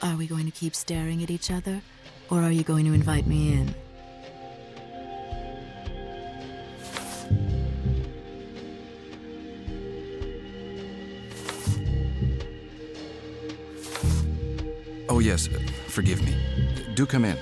Are we going to keep staring at each other, or are you going to invite me in? Oh yes, forgive me. Do come in.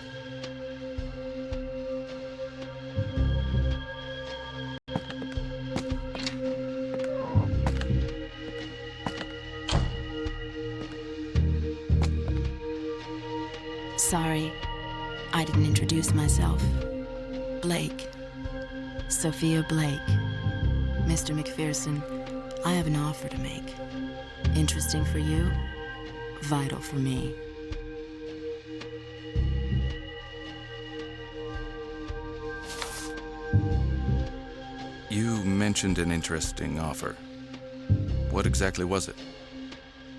Sorry, I didn't introduce myself. Blake. Sophia Blake. Mr. McPherson, I have an offer to make. Interesting for you, vital for me. You mentioned an interesting offer. What exactly was it?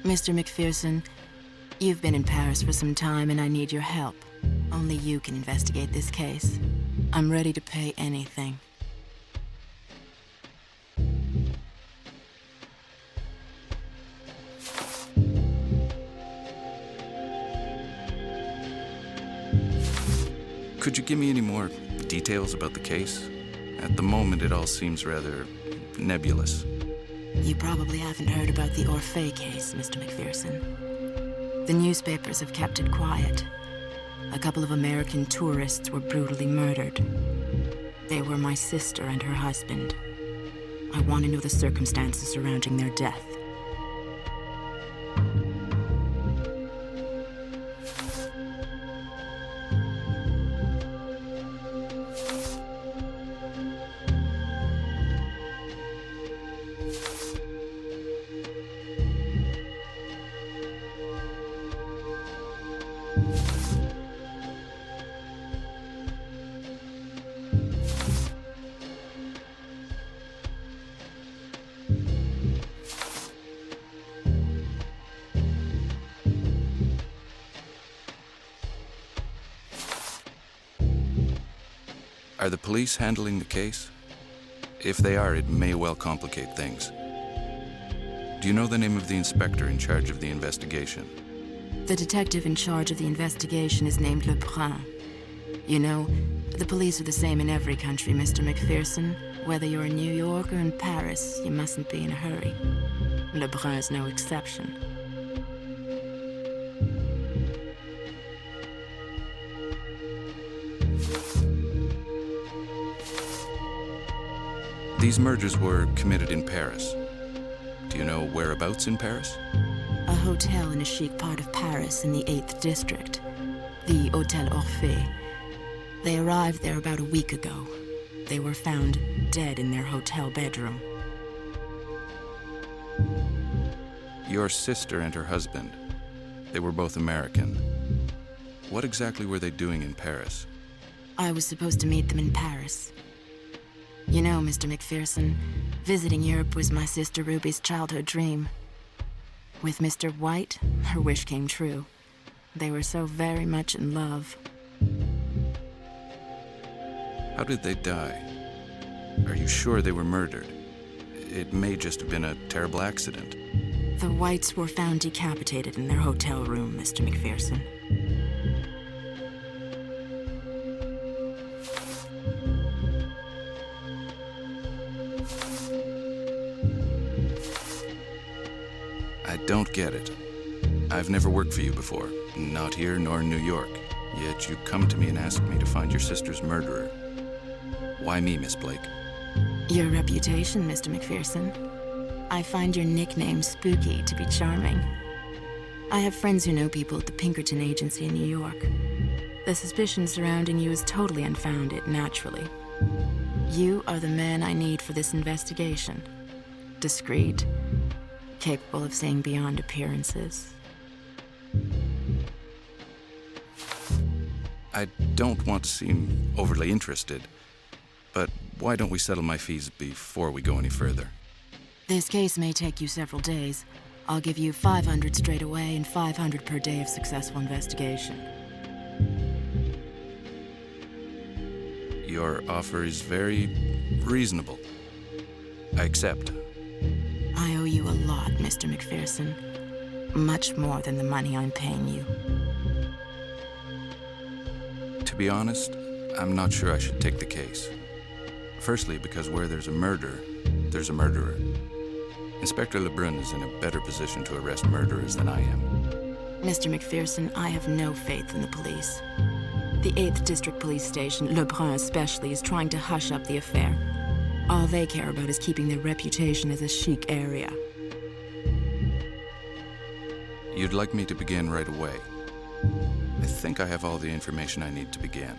Mr. McPherson, you've been in Paris for some time and I need your help. Only you can investigate this case. I'm ready to pay anything. Could you give me any more details about the case? At the moment, it all seems rather nebulous. You probably haven't heard about the Orphée case, Mr. McPherson. The newspapers have kept it quiet. A couple of American tourists were brutally murdered. They were my sister and her husband. I want to know the circumstances surrounding their death. Are the police handling the case? If they are, it may well complicate things. Do Do you know the name of the inspector in charge of the investigation? The detective in charge of the investigation is named Lebrun. You know, the police are the same in every country, Mr. McPherson. Whether you're in New York or in Paris, you mustn't be in a hurry. Lebrun is no exception. These murders were committed in Paris. Do you know whereabouts in Paris? A hotel in a chic part of Paris in the 8th district, the Hôtel Orphée. They arrived there about a week ago. They were found dead in their hotel bedroom. Your sister and her husband, they were both American. What exactly were they doing in Paris? I was supposed to meet them in Paris. You know, Mr. McPherson, visiting Europe was my sister Ruby's childhood dream. With Mr. White, her wish came true. They were so very much in love. How did they die? Are you sure they were murdered? It may just have been a terrible accident. The Whites were found decapitated in their hotel room, Mr. McPherson. I don't get it. I've never worked for you before, not here nor in New York. Yet you come to me and ask me to find your sister's murderer. Why me, Miss Blake? Your reputation, Mr. McPherson. I find your nickname spooky to be charming. I have friends who know people at the Pinkerton Agency in New York. The suspicion surrounding you is totally unfounded, naturally. You are the man I need for this investigation. Discreet, capable of seeing beyond appearances. I don't want to seem overly interested, but why don't we settle my fees before we go any further? This case may take you several days. I'll give you 500 straight away and 500 per day of successful investigation. Your offer is very reasonable. I accept. I owe you a lot, Mr. McPherson. Much more than the money I'm paying you. To be honest, I'm not sure I should take the case. Firstly, because where there's a murder, there's a murderer. Inspector Lebrun is in a better position to arrest murderers than I am. Mr. McPherson, I have no faith in the police. The 8th District Police Station, Lebrun especially, is trying to hush up the affair. All they care about is keeping their reputation as a chic area. You'd like me to begin right away. I think I have all the information I need to begin.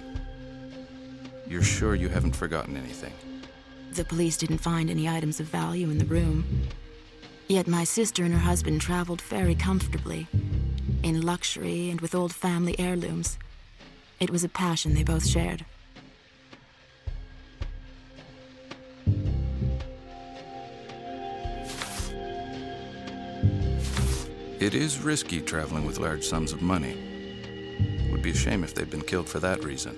You're sure you haven't forgotten anything? The police didn't find any items of value in the room. Yet my sister and her husband traveled very comfortably, in luxury and with old family heirlooms. It was a passion they both shared. It is risky traveling with large sums of money. Would be a shame if they'd been killed for that reason.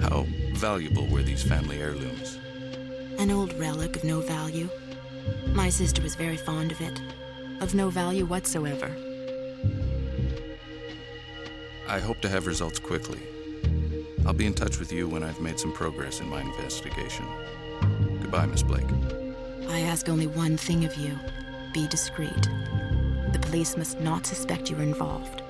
How valuable were these family heirlooms? An old relic of no value. My sister was very fond of it. Of no value whatsoever. I hope to have results quickly. I'll be in touch with you when I've made some progress in my investigation. Goodbye, Miss Blake. I ask only one thing of you. Be discreet. The police must not suspect you're involved.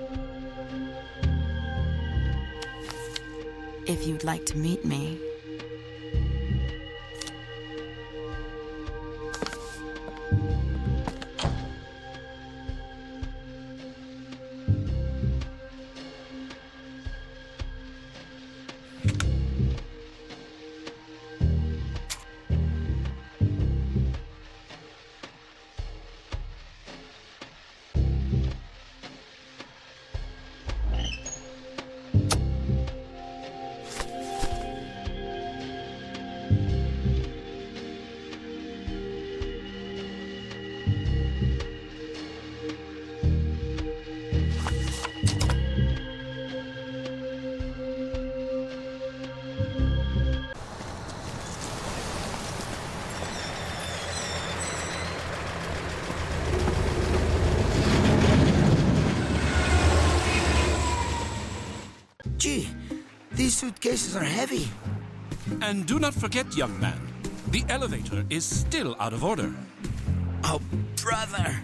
If you'd like to meet me... Gee, these suitcases are heavy. And do not forget, young man, the elevator is still out of order. Oh, brother.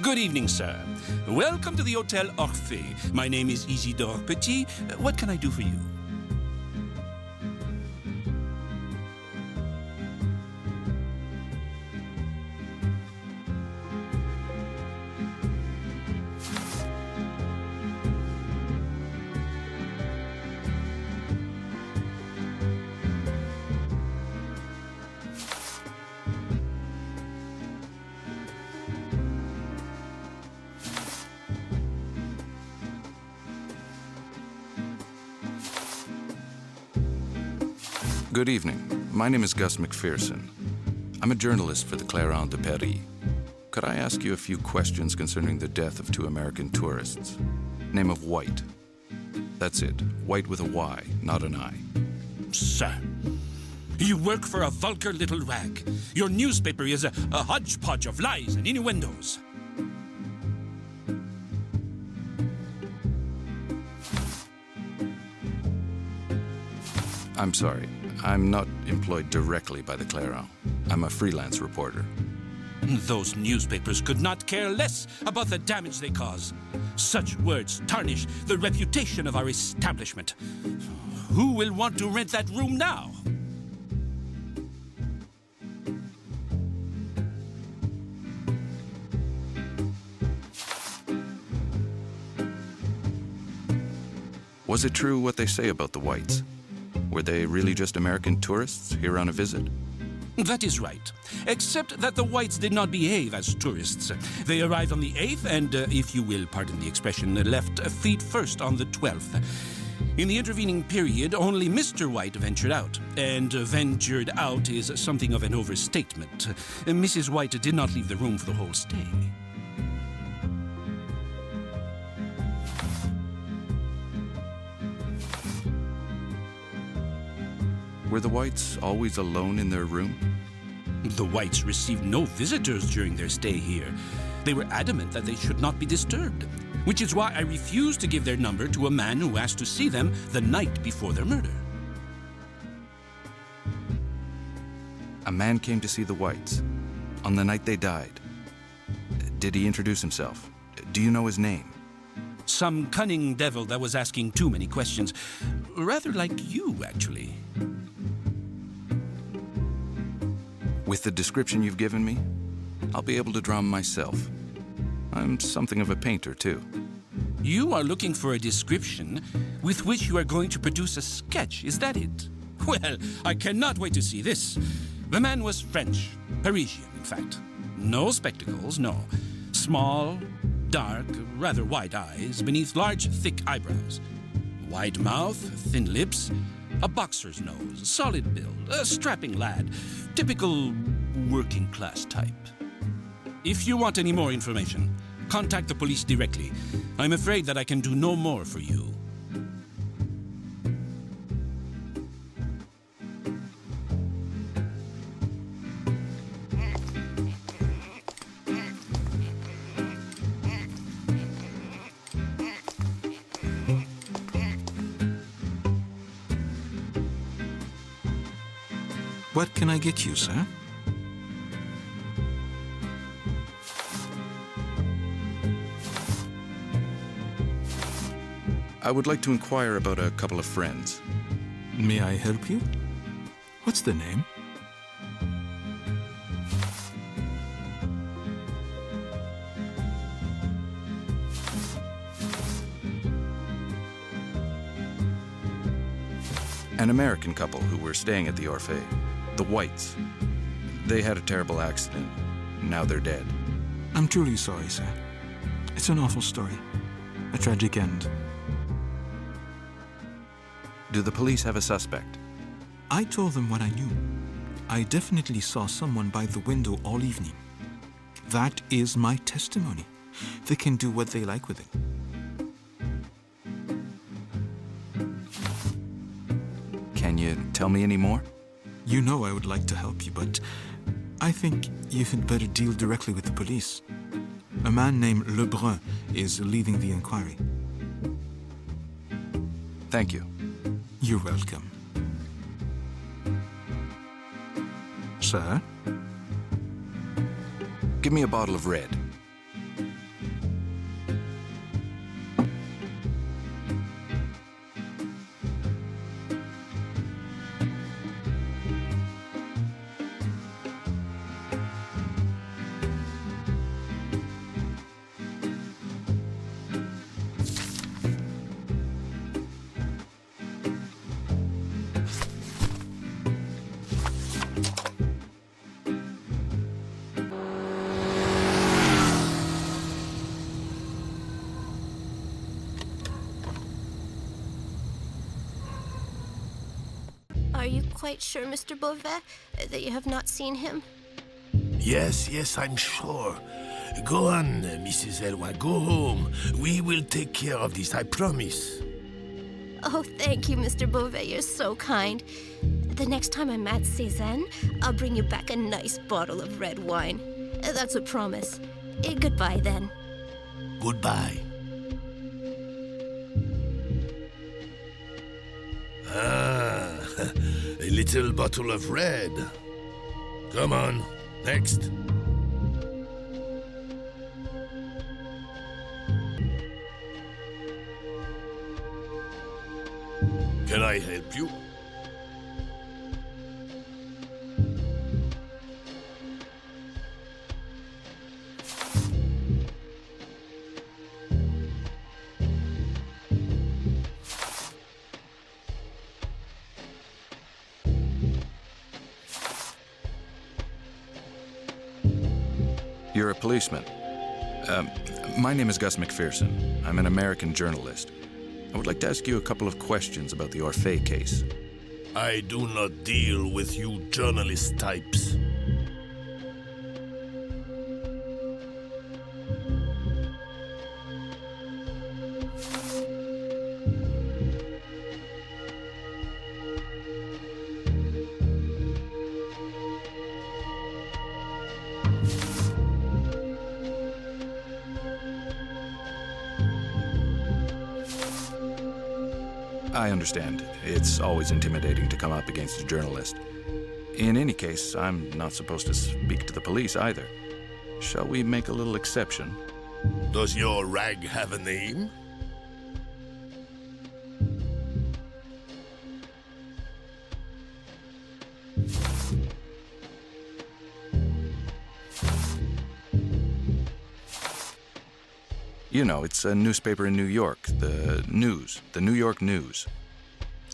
Good evening, sir. Welcome to the Hotel Orphée. My name is Isidore Petit. What can I do for you? Good evening. My name is Gus McPherson. I'm a journalist for the Clairon de Paris. Could I ask you a few questions concerning the death of 2 American tourists? Name of White. That's it. White with a Y, not an I. Sir, you work for a vulgar little rag. Your newspaper is a hodgepodge of lies and innuendos. I'm sorry. I'm not employed directly by the Clairon. I'm a freelance reporter. Those newspapers could not care less about the damage they cause. Such words tarnish the reputation of our establishment. Who will want to rent that room now? Was it true what they say about the Whites? Were they really just American tourists here on a visit? That is right, except that the Whites did not behave as tourists. They arrived on the 8th and, if you will pardon the expression, left feet first on the 12th. In the intervening period, only Mr. White ventured out. And ventured out is something of an overstatement. Mrs. White did not leave the room for the whole stay. Were the Whites always alone in their room? The Whites received no visitors during their stay here. They were adamant that they should not be disturbed, which is why I refused to give their number to a man who asked to see them the night before their murder. A man came to see the Whites on the night they died. Did he introduce himself? Do you know his name? Some cunning devil that was asking too many questions. Rather like you, actually. With the description you've given me, I'll be able to draw him myself. I'm something of a painter, too. You are looking for a description with which you are going to produce a sketch, is that it? Well, I cannot wait to see this. The man was French, Parisian, in fact. No spectacles, no. Small, dark, rather wide eyes beneath large, thick eyebrows. Wide mouth, thin lips, a boxer's nose, solid build, a strapping lad. Typical working-class type. If you want any more information, contact the police directly. I'm afraid that I can do no more for you. What can I get you, sir? I would like to inquire about a couple of friends. May I help you? What's the name? An American couple who were staying at the Orphée. The Whites. They had a terrible accident. Now they're dead. I'm truly sorry, sir. It's an awful story. A tragic end. Do the police have a suspect? I told them what I knew. I definitely saw someone by the window all evening. That is my testimony. They can do what they like with it. Can you tell me any more? You know I would like to help you, but I think you had better deal directly with the police. A man named Lebrun is leading the inquiry. Thank you. You're welcome. Sir? Give me a bottle of red. Are you quite sure, Mr. Beauvais, that you have not seen him? Yes, I'm sure. Go on, Mrs. Hellouin, go home. We will take care of this, I promise. Oh, thank you, Mr. Beauvais. You're so kind. The next time I'm at Cézanne, I'll bring you back a nice bottle of red wine. That's a promise. Goodbye, then. Goodbye. Ah, a little bottle of red. Come on, next. Can I help you? You're a policeman. My name is Gus McPherson. I'm an American journalist. I would like to ask you a couple of questions about the Orphée case. I do not deal with you journalist types. I understand. It's always intimidating to come up against a journalist. In any case, I'm not supposed to speak to the police either. Shall we make a little exception? Does your rag have a name? You know, it's a newspaper in New York, the New York News.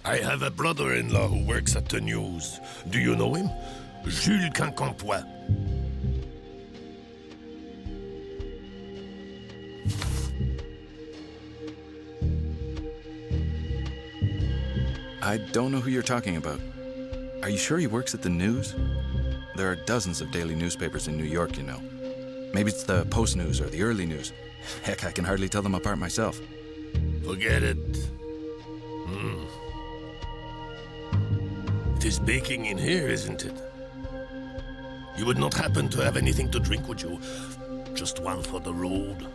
I have a brother-in-law who works at the news. Do you know him? Jules Quincampoix. I don't know who you're talking about. Are you sure he works at the news? There are dozens of daily newspapers in New York, you know. Maybe it's the Post News or the Early News. Heck, I can hardly tell them apart myself. Forget it. It is baking in here, isn't it? You would not happen to have anything to drink, would you? Just one for the road.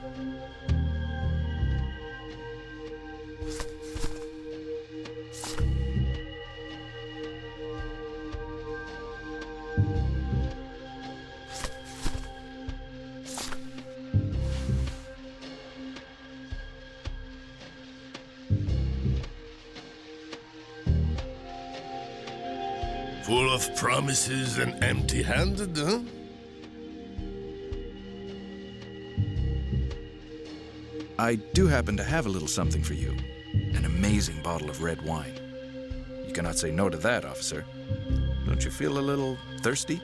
Full of promises and empty-handed, huh? I do happen to have a little something for you. An amazing bottle of red wine. You cannot say no to that, officer. Don't you feel a little thirsty?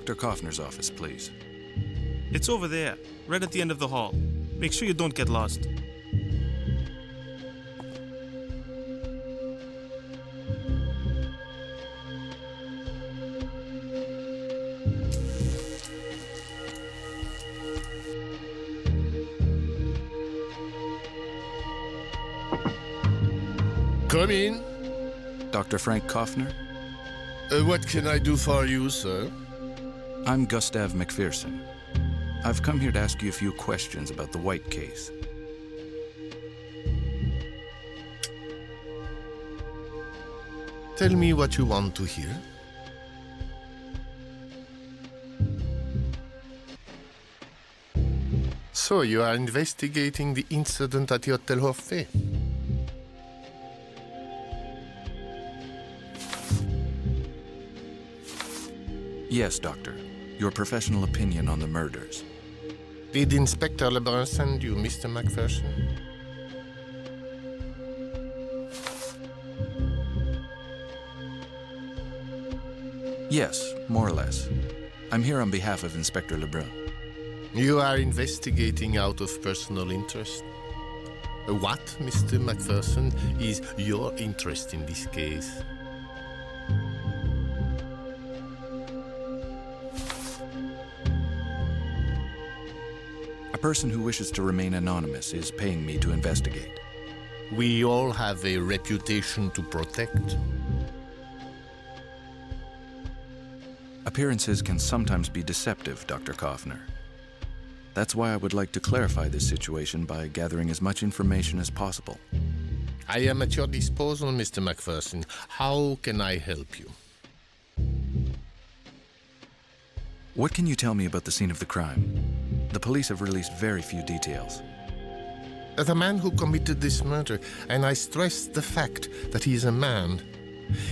Dr. Kaufner's office, please. It's over there, right at the end of the hall. Make sure you don't get lost. Come in. Dr. Frank Kaufner? What can I do for you, sir? I'm Gustav McPherson. I've come here to ask you a few questions about the White case. Tell me what you want to hear. So, you are investigating the incident at the Hotel Orphée? Yes, Doctor. Your professional opinion on the murders. Did Inspector Lebrun send you, Mr. Macpherson? Yes, more or less. I'm here on behalf of Inspector Lebrun. You are investigating out of personal interest. What, Mr. Macpherson, is your interest in this case? A person who wishes to remain anonymous is paying me to investigate. We all have a reputation to protect. Appearances can sometimes be deceptive, Dr. Kaufner. That's why I would like to clarify this situation by gathering as much information as possible. I am at your disposal, Mr. Macpherson. How can I help you? What can you tell me about the scene of the crime? The police have released very few details. The man who committed this murder, and I stress the fact that he is a man,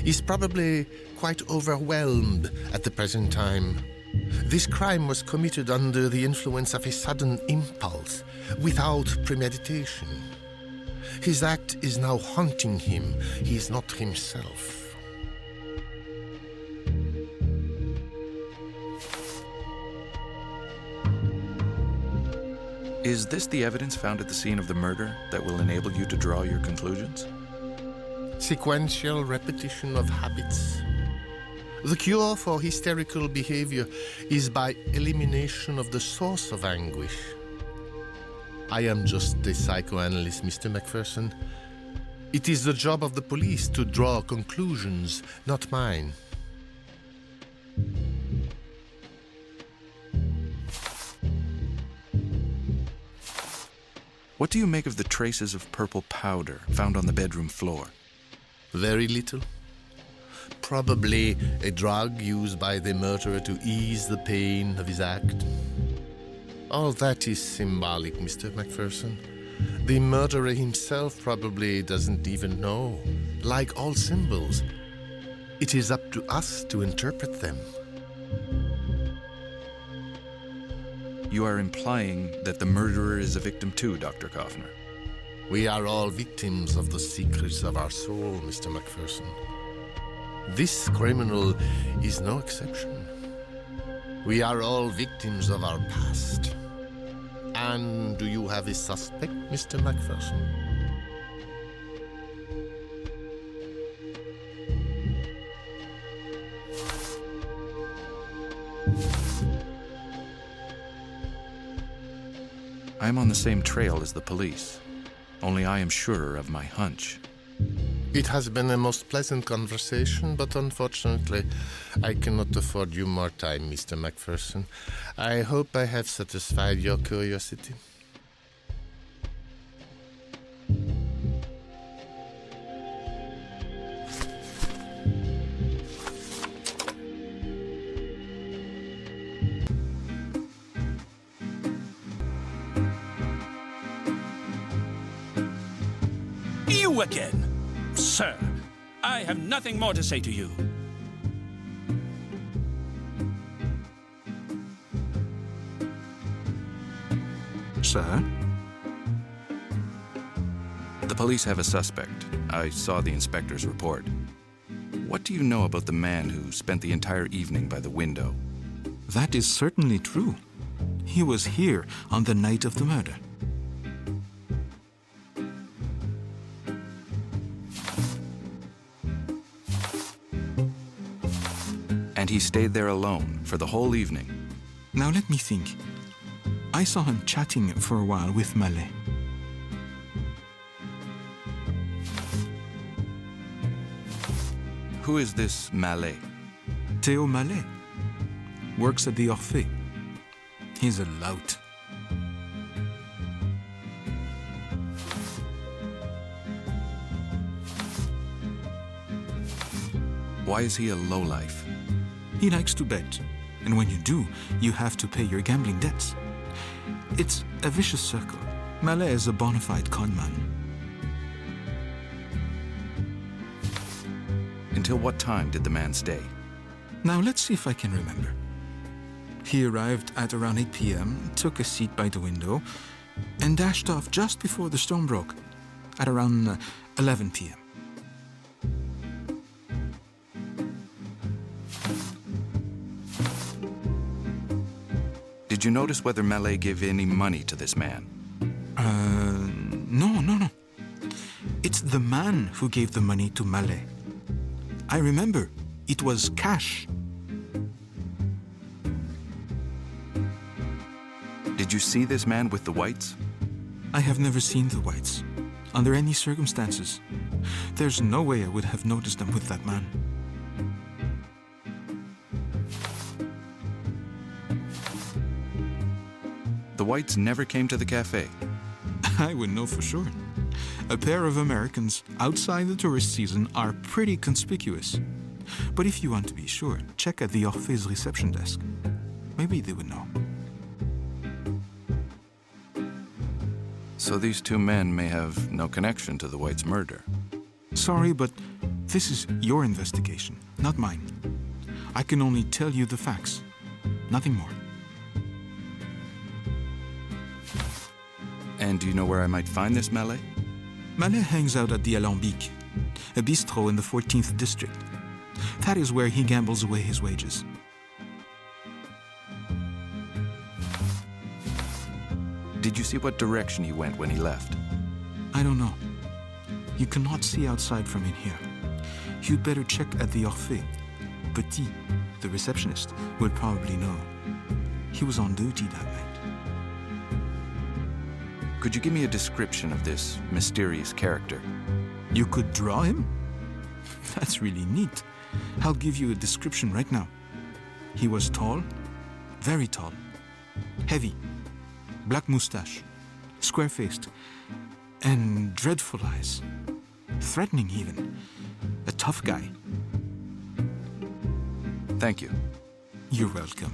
is probably quite overwhelmed at the present time. This crime was committed under the influence of a sudden impulse, without premeditation. His act is now haunting him. He is not himself. Is this the evidence found at the scene of the murder that will enable you to draw your conclusions? Sequential repetition of habits. The cure for hysterical behavior is by elimination of the source of anguish. I am just a psychoanalyst, Mr. Macpherson. It is the job of the police to draw conclusions, not mine. What do you make of the traces of purple powder found on the bedroom floor? Very little. Probably a drug used by the murderer to ease the pain of his act. All that is symbolic, Mr. Macpherson. The murderer himself probably doesn't even know. Like all symbols, it is up to us to interpret them. You are implying that the murderer is a victim too, Dr. Kaufner. We are all victims of the secrets of our soul, Mr. Macpherson. This criminal is no exception. We are all victims of our past. And do you have a suspect, Mr. Macpherson? I am on the same trail as the police, only I am surer of my hunch. It has been a most pleasant conversation, but unfortunately, I cannot afford you more time, Mr. Macpherson. I hope I have satisfied your curiosity. You again! Sir, I have nothing more to say to you. Sir? The police have a suspect. I saw the inspector's report. What do you know about the man who spent the entire evening by the window? That is certainly true. He was here on the night of the murder. And he stayed there alone for the whole evening. Now let me think. I saw him chatting for a while with Mallet. Who is this Mallet? Théo Mallet. Works at the Orphée. He's a lout. Why is he a lowlife? He likes to bet. And when you do, you have to pay your gambling debts. It's a vicious circle. Mallet is a bona fide con man. Until what time did the man stay? Now let's see if I can remember. He arrived at around 8 p.m., took a seat by the window, and dashed off just before the storm broke, at around 11 p.m. Did you notice whether Mallet gave any money to this man? No. It's the man who gave the money to Mallet. I remember, it was cash. Did you see this man with the whites? I have never seen the whites, under any circumstances. There's no way I would have noticed them with that man. The whites never came to the cafe. I would know for sure. A pair of Americans outside the tourist season are pretty conspicuous. But if you want to be sure, check at the Orphée's reception desk. Maybe they would know. So these two men may have no connection to the whites' murder. Sorry, but this is your investigation, not mine. I can only tell you the facts, nothing more. And do you know where I might find this Mallet? Mallet hangs out at the Alambic, a bistro in the 14th district. That is where he gambles away his wages. Did you see what direction he went when he left? I don't know. You cannot see outside from in here. You'd better check at the Orphée. Petit, the receptionist, would probably know. He was on duty that night. Could you give me a description of this mysterious character? You could draw him? That's really neat. I'll give you a description right now. He was tall, very tall, heavy, black mustache, square-faced, and dreadful eyes. Threatening even. A tough guy. Thank you. You're welcome.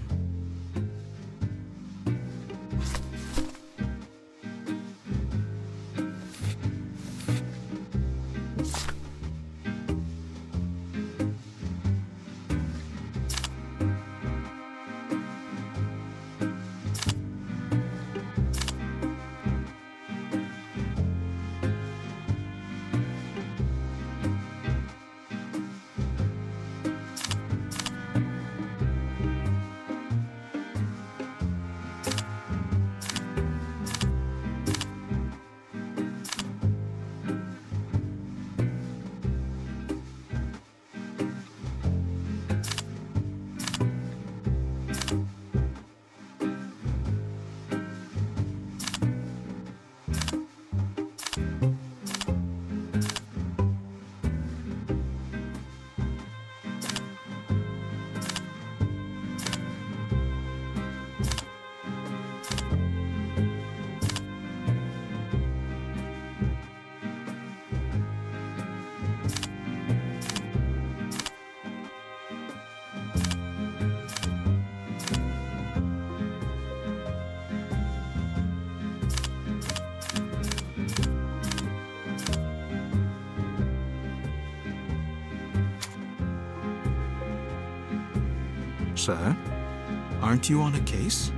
Sir, aren't you on a case?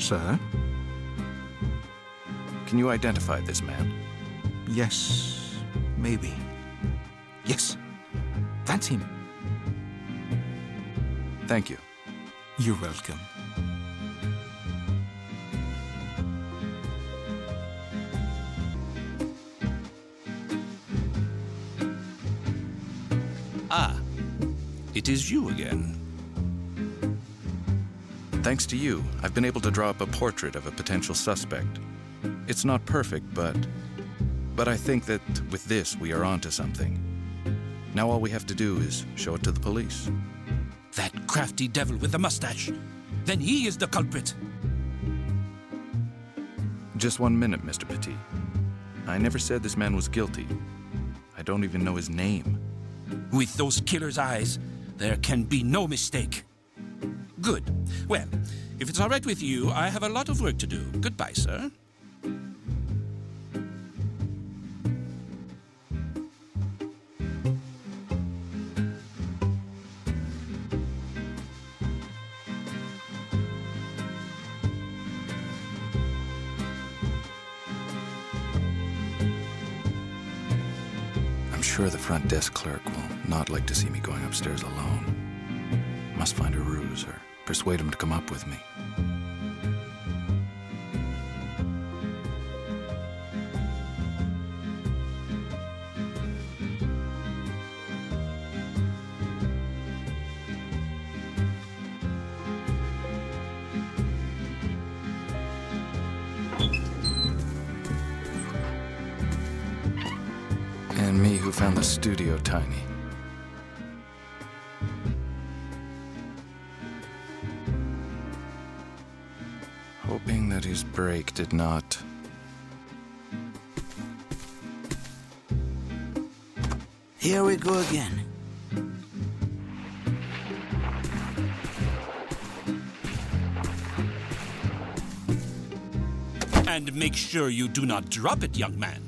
Sir? Can you identify this man? Yes, maybe. Yes, that's him. Thank you. You're welcome. Ah, it is you again. Thanks to you, I've been able to draw up a portrait of a potential suspect. It's not perfect, but I think that with this, we are onto something. Now all we have to do is show it to the police. That crafty devil with the mustache. Then he is the culprit. Just 1 minute, Mr. Petit. I never said this man was guilty. I don't even know his name. With those killer's eyes, there can be no mistake. Good. Well, if it's all right with you, I have a lot of work to do. Goodbye, sir. I'm sure the front desk clerk will not like to see me going upstairs alone. Must find a ruse or persuade him to come up with me. And me who found the studio tiny. Hoping that his break did not... Here we go again. And make sure you do not drop it, young man.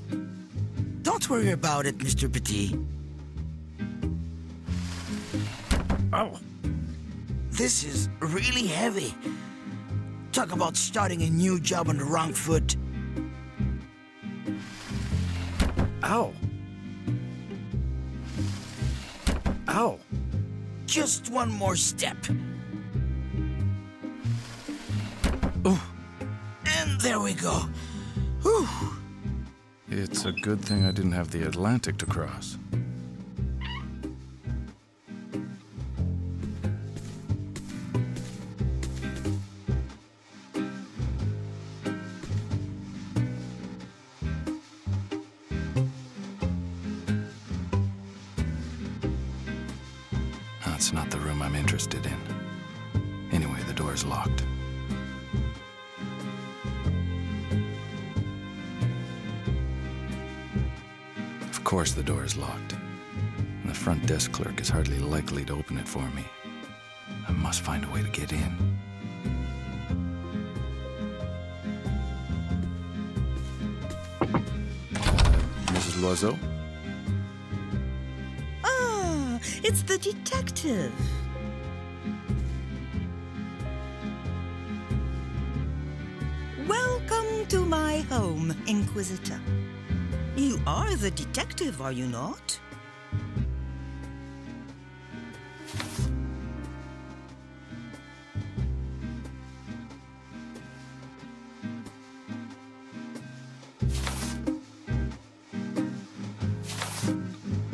Don't worry about it, Mr. Petit. Oh. This is really heavy. Talk about starting a new job on the wrong foot. Ow. Ow. Just one more step. Ooh. And there we go. Whew. It's a good thing I didn't have the Atlantic to cross. That's not the room I'm interested in. Anyway, the door's locked. Of course the door is locked. And the front desk clerk is hardly likely to open it for me. I must find a way to get in. Mrs. Loiseau? Ah, it's the detective. Welcome to my home, Inquisitor. You are the detective, are you not?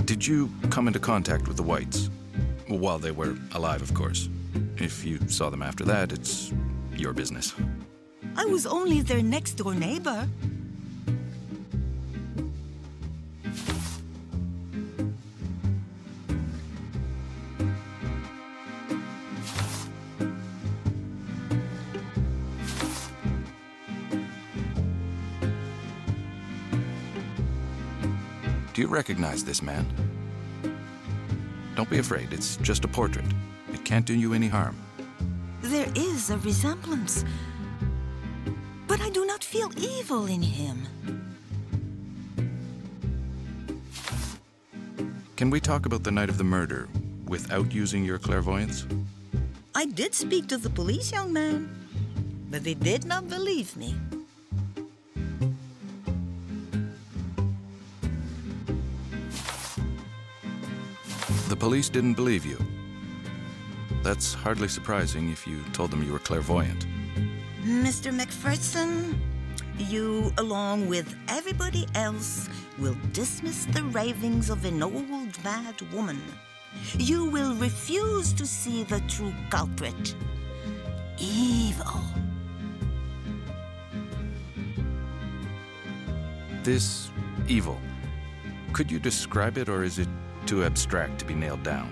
Did you come into contact with the Whites? While they were alive, of course. If you saw them after that, it's your business. I was only their next-door neighbor. Do you recognize this man? Don't be afraid, it's just a portrait. It can't do you any harm. There is a resemblance, but I do not feel evil in him. Can we talk about the night of the murder without using your clairvoyance? I did speak to the police, young man. but they did not believe me. The police didn't believe you. That's hardly surprising if you told them you were clairvoyant. Mr. McPherson, you, along with everybody else, will dismiss the ravings of an old mad woman. You will refuse to see the true culprit. Evil. This evil, could you describe it, or is it too abstract to be nailed down?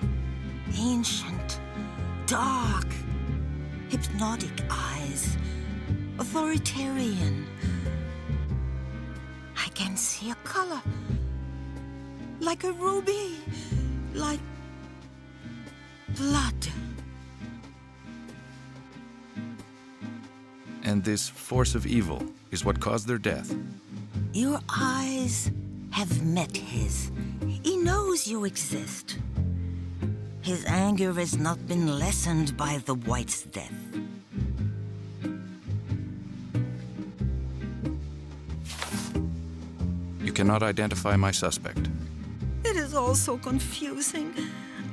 Ancient, dark, hypnotic eyes, authoritarian. I can see a color, like a ruby, like blood. And this force of evil is what caused their death. Your eyes have met his. He knows you exist. His anger has not been lessened by the White's death. You cannot identify my suspect. It is all so confusing.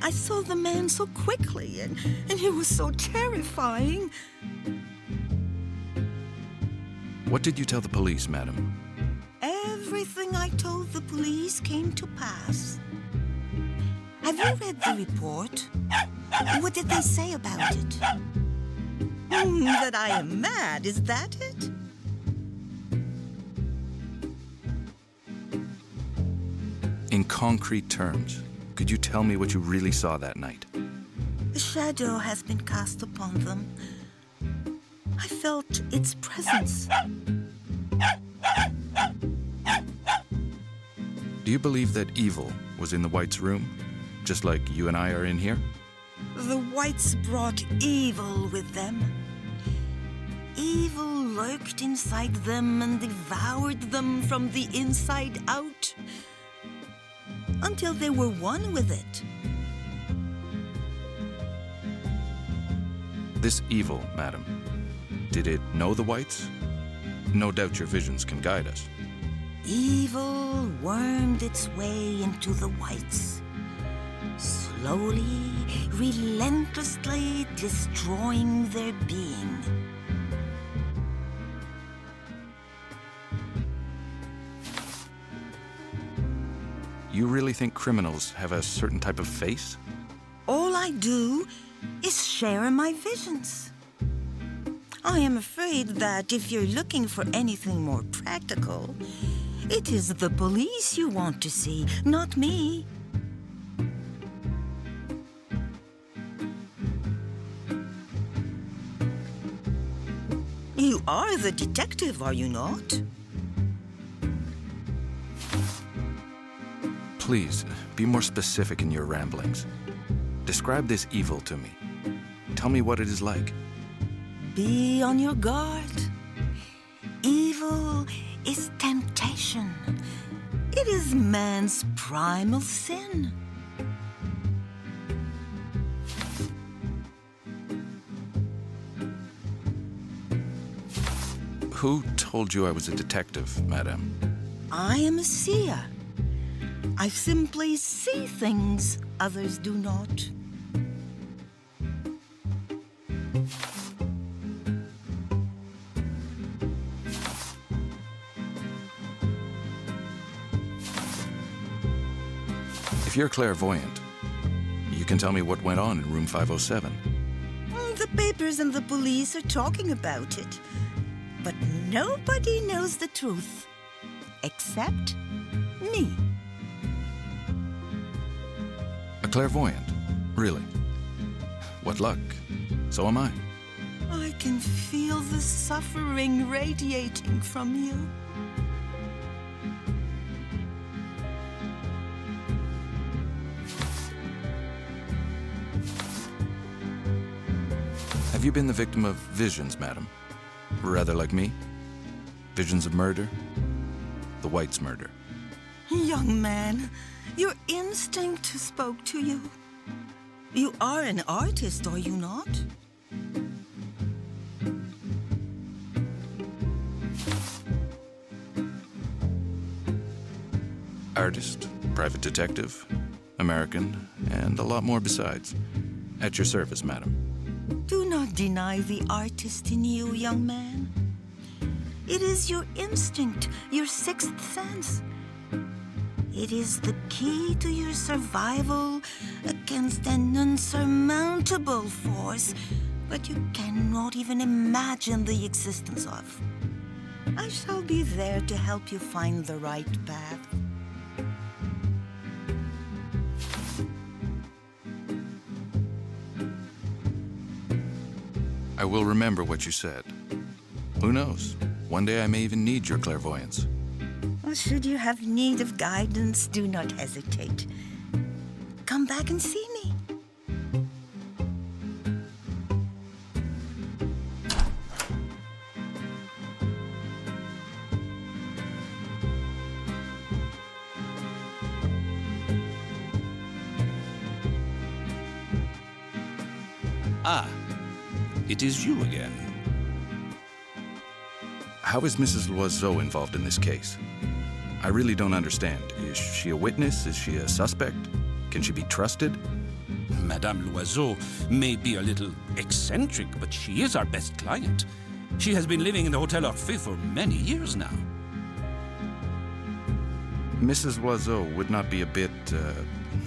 I saw the man so quickly, and he was so terrifying. What did you tell the police, madam? Everything I told the police came to pass. Have you read the report? What did they say about it? That I am mad, is that it? In concrete terms, could you tell me what you really saw that night? A shadow has been cast upon them. I felt its presence. Do you believe that evil was in the Whites' room, just like you and I are in here? The Whites brought evil with them. Evil lurked inside them and devoured them from the inside out, until they were one with it. This evil, madam, did it know the Whites? No doubt your visions can guide us. Evil wormed its way into the Whites, slowly, relentlessly destroying their being. You really think criminals have a certain type of face? All I do is share my visions. I am afraid that if you're looking for anything more practical, it is the police you want to see, not me. You are the detective, are you not? Please, be more specific in your ramblings. Describe this evil to me. Tell me what it is like. Be on your guard. Evil is temptation. It is man's primal sin. Who told you I was a detective, madame? I am a seer. I simply see things others do not. If you're clairvoyant, you can tell me what went on in room 507. The papers and the police are talking about it. But nobody knows the truth, except me. A clairvoyant? Really? What luck. So am I. I can feel the suffering radiating from you. Have you been the victim of visions, madam? Rather like me? Visions of murder? The White's murder. Young man, your instinct spoke to you. You are an artist, are you not? Artist, private detective, American, and a lot more besides. At your service, madam. Do not deny the artist in you, young man. It is your instinct, your sixth sense. It is the key to your survival against an unsurmountable force, but you cannot even imagine the existence of. I shall be there to help you find the right path. I will remember what you said. Who knows? One day I may even need your clairvoyance. Well, should you have need of guidance, do not hesitate. Come back and see me. Ah, it is you again. How is Mrs. Loiseau involved in this case? I really don't understand. Is she a witness? Is she a suspect? Can she be trusted? Madame Loiseau may be a little eccentric, but she is our best client. She has been living in the Hotel Orphée for many years now. Mrs. Loiseau would not be a bit,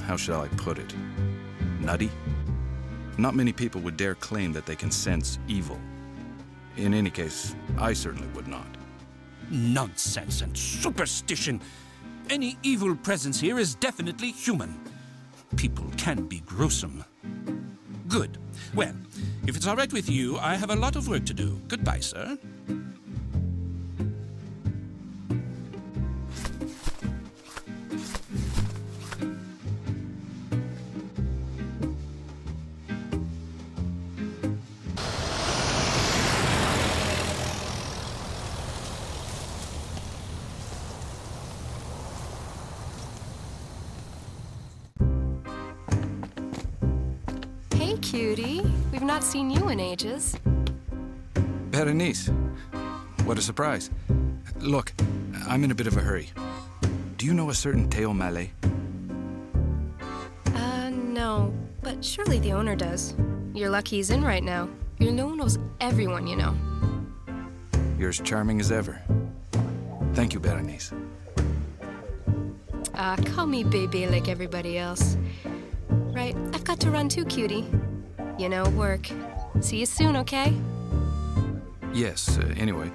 how shall I put it, nutty? Not many people would dare claim that they can sense evil. In any case, I certainly would not. Nonsense and superstition. Any evil presence here is definitely human. People can be gruesome. Good. Well, if it's all right with you, I have a lot of work to do. Goodbye, sir. Hey, cutie. We've not seen you in ages. Berenice, what a surprise. Look, I'm in a bit of a hurry. Do you know a certain Théo Mallet? No. But surely the owner does. You're lucky he's in right now. Your Lou knows everyone, you know. You're as charming as ever. Thank you, Berenice. Call me baby like everybody else. Right, I've got to run too, cutie. You know, work. See you soon, okay? Yes, anyway,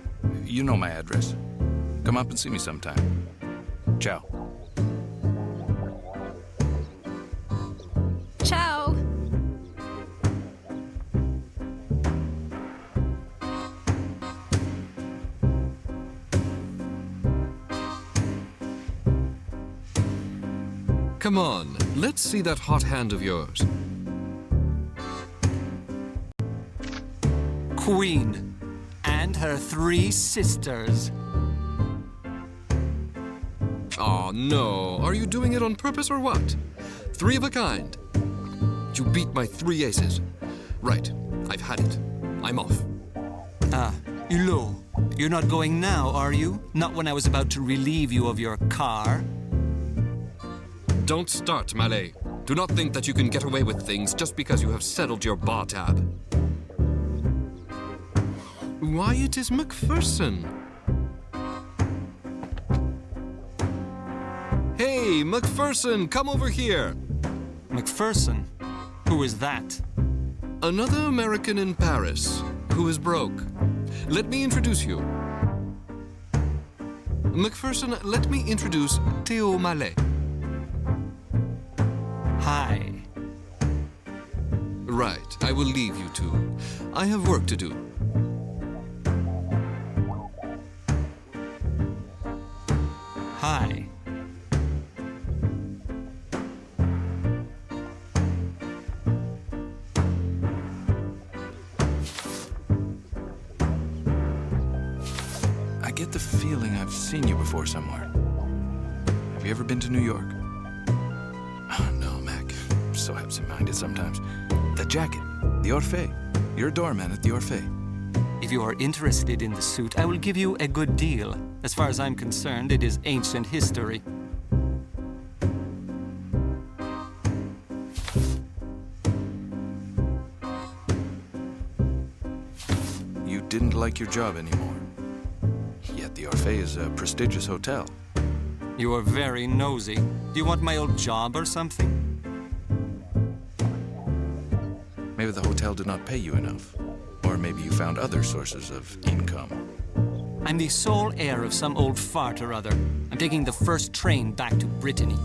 you know my address. Come up and see me sometime. Ciao. Ciao! Come on, let's see that hot hand of yours. Queen and her 3 sisters. Oh no, are you doing it on purpose or what? 3 of a kind. You beat my 3 aces. Right, I've had it. I'm off. Hulot, you're not going now, are you? Not when I was about to relieve you of your car. Don't start, Mallet. Do not think that you can get away with things just because you have settled your bar tab. Why, it is McPherson. Hey, McPherson, come over here. McPherson? Who is that? Another American in Paris who is broke. Let me introduce you. McPherson, let me introduce Théo Mallet. Hi. Right, I will leave you two. I have work to do. Hi. I get the feeling I've seen you before somewhere. Have you ever been to New York? Oh, no, Mac. I'm so absent-minded sometimes. The jacket. The Orphée. You're a doorman at the Orphée. If you are interested in the suit, I will give you a good deal. As far as I'm concerned, it is ancient history. like your job anymore. Yet the Orphée is a prestigious hotel. You are very nosy. Do you want my old job or something? Maybe the hotel did not pay you enough. Or maybe you found other sources of income. I'm the sole heir of some old fart or other. I'm taking the first train back to Brittany.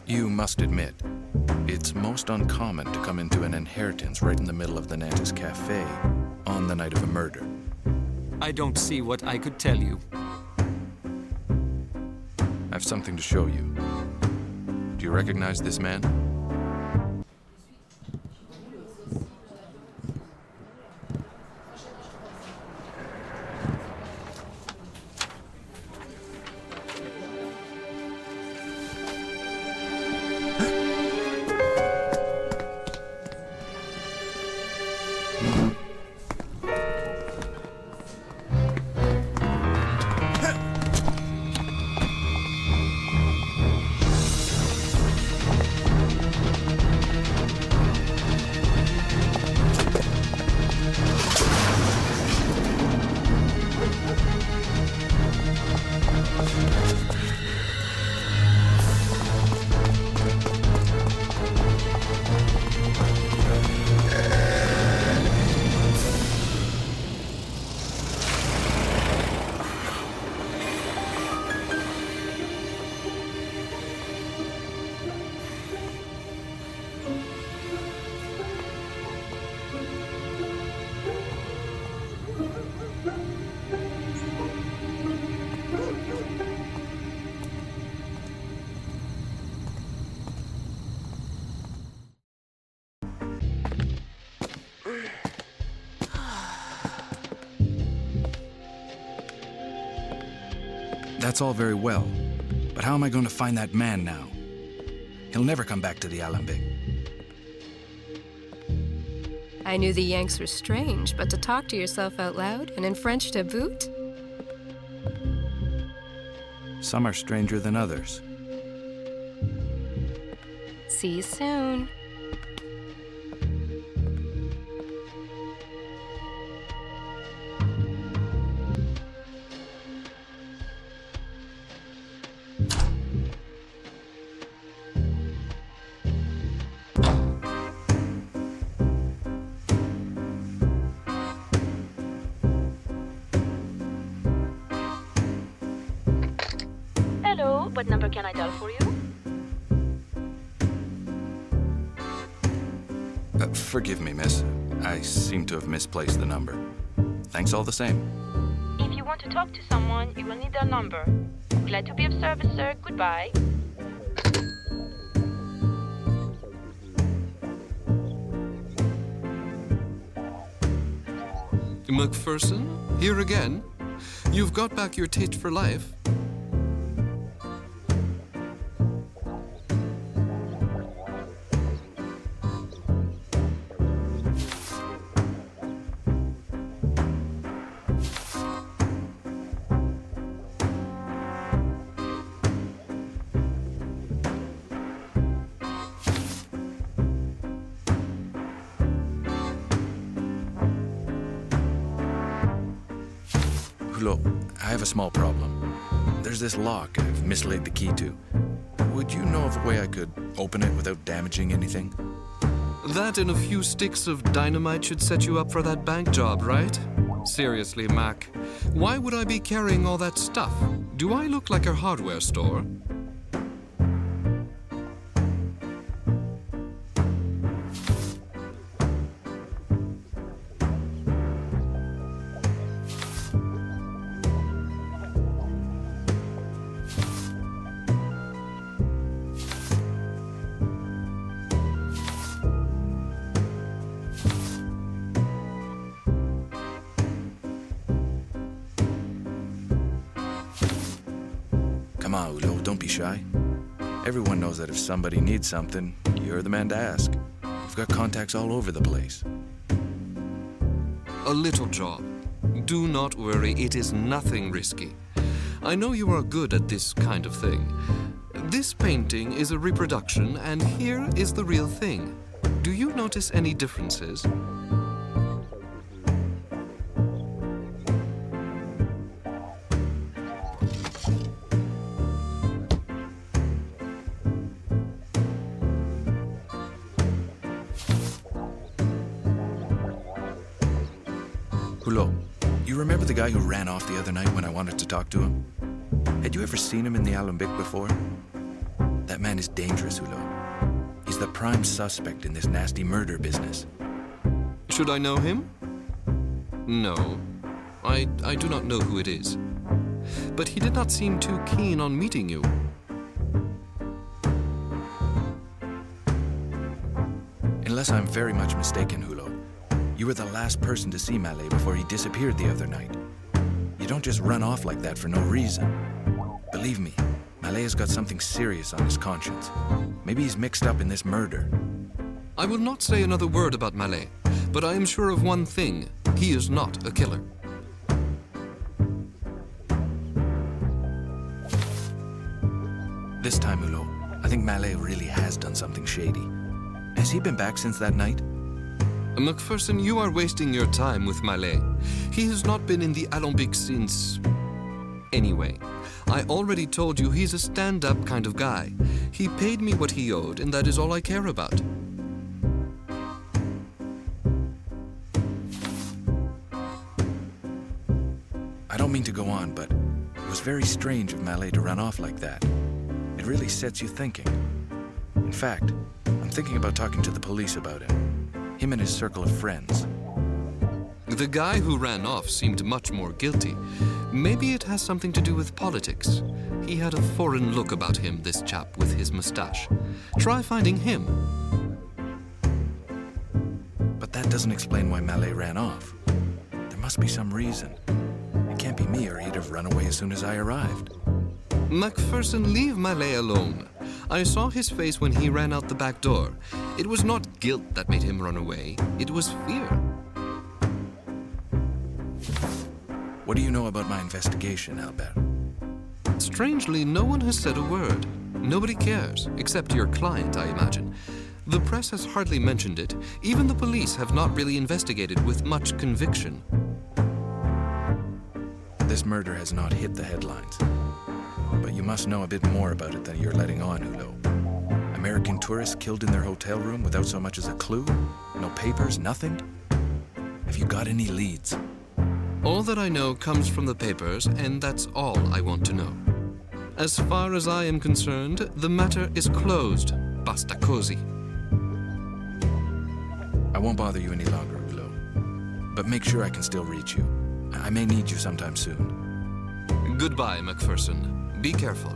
You must admit, it's most uncommon to come into an inheritance right in the middle of the Nantes Cafe on the night of a murder. I don't see what I could tell you. I have something to show you. Do you recognize this man? That's all very well, but how am I going to find that man now? He'll never come back to the Alembic. I knew the Yanks were strange, but to talk to yourself out loud, and in French to boot? Some are stranger than others. See you soon. Hello, what number can I dial for you? Forgive me, miss. I seem to have misplaced the number. Thanks all the same. If you want to talk to someone, you will need their number. Glad to be of service, sir. Goodbye. Macpherson? Here again? You've got back your taste for life. Look, I have a small problem. There's this lock I've mislaid the key to. Would you know of a way I could open it without damaging anything? That and a few sticks of dynamite should set you up for that bank job, right? Seriously, Mac, why would I be carrying all that stuff? Do I look like a hardware store? Come on, Ulo, don't be shy. Everyone knows that if somebody needs something, you're the man to ask. You've got contacts all over the place. A little job. Do not worry, it is nothing risky. I know you are good at this kind of thing. This painting is a reproduction, and here is the real thing. Do you notice any differences? Hulot, you remember the guy who ran off the other night when I wanted to talk to him? Had you ever seen him in the Alembic before? That man is dangerous, Hulot. He's the prime suspect in this nasty murder business. Should I know him? No. I do not know who it is. But he did not seem too keen on meeting you. Unless I'm very much mistaken, Hulot, you were the last person to see Mallet before he disappeared the other night. You don't just run off like that for no reason. Believe me, Mallet has got something serious on his conscience. Maybe he's mixed up in this murder. I will not say another word about Mallet, but I am sure of one thing. He is not a killer. This time, Hulot, I think Mallet really has done something shady. Has he been back since that night? McPherson, you are wasting your time with Mallet. He has not been in the Alembic since... Anyway, I already told you he's a stand-up kind of guy. He paid me what he owed, and that is all I care about. I don't mean to go on, but it was very strange of Mallet to run off like that. It really sets you thinking. In fact, I'm thinking about talking to the police about him and his circle of friends. The guy who ran off seemed much more guilty. Maybe it has something to do with politics. He had a foreign look about him, this chap with his mustache. Try finding him. But that doesn't explain why Mallet ran off. There must be some reason. It can't be me, or he'd have run away as soon as I arrived. McPherson, leave Mallet alone. I saw his face when he ran out the back door. It was not guilt that made him run away. It was fear. What do you know about my investigation, Albert? Strangely, no one has said a word. Nobody cares, except your client, I imagine. The press has hardly mentioned it. Even the police have not really investigated with much conviction. This murder has not hit the headlines. But you must know a bit more about it than you're letting on, Hulot. American tourists killed in their hotel room without so much as a clue? No papers, nothing? Have you got any leads? All that I know comes from the papers, and that's all I want to know. As far as I am concerned, the matter is closed. Basta così. I won't bother you any longer, Hulot. But make sure I can still reach you. I may need you sometime soon. Goodbye, McPherson. Be careful.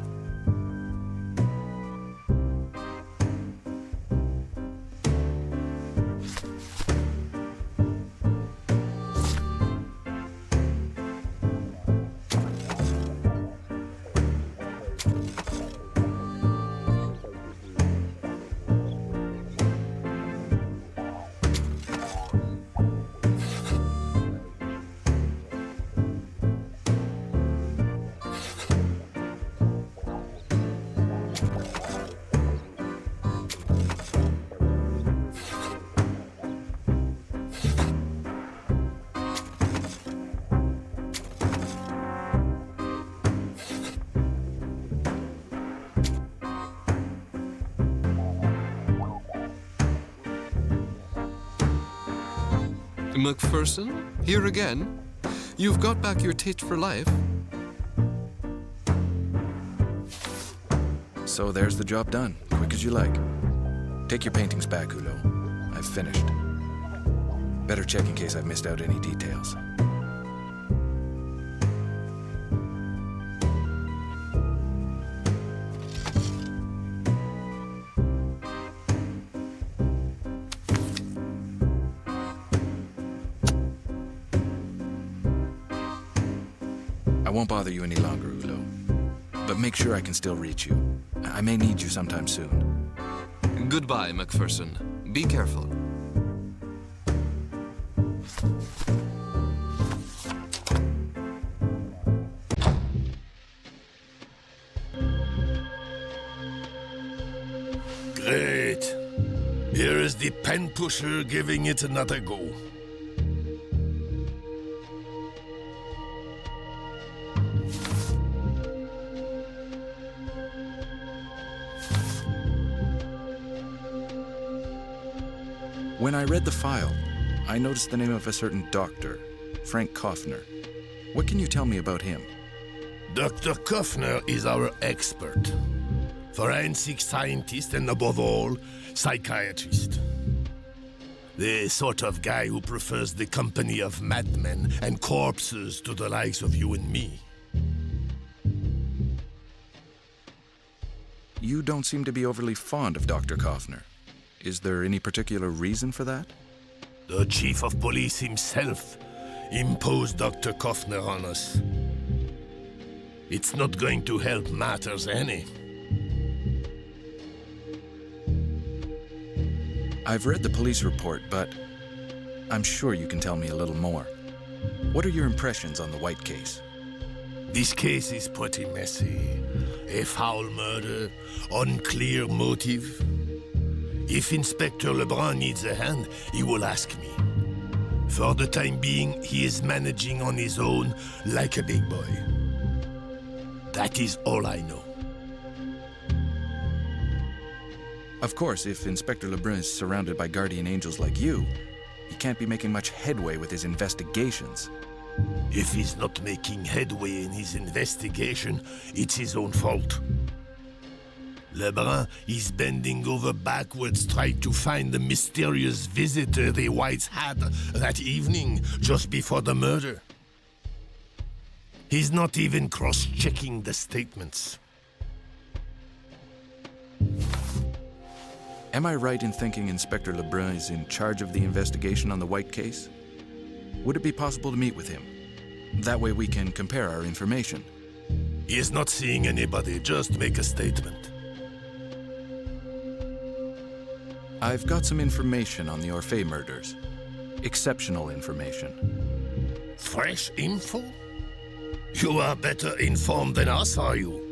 McPherson, here again? You've got back your taste for life? So there's the job done, quick as you like. Take your paintings back, Hulot. I've finished. Better check in case I've missed out any details. I won't bother you any longer, Hulot. But make sure I can still reach you. I may need you sometime soon. Goodbye, McPherson. Be careful. Great. Here is the pen pusher giving it another go. When I read the file, I noticed the name of a certain doctor, Frank Kaufner. What can you tell me about him? Dr. Kaufner is our expert. Forensic scientist and, above all, psychiatrist. The sort of guy who prefers the company of madmen and corpses to the likes of you and me. You don't seem to be overly fond of Dr. Kaufner. Is there any particular reason for that? The chief of police himself imposed Dr. Kaufner on us. It's not going to help matters any. I've read the police report, but I'm sure you can tell me a little more. What are your impressions on the White case? This case is pretty messy. A foul murder, unclear motive. If Inspector Lebrun needs a hand, he will ask me. For the time being, he is managing on his own like a big boy. That is all I know. Of course, if Inspector Lebrun is surrounded by guardian angels like you, he can't be making much headway with his investigations. If he's not making headway in his investigation, it's his own fault. Lebrun is bending over backwards trying to find the mysterious visitor the Whites had that evening, just before the murder. He's not even cross-checking the statements. Am I right in thinking Inspector Lebrun is in charge of the investigation on the White case? Would it be possible to meet with him? That way we can compare our information. He is not seeing anybody, just make a statement. I've got some information on the Orphée murders. Exceptional information. Fresh info? You are better informed than us, are you?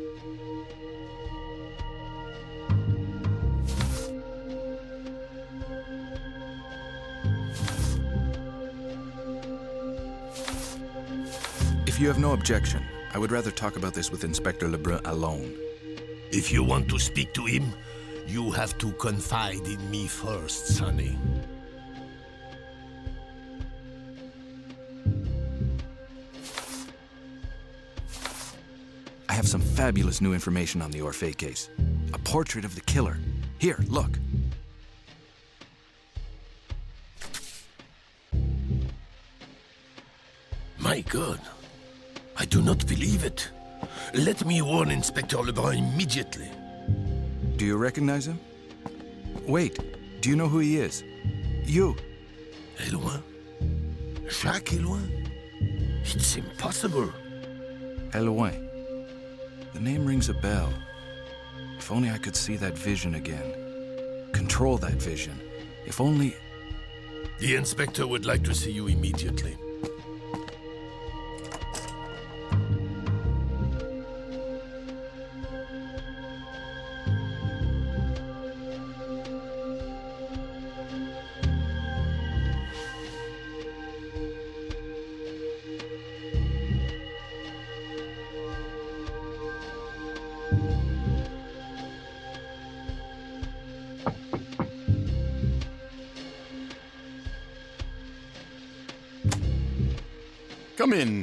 If you have no objection, I would rather talk about this with Inspector Lebrun alone. If you want to speak to him, you have to confide in me first, Sonny. I have some fabulous new information on the Orphée case. A portrait of the killer. Here, look. My God, I do not believe it. Let me warn Inspector Lebrun immediately. Do you recognize him? Wait, do you know who he is? You. Hellouin? Jacques Hellouin? It's impossible. Hellouin. The name rings a bell. If only I could see that vision again. Control that vision. If only... The inspector would like to see you immediately.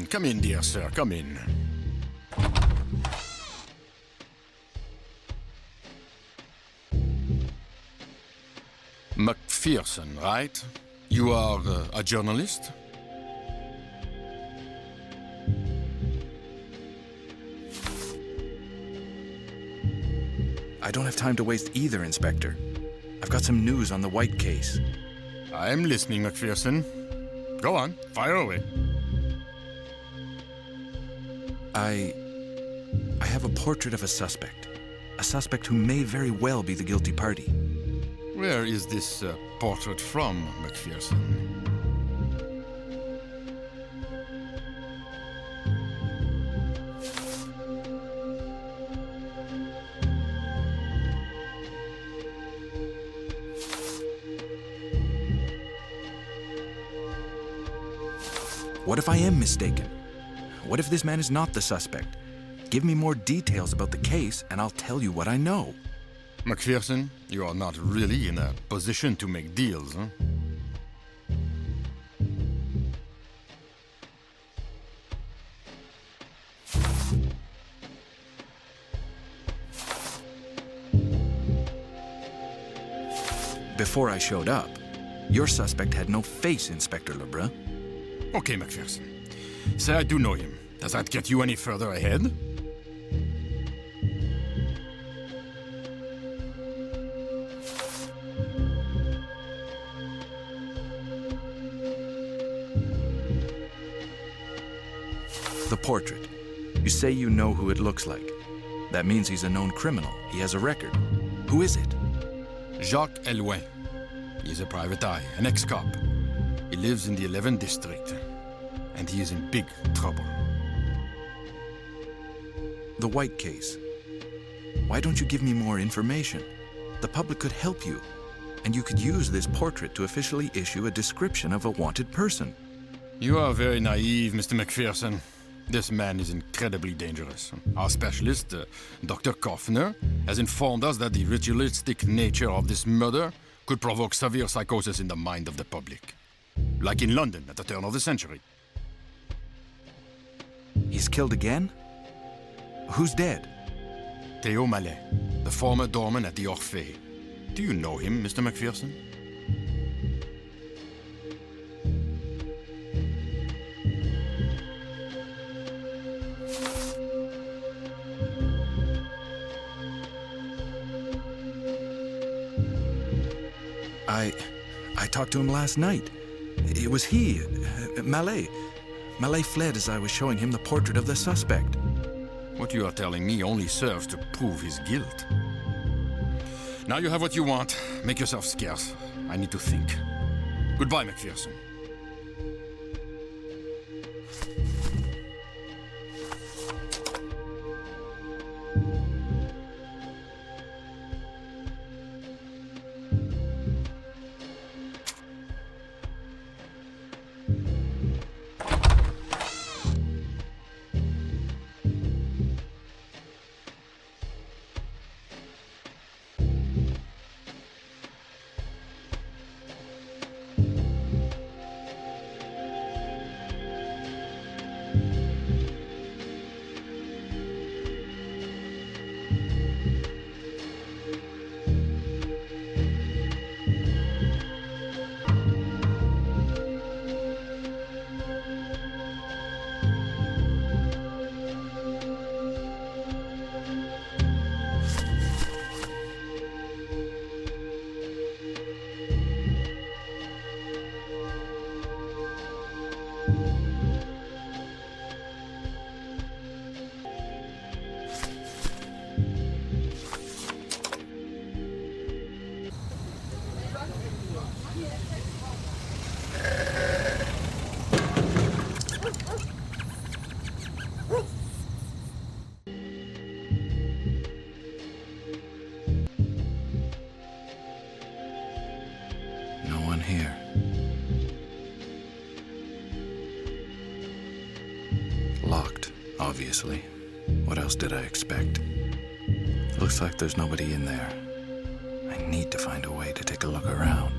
Come in, dear sir, come in. McPherson, right? You are a journalist? I don't have time to waste either, Inspector. I've got some news on the White case. I'm listening, McPherson. Go on, fire away. I have a portrait of a suspect who may very well be the guilty party. Where is this portrait from, McPherson? What if I am mistaken? What if this man is not the suspect? Give me more details about the case, and I'll tell you what I know. Macpherson, you are not really in a position to make deals, huh? Before I showed up, your suspect had no face, Inspector Lebrun. Okay, Macpherson. Say I do know him. Does that get you any further ahead? The portrait. You say you know who it looks like. That means he's a known criminal. He has a record. Who is it? Jacques Hellouin. He's a private eye, an ex-cop. He lives in the 11th district, and he is in big trouble. The White case. Why don't you give me more information? The public could help you, and you could use this portrait to officially issue a description of a wanted person. You are very naive, Mr. McPherson. This man is incredibly dangerous. Our specialist, Dr. Kaufner, has informed us that the ritualistic nature of this murder could provoke severe psychosis in the mind of the public. Like in London at the turn of the century. He's killed again? Who's dead? Theo Mallet, the former doorman at the Orphée. Do you know him, Mr. McPherson? I talked to him last night. It was he, Mallet. Mallet fled as I was showing him the portrait of the suspect. What you are telling me only serves to prove his guilt. Now you have what you want. Make yourself scarce. I need to think. Goodbye, McPherson. Here. Locked, obviously. What else did I expect? Looks like there's nobody in there. I need to find a way to take a look around.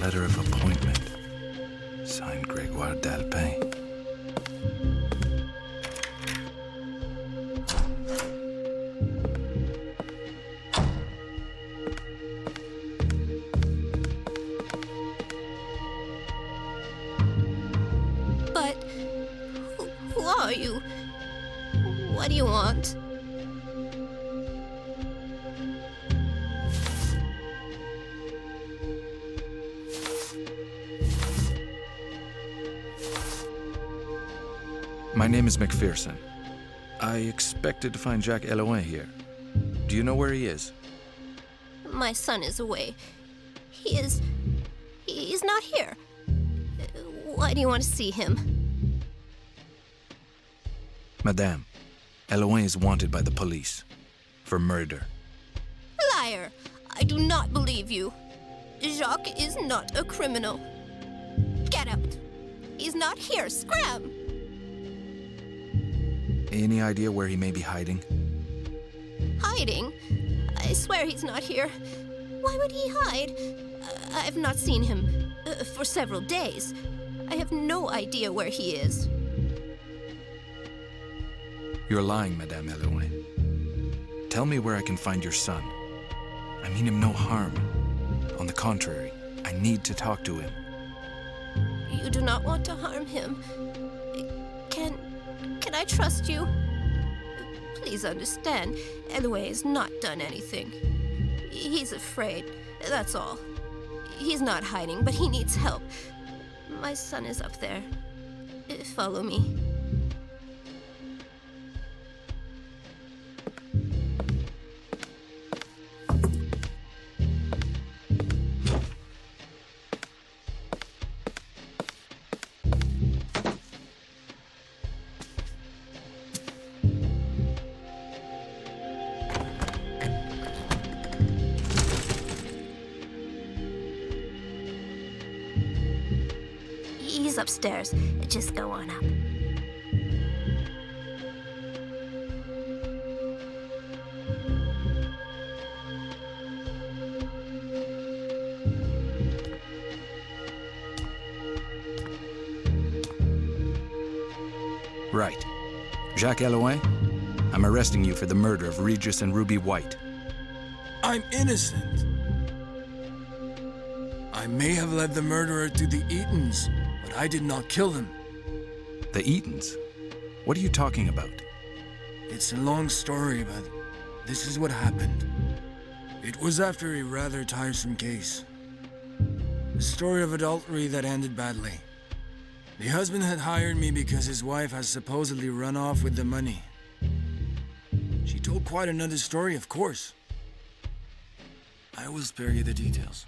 Letter of appointment. Signed Grégoire Dalpin. are you? What do you want? My name is McPherson. I expected to find Jacques Hellouin here. Do you know where he is? My son is away. He's not here. Why do you want to see him? Madame, Hellouin is wanted by the police for murder. Liar! I do not believe you. Jacques is not a criminal. Get out. He's not here. Scram! Any idea where he may be hiding? Hiding? I swear he's not here. Why would he hide? I've not seen him for several days. I have no idea where he is. You're lying, Madame Hellouin. Tell me where I can find your son. I mean him no harm. On the contrary, I need to talk to him. You do not want to harm him. Can I trust you? Please understand, Hellouin has not done anything. He's afraid, that's all. He's not hiding, but he needs help. My son is up there. Follow me. He's upstairs. Just go on up. Right. Jacques Hellouin, I'm arresting you for the murder of Regis and Ruby White. I'm innocent. I may have led the murderer to the Eatons, but I did not kill them. The Eatons? What are you talking about? It's a long story, but this is what happened. It was after a rather tiresome case. A story of adultery that ended badly. The husband had hired me because his wife has supposedly run off with the money. She told quite another story, of course. I will spare you the details.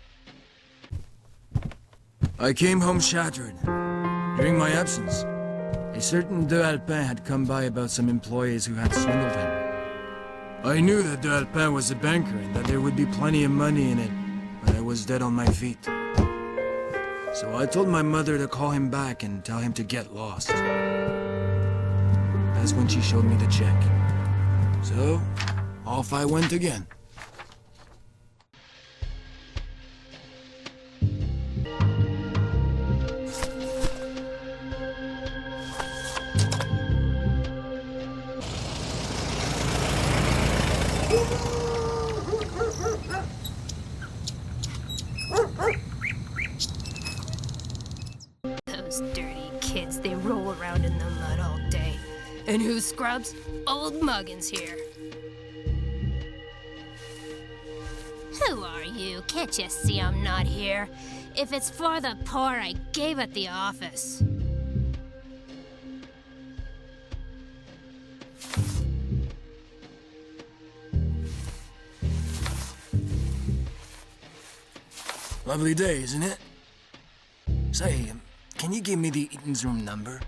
I came home shattered. During my absence, a certain De Alpin had come by about some employees who had swindled him. I knew that De Alpin was a banker and that there would be plenty of money in it when I was dead on my feet. So I told my mother to call him back and tell him to get lost. That's when she showed me the check. So, off I went again. Those dirty kids, they roll around in the mud all day. And who scrubs? Old Muggins here. Who are you? Can't you see I'm not here? If it's for the poor, I gave at the office. Lovely day, isn't it? Say, can you give me the Eaton's room number?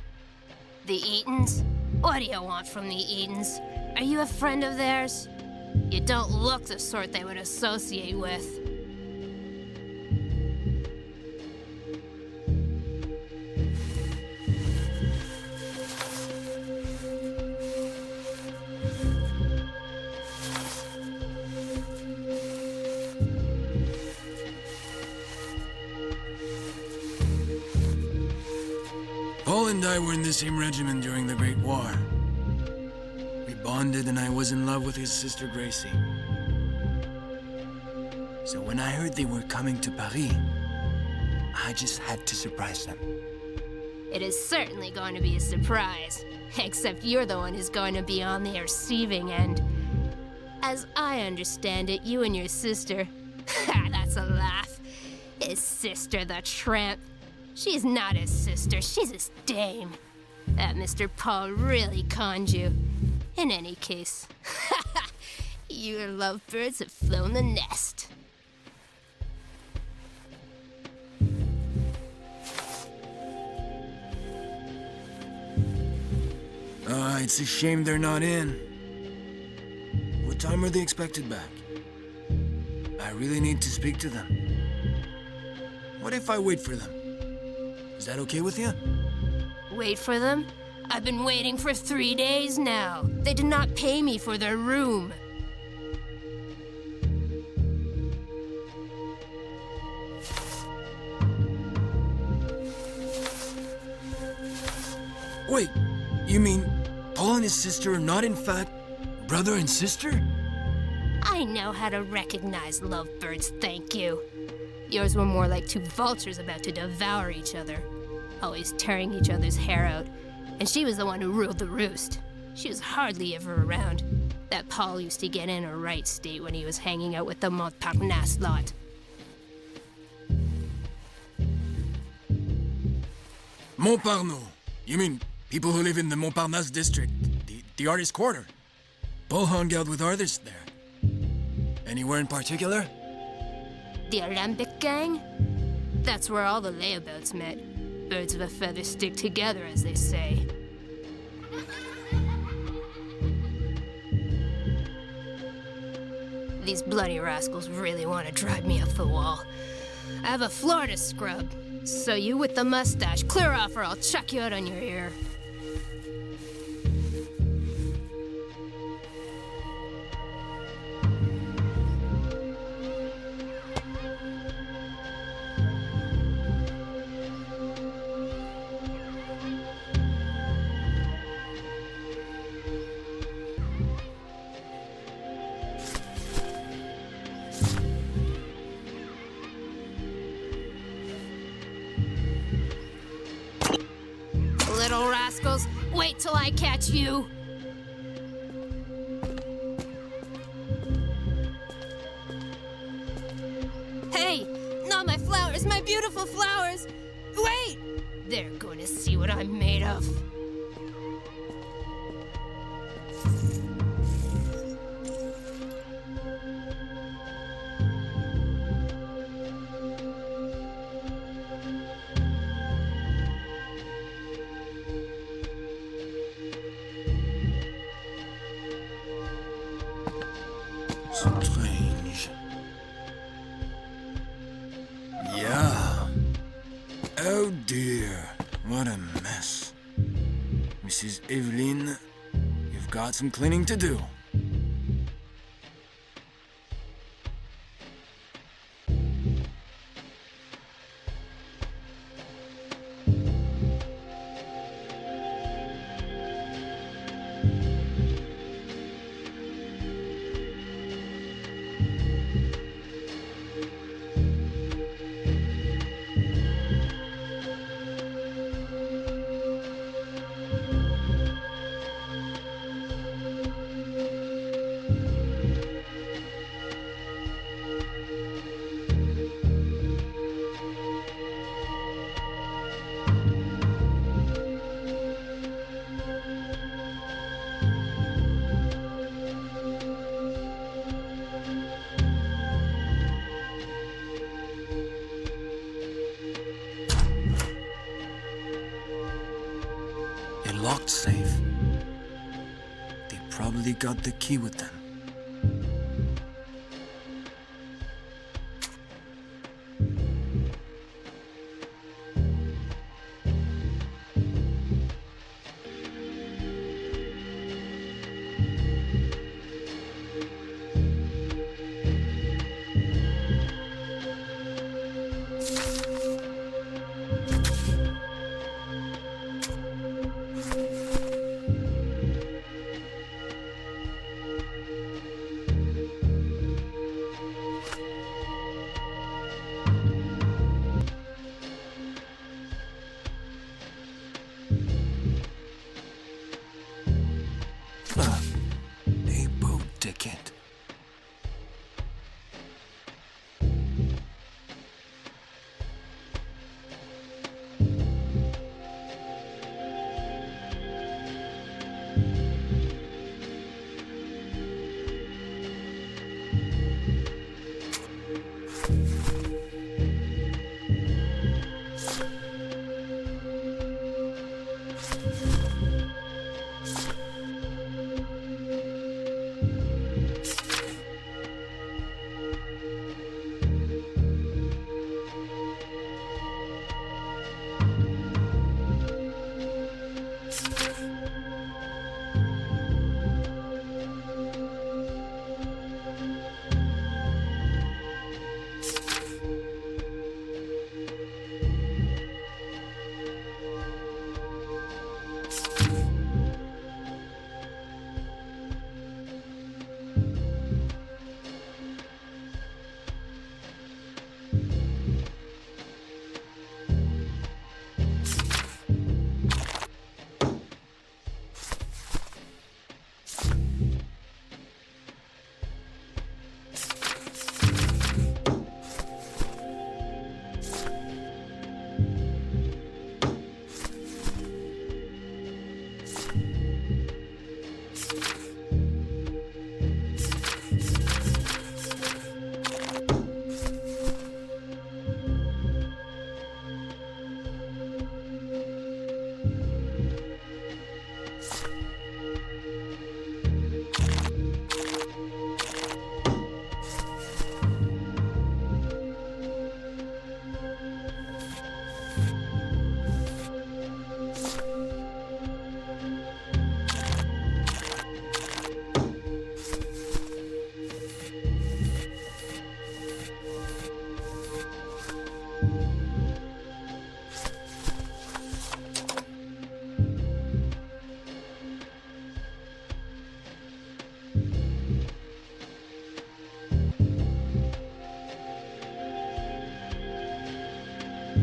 The Eatons? What do you want from the Eatons? Are you a friend of theirs? You don't look the sort they would associate with. Paul and I were in the same regiment during the Great War. We bonded and I was in love with his sister Gracie. So when I heard they were coming to Paris, I just had to surprise them. It is certainly going to be a surprise. Except you're the one who's going to be on the receiving end. As I understand it, you and your sister... That's a laugh. His sister, the tramp. She's not his sister, she's his dame. That Mr. Paul really conned you. In any case, your lovebirds have flown the nest. It's a shame they're not in. What time are they expected back? I really need to speak to them. What if I wait for them? Is that okay with you? Wait for them? I've been waiting for 3 days now. They did not pay me for their room. Wait, you mean Paul and his sister are not in fact brother and sister? I know how to recognize lovebirds, thank you. Yours were more like two vultures about to devour each other, always tearing each other's hair out. And she was the one who ruled the roost. She was hardly ever around. That Paul used to get in a right state when he was hanging out with the Montparnasse lot. Montparnasse? You mean people who live in the Montparnasse district, the artist quarter? Paul hung out with artists there. Anywhere in particular? The Olympic gang? That's where all the layabouts met. Birds of a feather stick together, as they say. These bloody rascals really want to drive me off the wall. I have a floor to scrub, so you with the mustache, clear off or I'll chuck you out on your ear. Little rascals, wait till I catch you! Hey, not my flowers, my beautiful flowers! Wait! They're going to see what I'm made of. Strange. Yeah. Oh dear, what a mess. Mrs. Evelyn, you've got some cleaning to do. Locked safe. They probably got the key with them. A boat ticket.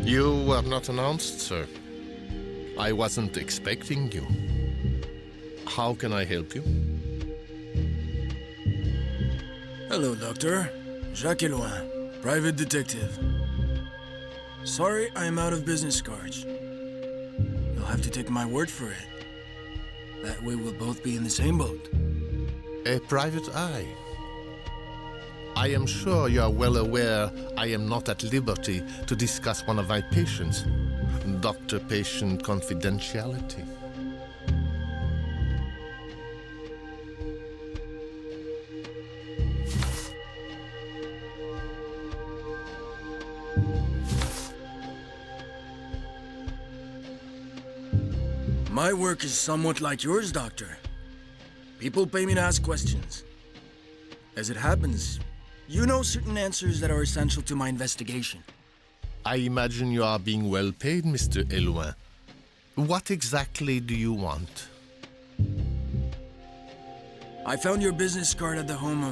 You were not announced, sir. I wasn't expecting you. How can I help you? Hello, Doctor. Jacques Hellouin, private detective. Sorry, I am out of business cards. You'll have to take my word for it. That way we'll both be in the same boat. A private eye. I am sure you are well aware I am not at liberty to discuss one of my patients. Doctor-patient confidentiality. My work is somewhat like yours, Doctor. People pay me to ask questions. As it happens, you know certain answers that are essential to my investigation. I imagine you are being well paid, Mr. Hellouin. What exactly do you want? I found your business card at the home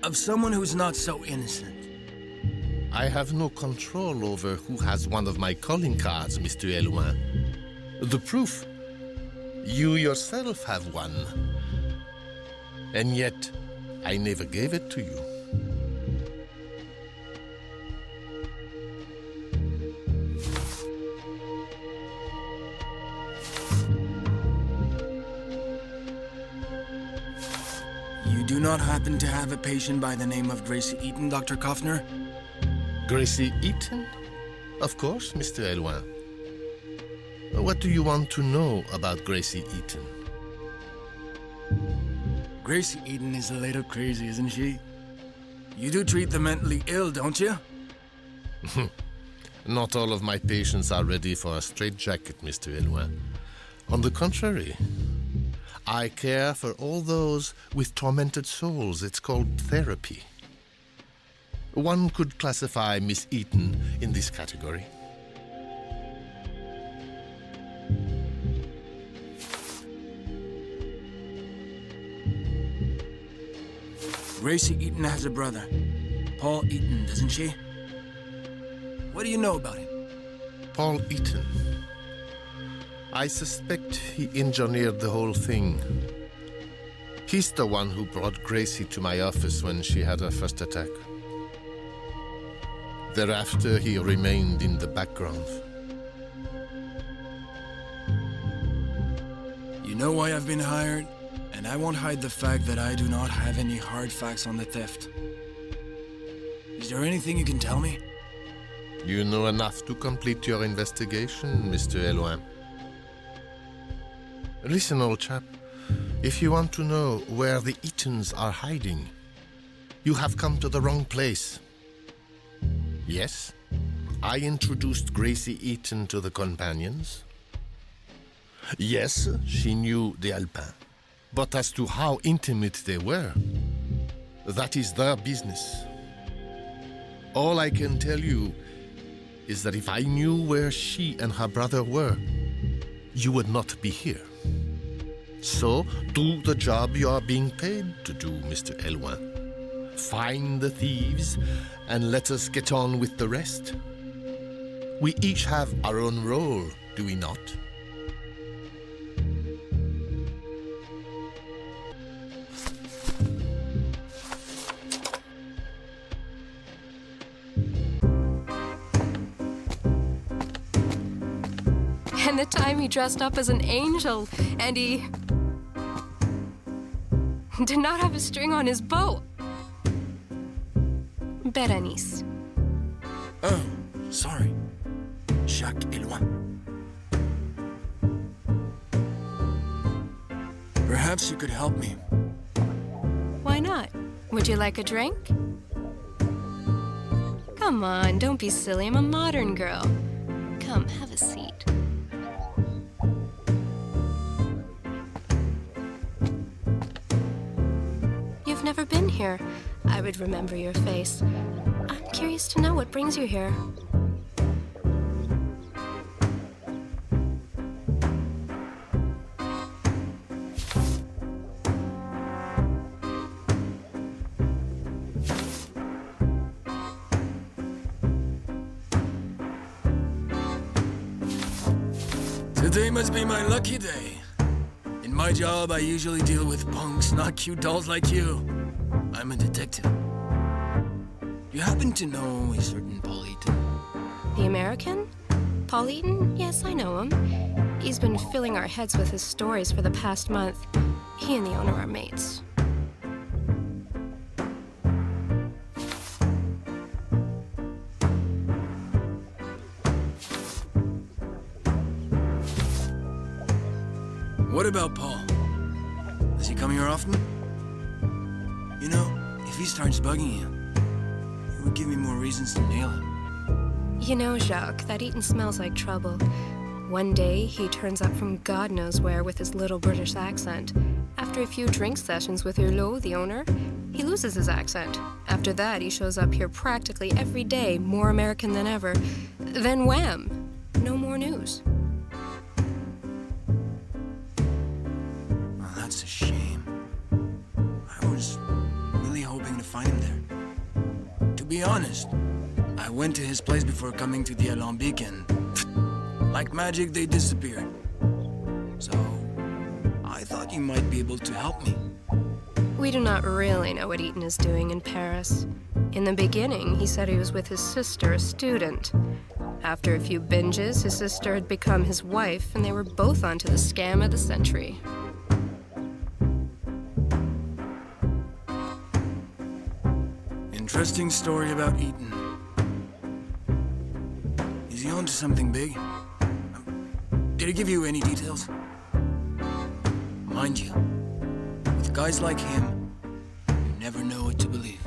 of someone who's not so innocent. I have no control over who has one of my calling cards, Mr. Hellouin. The proof? You yourself have one. And yet, I never gave it to you. You do not happen to have a patient by the name of Gracie Eaton, Dr. Kaufner? Gracie Eaton? Of course, Mr. Hellouin. What do you want to know about Gracie Eaton? Gracie Eaton is a little crazy, isn't she? You do treat the mentally ill, don't you? Not all of my patients are ready for a straitjacket, Mr. Hellouin. On the contrary, I care for all those with tormented souls. It's called therapy. One could classify Miss Eaton in this category. Gracie Eaton has a brother, Paul Eaton, doesn't she? What do you know about him? Paul Eaton. I suspect he engineered the whole thing. He's the one who brought Gracie to my office when she had her first attack. Thereafter, he remained in the background. You know why I've been hired, and I won't hide the fact that I do not have any hard facts on the theft. Is there anything you can tell me? You know enough to complete your investigation, Mr. Hellouin. Listen, old chap. If you want to know where the Eatons are hiding, you have come to the wrong place. Yes, I introduced Gracie Eaton to the companions. Yes, she knew the Alpin. But as to how intimate they were, that is their business. All I can tell you is that if I knew where she and her brother were, you would not be here. So, do the job you are being paid to do, Mr. Hellouin. Find the thieves, and let us get on with the rest. We each have our own role, do we not? And the time he dressed up as an angel, and he did not have a string on his bow. Berenice. Oh, sorry. Jacques Hellouin. Perhaps you could help me. Why not? Would you like a drink? Come on, don't be silly. I'm a modern girl. Come, have a seat. You've never been here. I would remember your face. I'm curious to know what brings you here. Today must be my lucky day. In my job, I usually deal with punks, not cute dolls like you. I'm a detective. You happen to know a certain Paul Eaton? The American? Paul Eaton? Yes, I know him. He's been filling our heads with his stories for the past month. He and the owner are mates. What about Paul? Does he come here often? You know, if he starts bugging you, it would give me more reasons to nail him. You know, Jacques, that Eaton smells like trouble. One day, he turns up from God knows where with his little British accent. After a few drink sessions with Hellouin, the owner, he loses his accent. After that, he shows up here practically every day, more American than ever. Then wham! No more news. Well, that's a shame. I was really hoping to find him there. To be honest, I went to his place before coming to the Alambic and like magic, they disappeared. So, I thought you might be able to help me. We do not really know what Eaton is doing in Paris. In the beginning, he said he was with his sister, a student. After a few binges, his sister had become his wife, and they were both onto the scam of the century. Interesting story about Eaton. Is he on to something big? Did he give you any details? Mind you, with guys like him, you never know what to believe.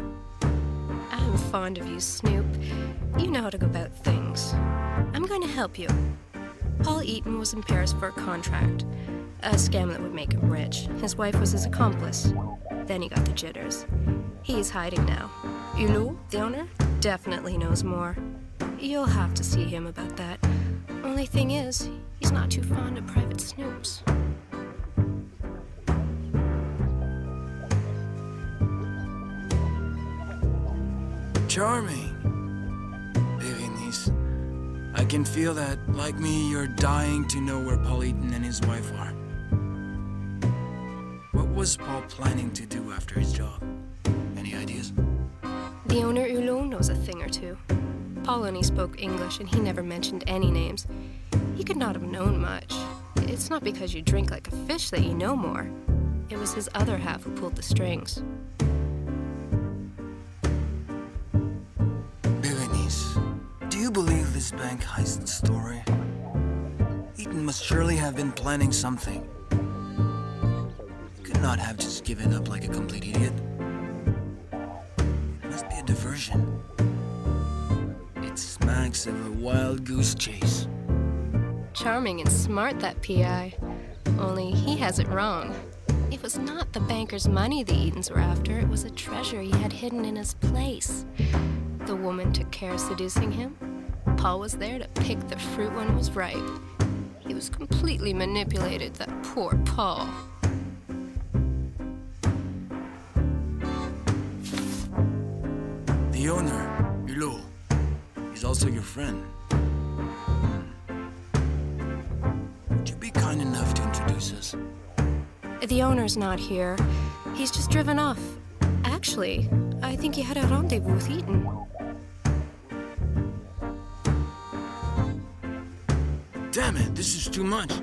I'm fond of you, Snoop. You know how to go about things. I'm going to help you. Paul Eaton was in Paris for a contract. A scam that would make him rich. His wife was his accomplice. Then he got the jitters. He's hiding now. Hellouin, the owner, definitely knows more. You'll have to see him about that. Only thing is, he's not too fond of private snoops. Charming. Berenice, I can feel that, like me, you're dying to know where Paul Eaton and his wife are. What was Paul planning to do after his job? Any ideas? The owner, Hellouin, knows a thing or two. Paul only spoke English, and he never mentioned any names. He could not have known much. It's not because you drink like a fish that you know more. It was his other half who pulled the strings. Berenice, do you believe this bank heist story? Eaton must surely have been planning something. He could not have just given up like a complete idiot. It must be a diversion. It smacks of a wild goose chase. Charming and smart, that P.I. Only he has it wrong. It was not the banker's money the Eatons were after. It was a treasure he had hidden in his place. The woman took care of seducing him. Paul was there to pick the fruit when it was ripe. He was completely manipulated, that poor Paul. The owner, Hulot, is also your friend. Would you be kind enough to introduce us? The owner's not here. He's just driven off. Actually, I think he had a rendezvous with Eaton. Damn it, this is too much.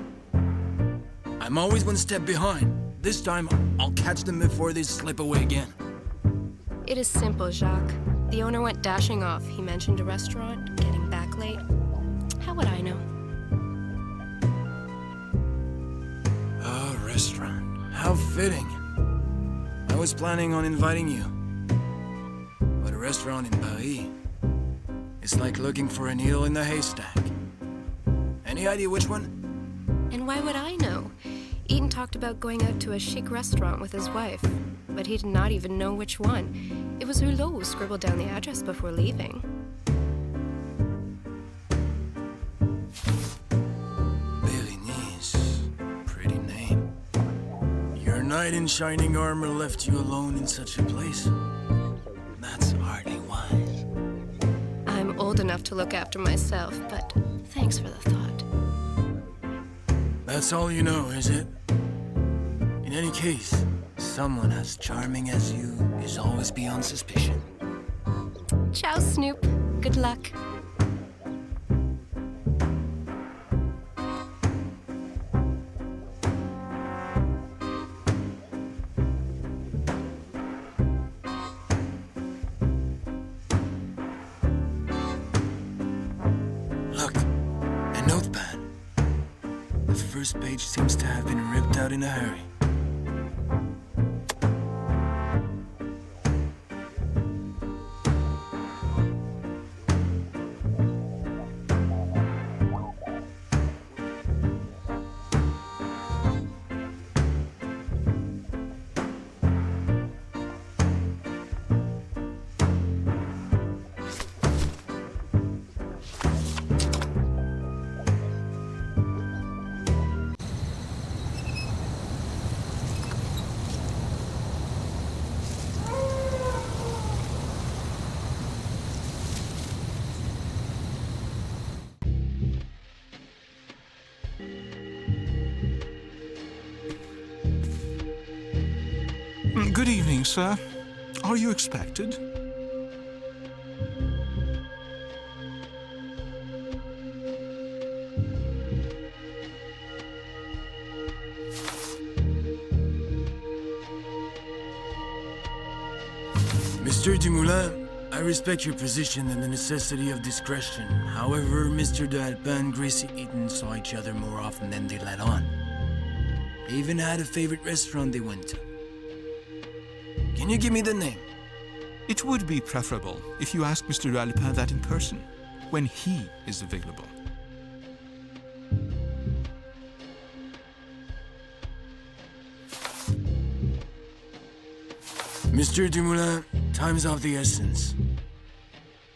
I'm always one step behind. This time, I'll catch them before they slip away again. It is simple, Jacques. The owner went dashing off. He mentioned a restaurant, getting back late. How would I know? A restaurant. How fitting. I was planning on inviting you. But a restaurant in Paris, it's like looking for a needle in the haystack. Any idea which one? And why would I know? Eaton talked about going out to a chic restaurant with his wife, but he did not even know which one. It was Hulot who scribbled down the address before leaving. Berenice. Pretty name. Your knight in shining armor left you alone in such a place? That's hardly wise. I'm old enough to look after myself, but thanks for the thought. That's all you know, is it? In any case, someone as charming as you is always beyond suspicion. Ciao, Snoop. Good luck. Look, a notepad. The first page seems to have been ripped out in a hurry. Good evening, sir. Are you expected? Mr. Dumoulin, I respect your position and the necessity of discretion. However, Mr. d'Alpin and Gracie Eaton saw each other more often than they let on. They even had a favorite restaurant they went to. Can you give me the name? It would be preferable if you ask Mr. d'Alpin that in person, when he is available. Mr. Dumoulin, time's of the essence.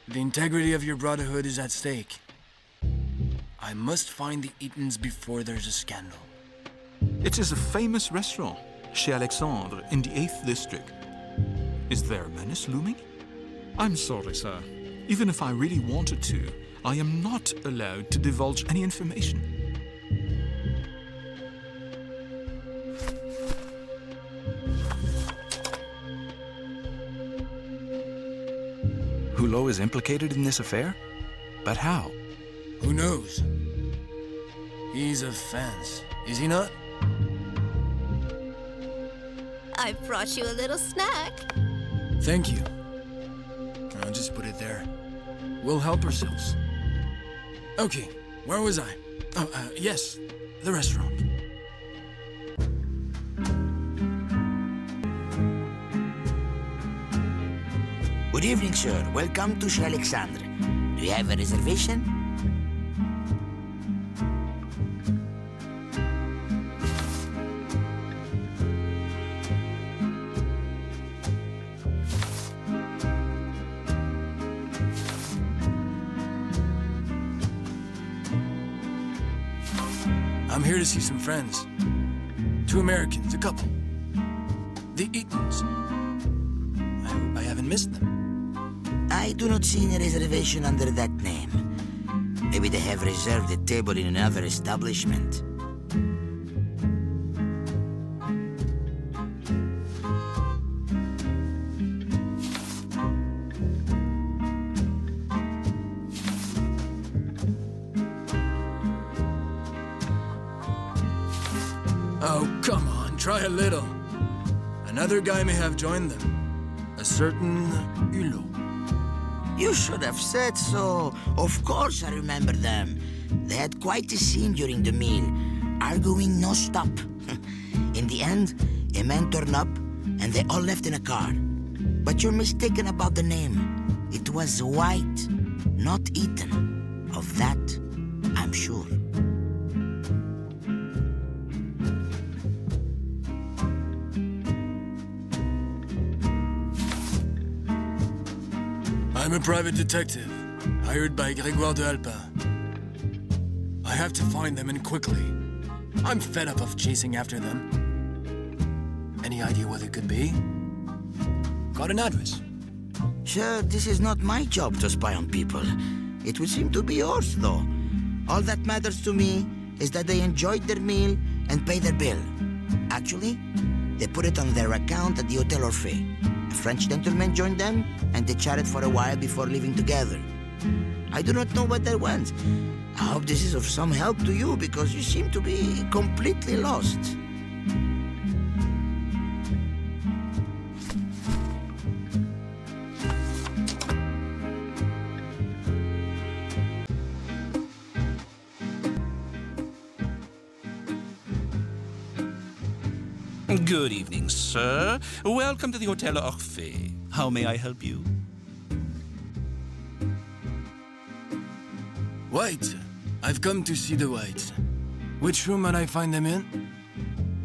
The integrity of your brotherhood is at stake. I must find the Eatons before there's a scandal. It is a famous restaurant, chez Alexandre, in the 8th district. Is there a menace looming? I'm sorry, sir. Even if I really wanted to, I am not allowed to divulge any information. Hulot is implicated in this affair? But how? Who knows? He's a fence, is he not? I brought you a little snack. Thank you. I'll just put it there. We'll help ourselves. Okay, where was I? Yes, the restaurant. Good evening, sir. Welcome to Chez Alexandre. Do you have a reservation? I'm here to see some friends. 2 Americans, a couple. The Eatons. I hope I haven't missed them. I do not see any reservation under that name. Maybe they have reserved a table in another establishment. Oh, come on, try a little. Another guy may have joined them. A certain Hulot. You should have said so. Of course I remember them. They had quite a scene during the meal, arguing no stop. In the end, a man turned up and they all left in a car. But you're mistaken about the name. It was White, not Eaton. Of that, I'm sure. I'm a private detective, hired by Grégoire de Alpin. I have to find them, and quickly. I'm fed up of chasing after them. Any idea what it could be? Got an address. Sure, this is not my job to spy on people. It would seem to be yours, though. All that matters to me is that they enjoyed their meal and paid their bill. Actually, they put it on their account at the Hotel Orphée. A French gentleman joined them, and they chatted for a while before leaving together. I do not know what that went. I hope this is of some help to you, because you seem to be completely lost. Good evening, sir. Welcome to the Hotel Orphée. How may I help you? White. I've come to see the Whites. Which room might I find them in?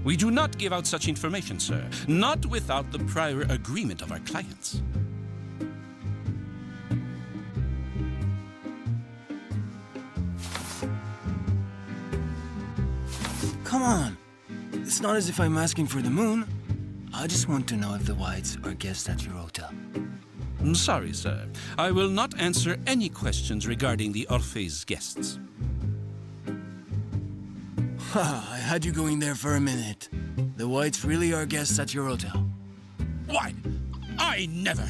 We do not give out such information, sir. Not without the prior agreement of our clients. Come on. It's not as if I'm asking for the moon. I just want to know if the Whites are guests at your hotel. I'm sorry, sir. I will not answer any questions regarding the Orphée's guests. Ha, I had you going there for a minute. The Whites really are guests at your hotel. Why? I never.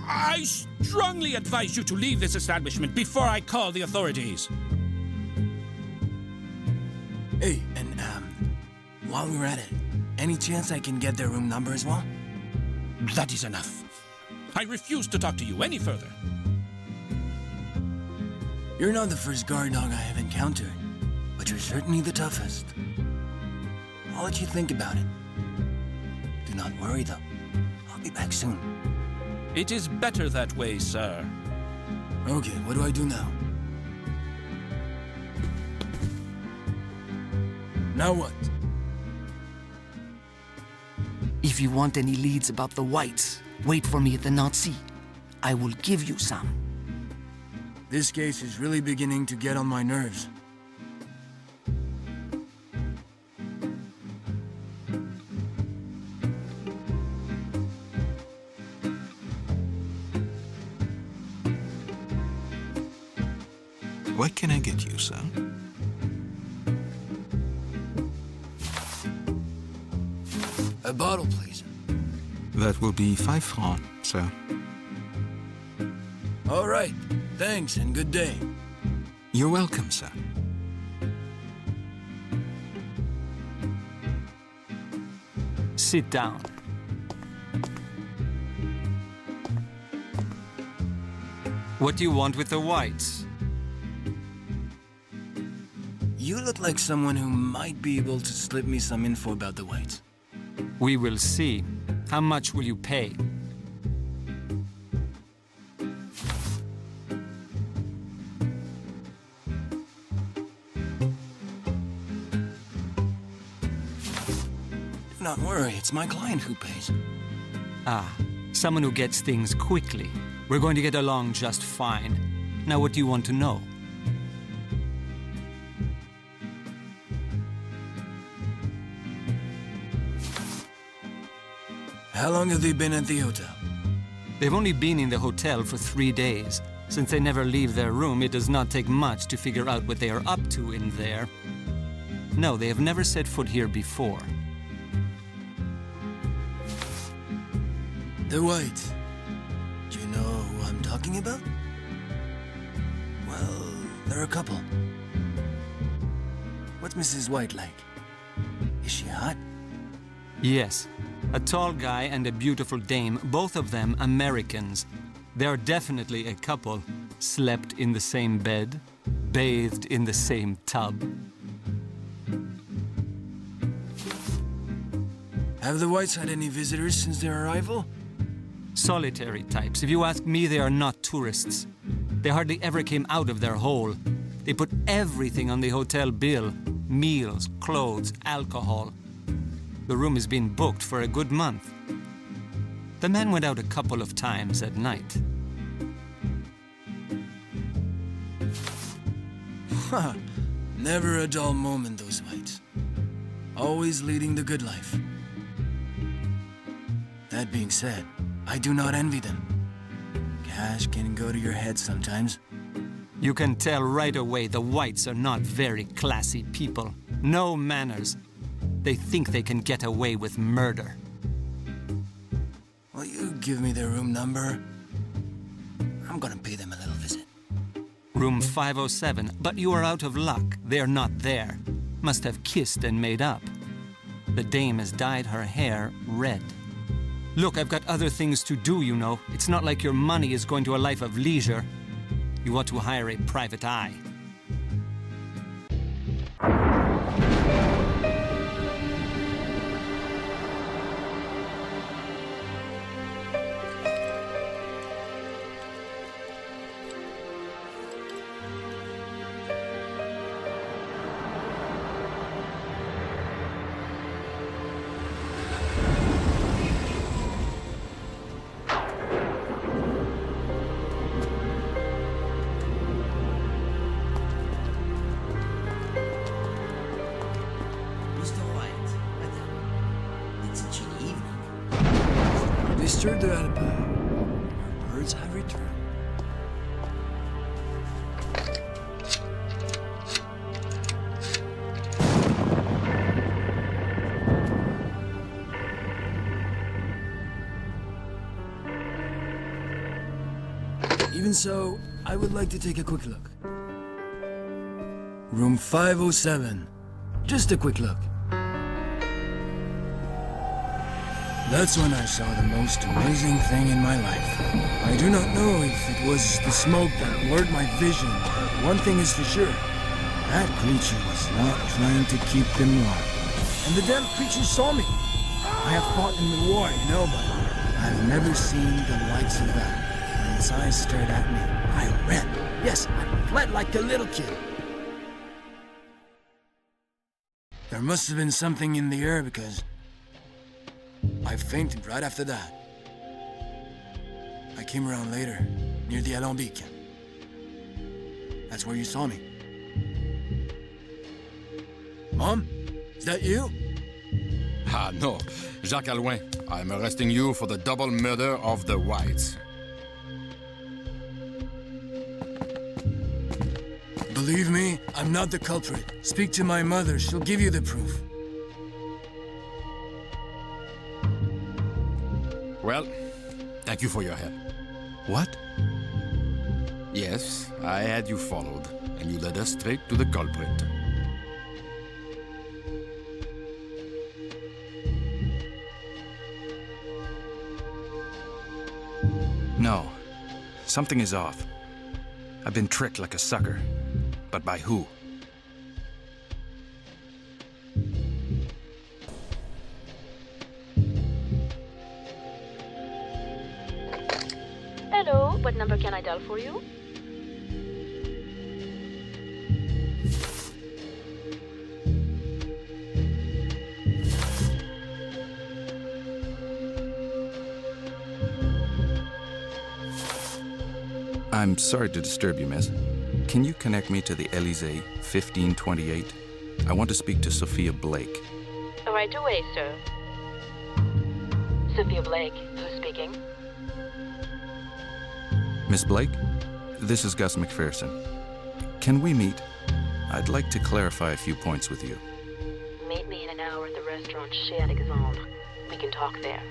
I strongly advise you to leave this establishment before I call the authorities. Hey, and while we're at it, any chance I can get their room number as well? That is enough. I refuse to talk to you any further. You're not the first guard dog I have encountered, but you're certainly the toughest. I'll let you think about it. Do not worry, though. I'll be back soon. It is better that way, sir. Okay, what do I do now? Now what? If you want any leads about the Whites, wait for me at the Nazi. I will give you some. This case is really beginning to get on my nerves. What can I get you, sir? A bottle, please. That will be 5 francs, sir. All right. Thanks and good day. You're welcome, sir. Sit down. What do you want with the whites? You look like someone who might be able to slip me some info about the whites. We will see. How much will you pay? Do not worry, it's my client who pays. Ah, someone who gets things quickly. We're going to get along just fine. Now, what do you want to know? How long have they been at the hotel? They've only been in the hotel for 3 days. Since they never leave their room, it does not take much to figure out what they are up to in there. No, they have never set foot here before. The whites. Do you know who I'm talking about? Well, they're a couple. What's Mrs. White like? Is she hot? Yes. A tall guy and a beautiful dame, both of them Americans. They are definitely a couple. Slept in the same bed, bathed in the same tub. Have the whites had any visitors since their arrival? Solitary types. If you ask me, they are not tourists. They hardly ever came out of their hole. They put everything on the hotel bill. Meals, clothes, alcohol. The room has been booked for a good month. The man went out a couple of times at night. Never a dull moment, those whites. Always leading the good life. That being said, I do not envy them. Cash can go to your head sometimes. You can tell right away the whites are not very classy people. No manners. They think they can get away with murder. Will you give me their room number? I'm gonna pay them a little visit. Room 507, but you are out of luck. They're not there. Must have kissed and made up. The dame has dyed her hair red. Look, I've got other things to do, you know. It's not like your money is going to a life of leisure. You ought to hire a private eye. Mr. de Apog, our birds have returned. Even so, I would like to take a quick look. Room 507. Just a quick look. That's when I saw the most amazing thing in my life. I do not know if it was the smoke that blurred my vision, but one thing is for sure. That creature was not trying to keep them warm. And the damn creature saw me. I have fought in the war, you know, but I've never seen the likes of that. When its eyes stared at me, I ran. Yes, I fled like a little kid. There must have been something in the air because I fainted right after that. I came around later, near the Alambic. That's where you saw me. Mom? Is that you? Ah, no. Jacques Hellouin. I'm arresting you for the double murder of the whites. believe me, I'm not the culprit. Speak to my mother. She'll give you the proof. Well, thank you for your help. What? Yes, I had you followed, and you led us straight to the culprit. No. Something is off. I've been tricked like a sucker. But by who? Hello, what number can I dial for you? I'm sorry to disturb you, miss. Can you connect me to the Élysée, 1528? I want to speak to Sophia Blake. Right away, sir. Sophia Blake, who's speaking? Miss Blake, this is Gus McPherson. Can we meet? I'd like to clarify a few points with you. Meet me in an hour at the restaurant Chez Alexandre. We can talk there.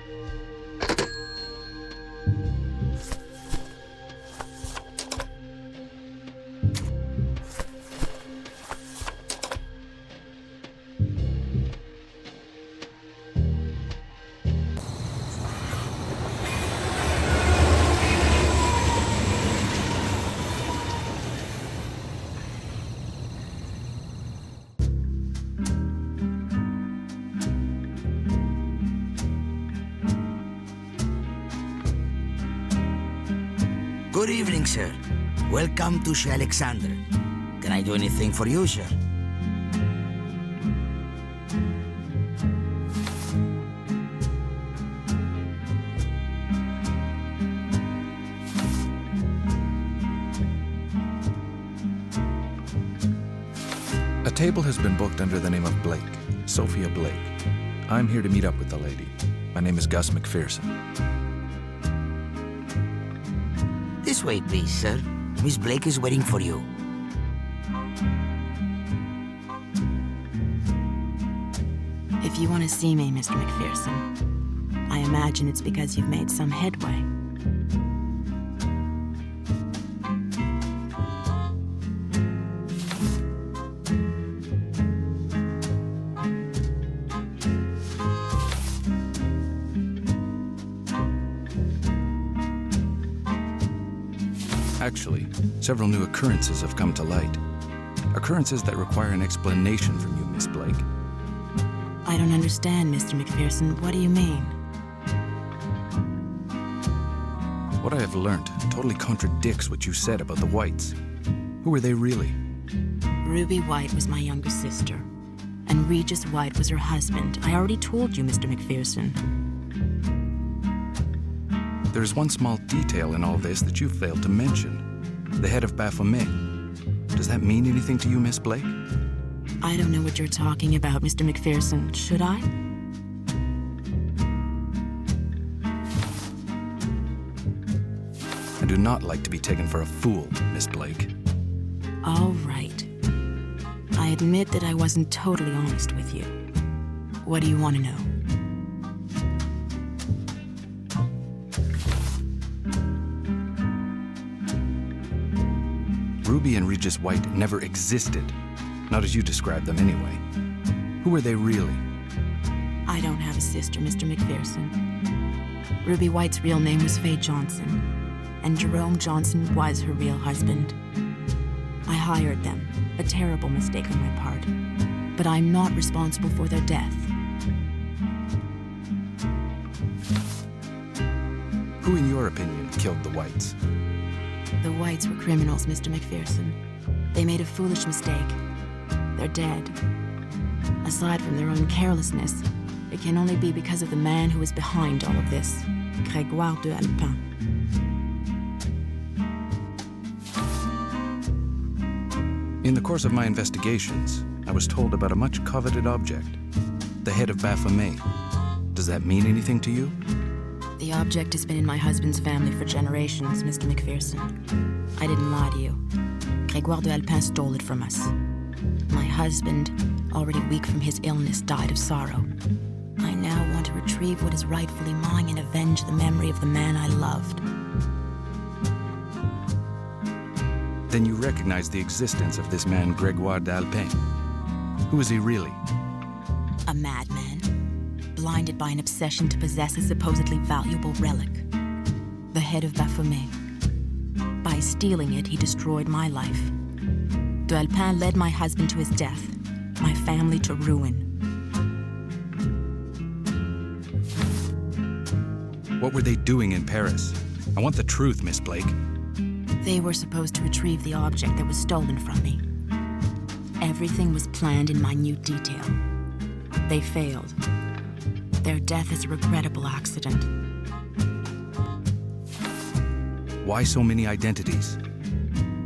Good evening, sir. Welcome to Chez Alexandre. Can I do anything for you, sir? A table has been booked under the name of Blake, Sophia Blake. I'm here to meet up with the lady. My name is Gus McPherson. This way, please, sir. Miss Blake is waiting for you. If you want to see me, Mr. McPherson, I imagine it's because you've made some headway. Actually, several new occurrences have come to light. Occurrences that require an explanation from you, Miss Blake. I don't understand, Mr. McPherson. What do you mean? What I have learned totally contradicts what you said about the Whites. Who were they really? Ruby White was my younger sister, and Regis White was her husband. I already told you, Mr. McPherson. There is one small detail in all this that you failed to mention. The head of Baphomet. Does that mean anything to you, Miss Blake? I don't know what you're talking about, Mr. McPherson. Should I? I do not like to be taken for a fool, Miss Blake. All right. I admit that I wasn't totally honest with you. What do you want to know? Ruby and Regis White never existed. Not as you described them anyway. Who were they really? I don't have a sister, Mr. McPherson. Ruby White's real name was Faye Johnson, and Jerome Johnson was her real husband. I hired them, a terrible mistake on my part, but I'm not responsible for their death. Who, in your opinion, killed the Whites? The Whites were criminals, Mr. McPherson. They made a foolish mistake. They're dead. Aside from their own carelessness, it can only be because of the man who was behind all of this, Grégoire de Alpin. In the course of my investigations, I was told about a much coveted object, the head of Baphomet. Does that mean anything to you? The object has been in my husband's family for generations, Mr. McPherson. I didn't lie to you. Grégoire de Alpin stole it from us. My husband, already weak from his illness, died of sorrow. I now want to retrieve what is rightfully mine and avenge the memory of the man I loved. Then you recognize the existence of this man, Grégoire d'Alpin. Who is he really? A madman, blinded by an obsession to possess a supposedly valuable relic. The head of Baphomet. By stealing it, he destroyed my life. D'Alpin led my husband to his death, my family to ruin. What were they doing in Paris? I want the truth, Miss Blake. They were supposed to retrieve the object that was stolen from me. Everything was planned in minute detail. They failed. Their death is a regrettable accident. Why so many identities?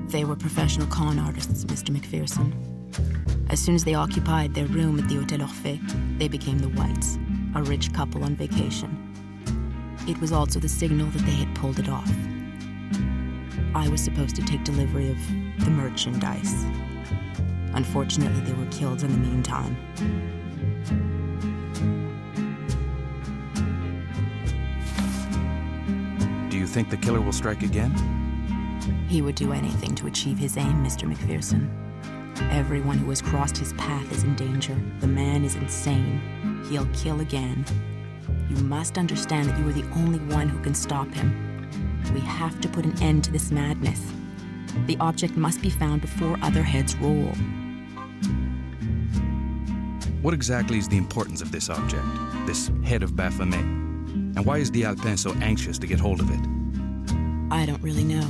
They were professional con artists, Mr. McPherson. As soon as they occupied their room at the Hôtel Orphée, they became the Whites, a rich couple on vacation. It was also the signal that they had pulled it off. I was supposed to take delivery of the merchandise. Unfortunately, they were killed in the meantime. Do you think the killer will strike again? He would do anything to achieve his aim, Mr. McPherson. Everyone who has crossed his path is in danger. The man is insane. He'll kill again. You must understand that you are the only one who can stop him. We have to put an end to this madness. The object must be found before other heads roll. What exactly is the importance of this object, this head of Baphomet? And why is d'Alpin so anxious to get hold of it? I don't really know.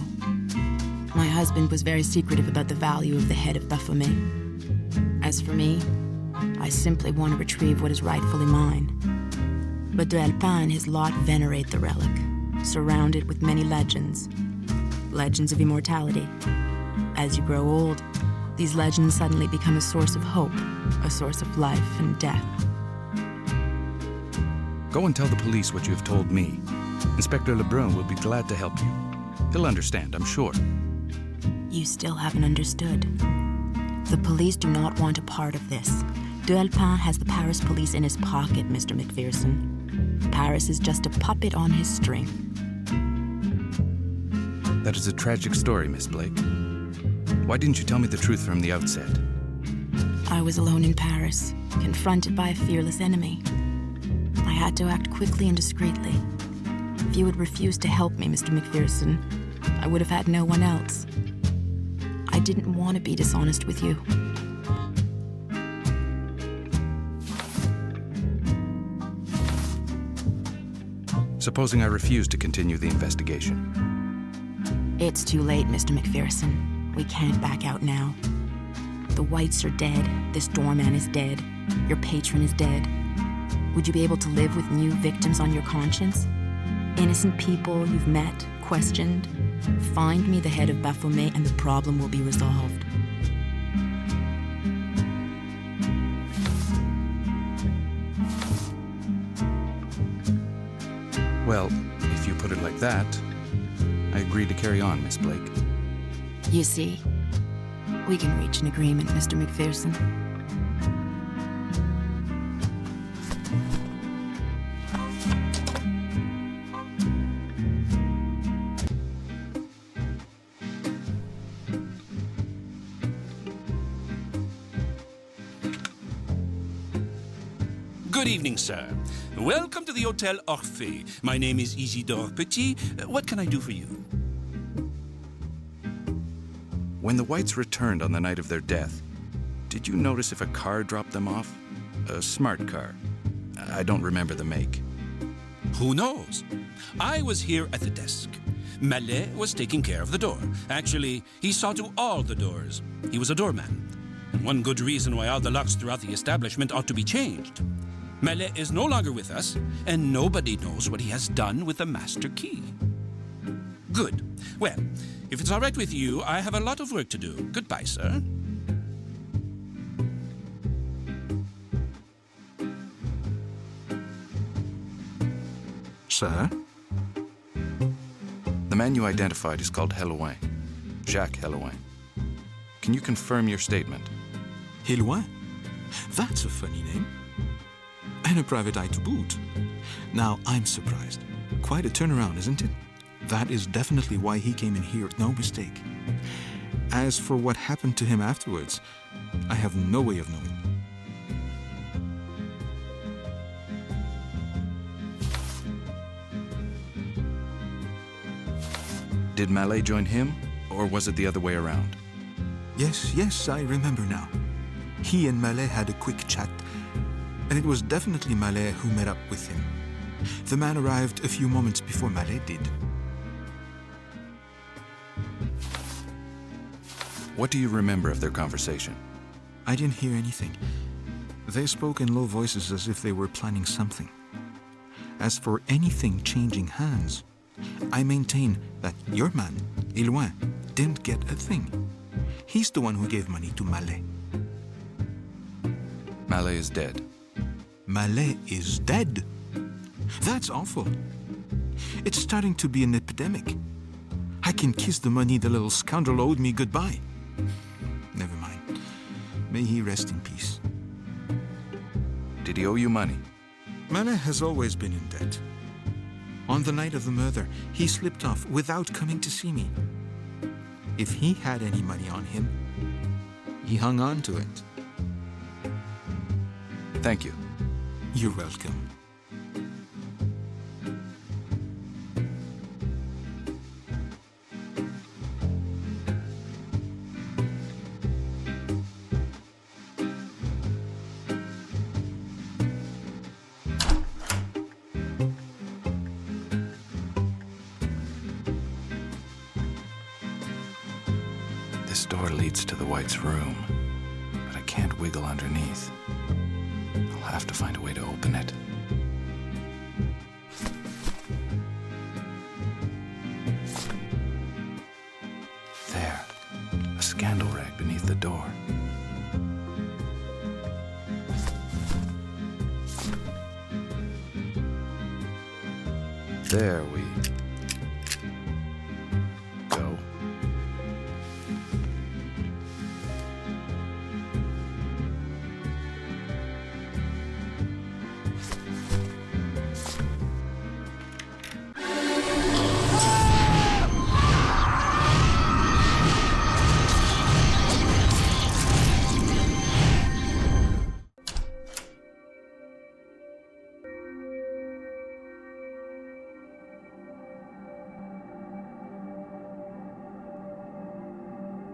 My husband was very secretive about the value of the head of Baphomet. As for me, I simply want to retrieve what is rightfully mine. But d'Alpin and his lot venerate the relic, surrounded with many legends. Legends of immortality. As you grow old, these legends suddenly become a source of hope, a source of life and death. Go and tell the police what you have told me. Inspector Lebrun will be glad to help you. He'll understand, I'm sure. You still haven't understood. The police do not want a part of this. D'Alpin has the Paris police in his pocket, Mr. McPherson. Paris is just a puppet on his string. That is a tragic story, Miss Blake. Why didn't you tell me the truth from the outset? I was alone in Paris, confronted by a fearless enemy. I had to act quickly and discreetly. If you had refused to help me, Mr. McPherson, I would have had no one else. I didn't want to be dishonest with you. Supposing I refuse to continue the investigation? It's too late, Mr. McPherson. We can't back out now. The Whites are dead. This doorman is dead. Your patron is dead. Would you be able to live with new victims on your conscience? Innocent people you've met, questioned? Find me the head of Baphomet and the problem will be resolved. Well, if you put it like that, I agree to carry on, Miss Blake. You see, we can reach an agreement, Mr. McPherson. Good evening, sir. Welcome to the Hôtel Orphée. My name is Isidore Petit. What can I do for you? When the Whites returned on the night of their death, did you notice if a car dropped them off? A smart car. I don't remember the make. Who knows? I was here at the desk. Mallet was taking care of the door. Actually, he saw to all the doors. He was a doorman. And one good reason why all the locks throughout the establishment ought to be changed. Mallet is no longer with us, and nobody knows what he has done with the master key. Good. Well, if it's all right with you, I have a lot of work to do. Goodbye, sir. Sir? The man you identified is called Hellouin. Jacques Hellouin. Can you confirm your statement? Hellouin? That's a funny name. And a private eye to boot. Now, I'm surprised. Quite a turnaround, isn't it? That is definitely why he came in here, no mistake. As for what happened to him afterwards, I have no way of knowing. Did Mallet join him, or was it the other way around? Yes, I remember now. He and Mallet had a quick chat, and it was definitely Mallet who met up with him. The man arrived a few moments before Mallet did. What do you remember of their conversation? I didn't hear anything. They spoke in low voices as if they were planning something. As for anything changing hands, I maintain that your man, Hellouin, didn't get a thing. He's the one who gave money to Mallet. Mallet is dead. Mallet is dead? That's awful. It's starting to be an epidemic. I can kiss the money the little scoundrel owed me goodbye. Never mind. May he rest in peace. Did he owe you money? Mallet has always been in debt. On the night of the murder, he slipped off without coming to see me. If he had any money on him, he hung on to it. Thank you. You're welcome. This door leads to the White's room, but I can't wiggle underneath. I'll have to find a way to open it. There, a scandal rag beneath the door. There we go.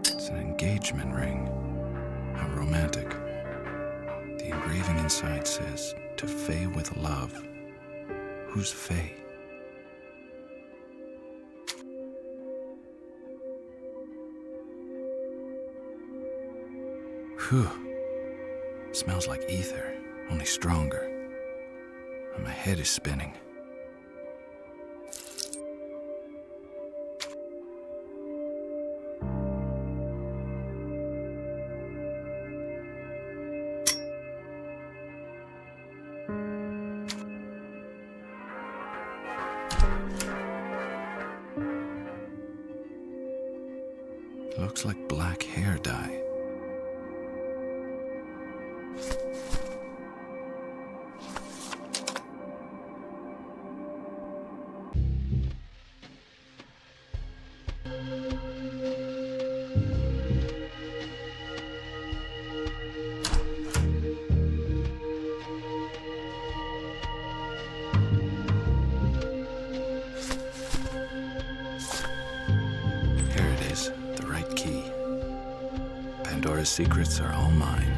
It's an engagement ring. How romantic. The engraving inside says, "To Faye with love." Who's Faye? Whew. Smells like ether, only stronger. And my head is spinning. Looks like black hair dye. Pandora's secrets are all mine.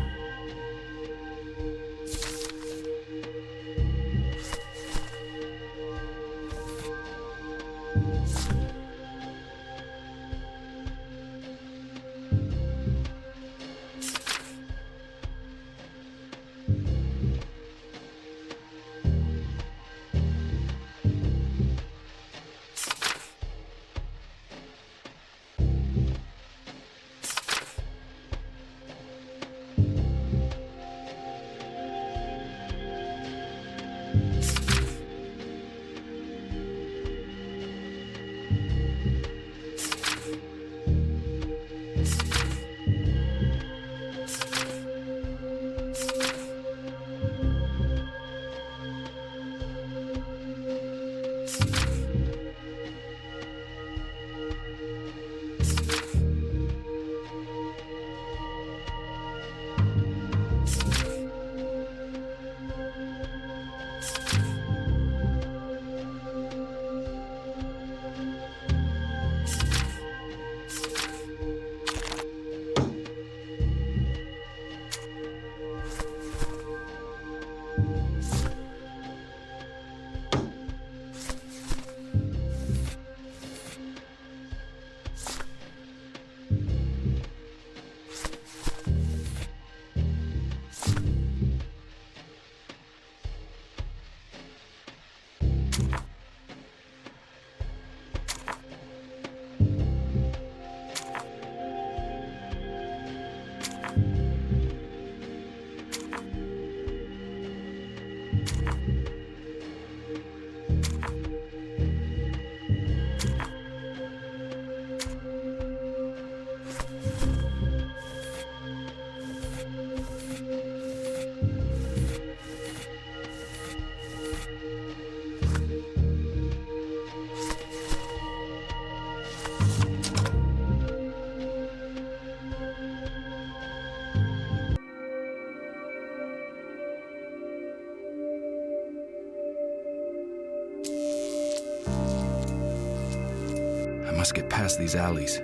I must get past these alleys.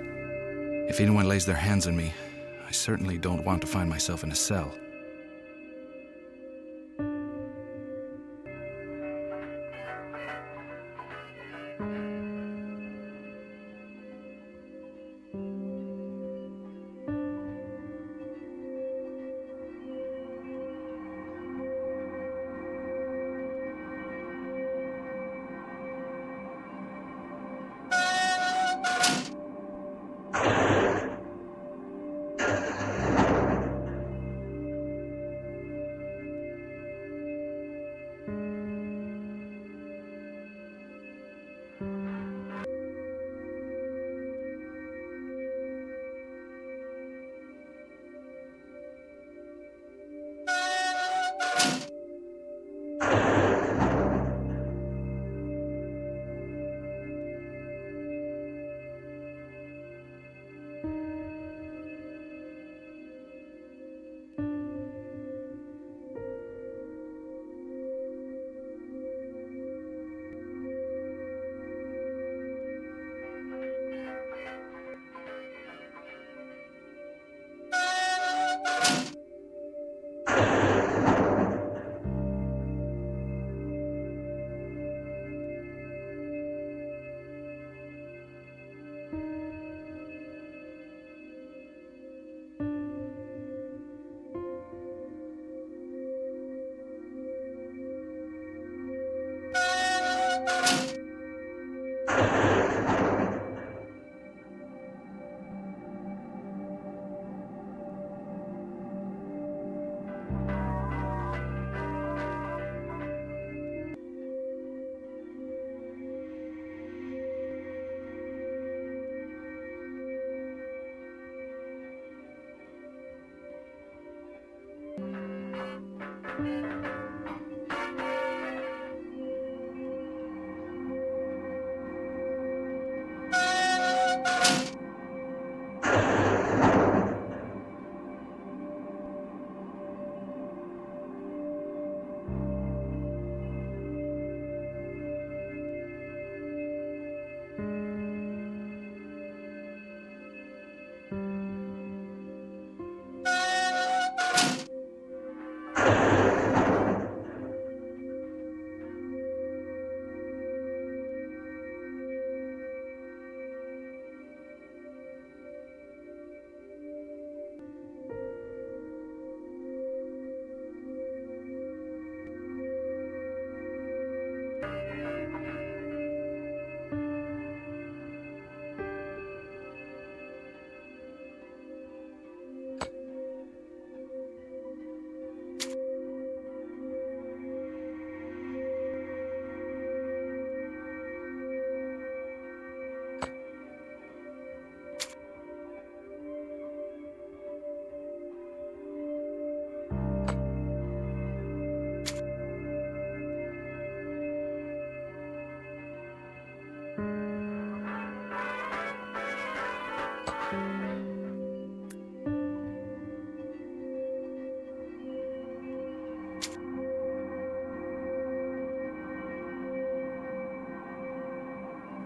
If anyone lays their hands on me, I certainly don't want to find myself in a cell.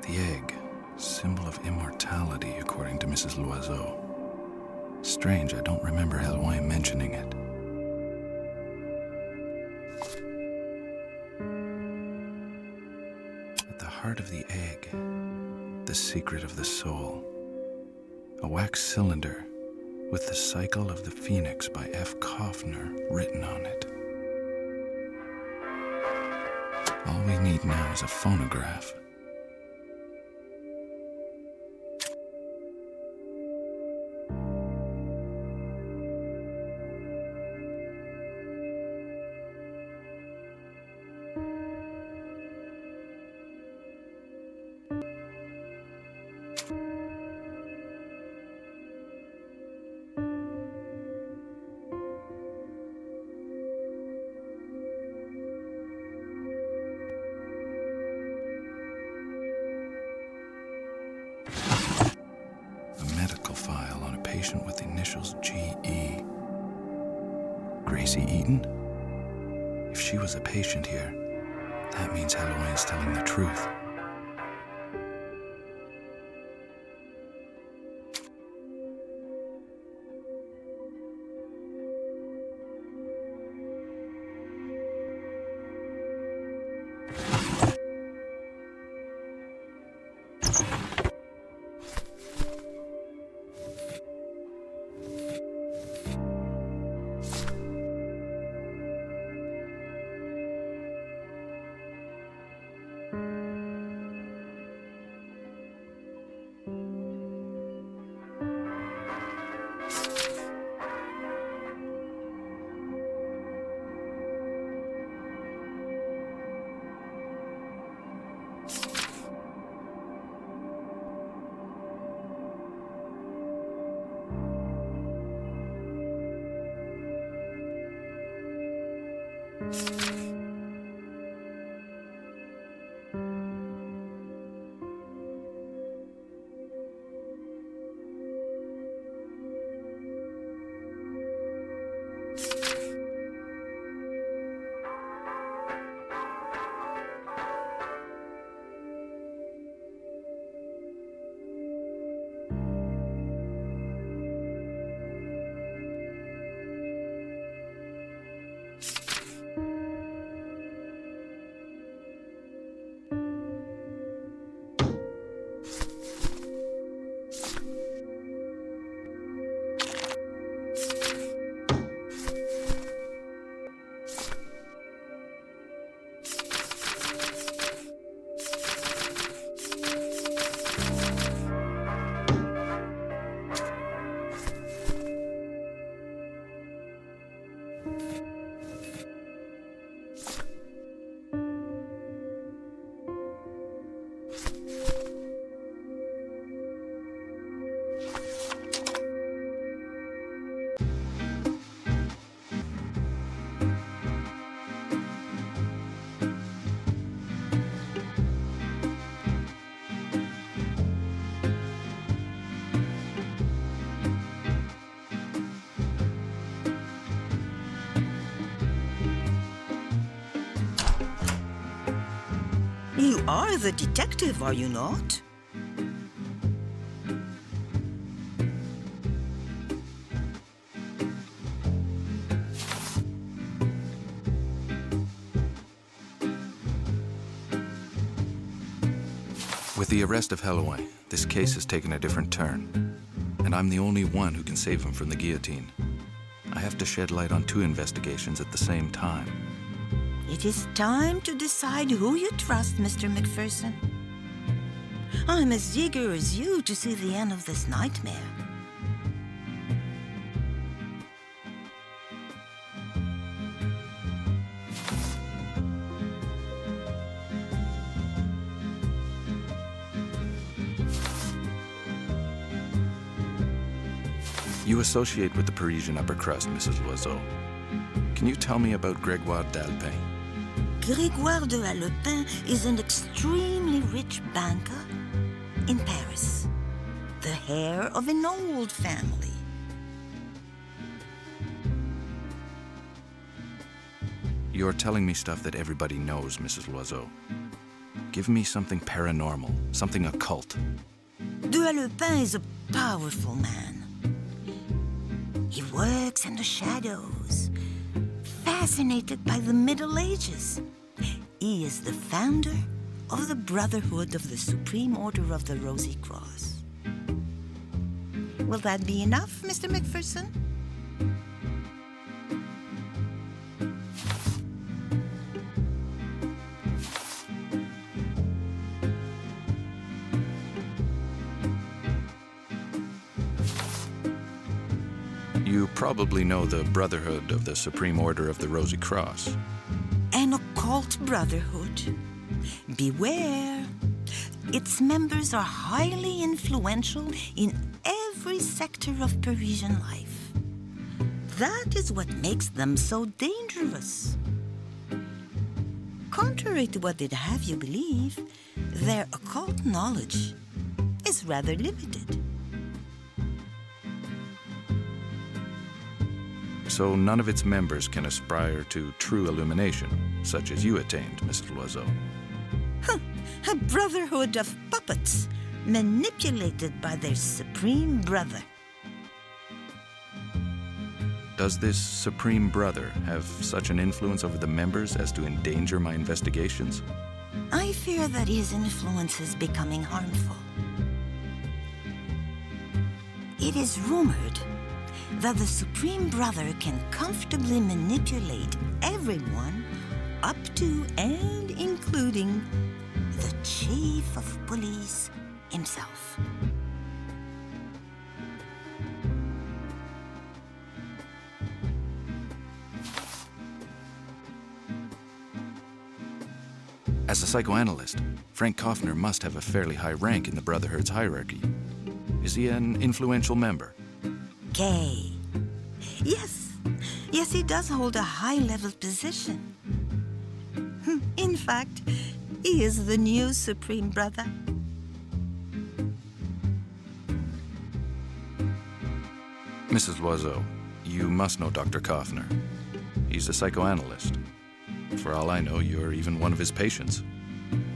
The egg, symbol of immortality, according to Mrs. Loiseau. Strange, I don't remember Hellouin mentioning it. At the heart of the egg, the secret of the soul. A wax cylinder with the cycle of the phoenix by F. Kaufner written on it. All we need now is a phonograph. Gracie Eaton? If she was a patient here, that means Hellouin's telling the truth. You are the detective, are you not? With the arrest of Hellouin, this case has taken a different turn. And I'm the only one who can save him from the guillotine. I have to shed light on two investigations at the same time. It is time to decide who you trust, Mr. McPherson. I'm as eager as you to see the end of this nightmare. You associate with the Parisian upper crust, Mrs. Loiseau. Can you tell me about Grégoire d'Alpin? Grégoire de Hellouin is an extremely rich banker in Paris, the heir of an old family. You're telling me stuff that everybody knows, Mrs. Loiseau. Give me something paranormal, something occult. De Hellouin is a powerful man. He works in the shadows, fascinated by the Middle Ages. He is the founder of the Brotherhood of the Supreme Order of the Rosy Cross. Will that be enough, Mr. McPherson? You probably know the Brotherhood of the Supreme Order of the Rosy Cross. An occult brotherhood. Beware. Its members are highly influential in every sector of Parisian life. That is what makes them so dangerous. Contrary to what they'd have you believe, their occult knowledge is rather so none of its members can aspire to true illumination, such as you attained, Mrs. Loiseau. A brotherhood of puppets, manipulated by their supreme brother. Does this Supreme Brother have such an influence over the members as to endanger my investigations? I fear that his influence is becoming harmful. It is rumored that the Supreme Brother can comfortably manipulate everyone up to and including the Chief of Police himself. As a psychoanalyst, Frank Kaufner must have a fairly high rank in the Brotherhood's hierarchy. Is he an influential member? Gay. Yes, he does hold a high-level position. In fact, he is the new Supreme Brother. Mrs. Loiseau, you must know Dr. Kaufner. He's a psychoanalyst. For all I know, you're even one of his patients.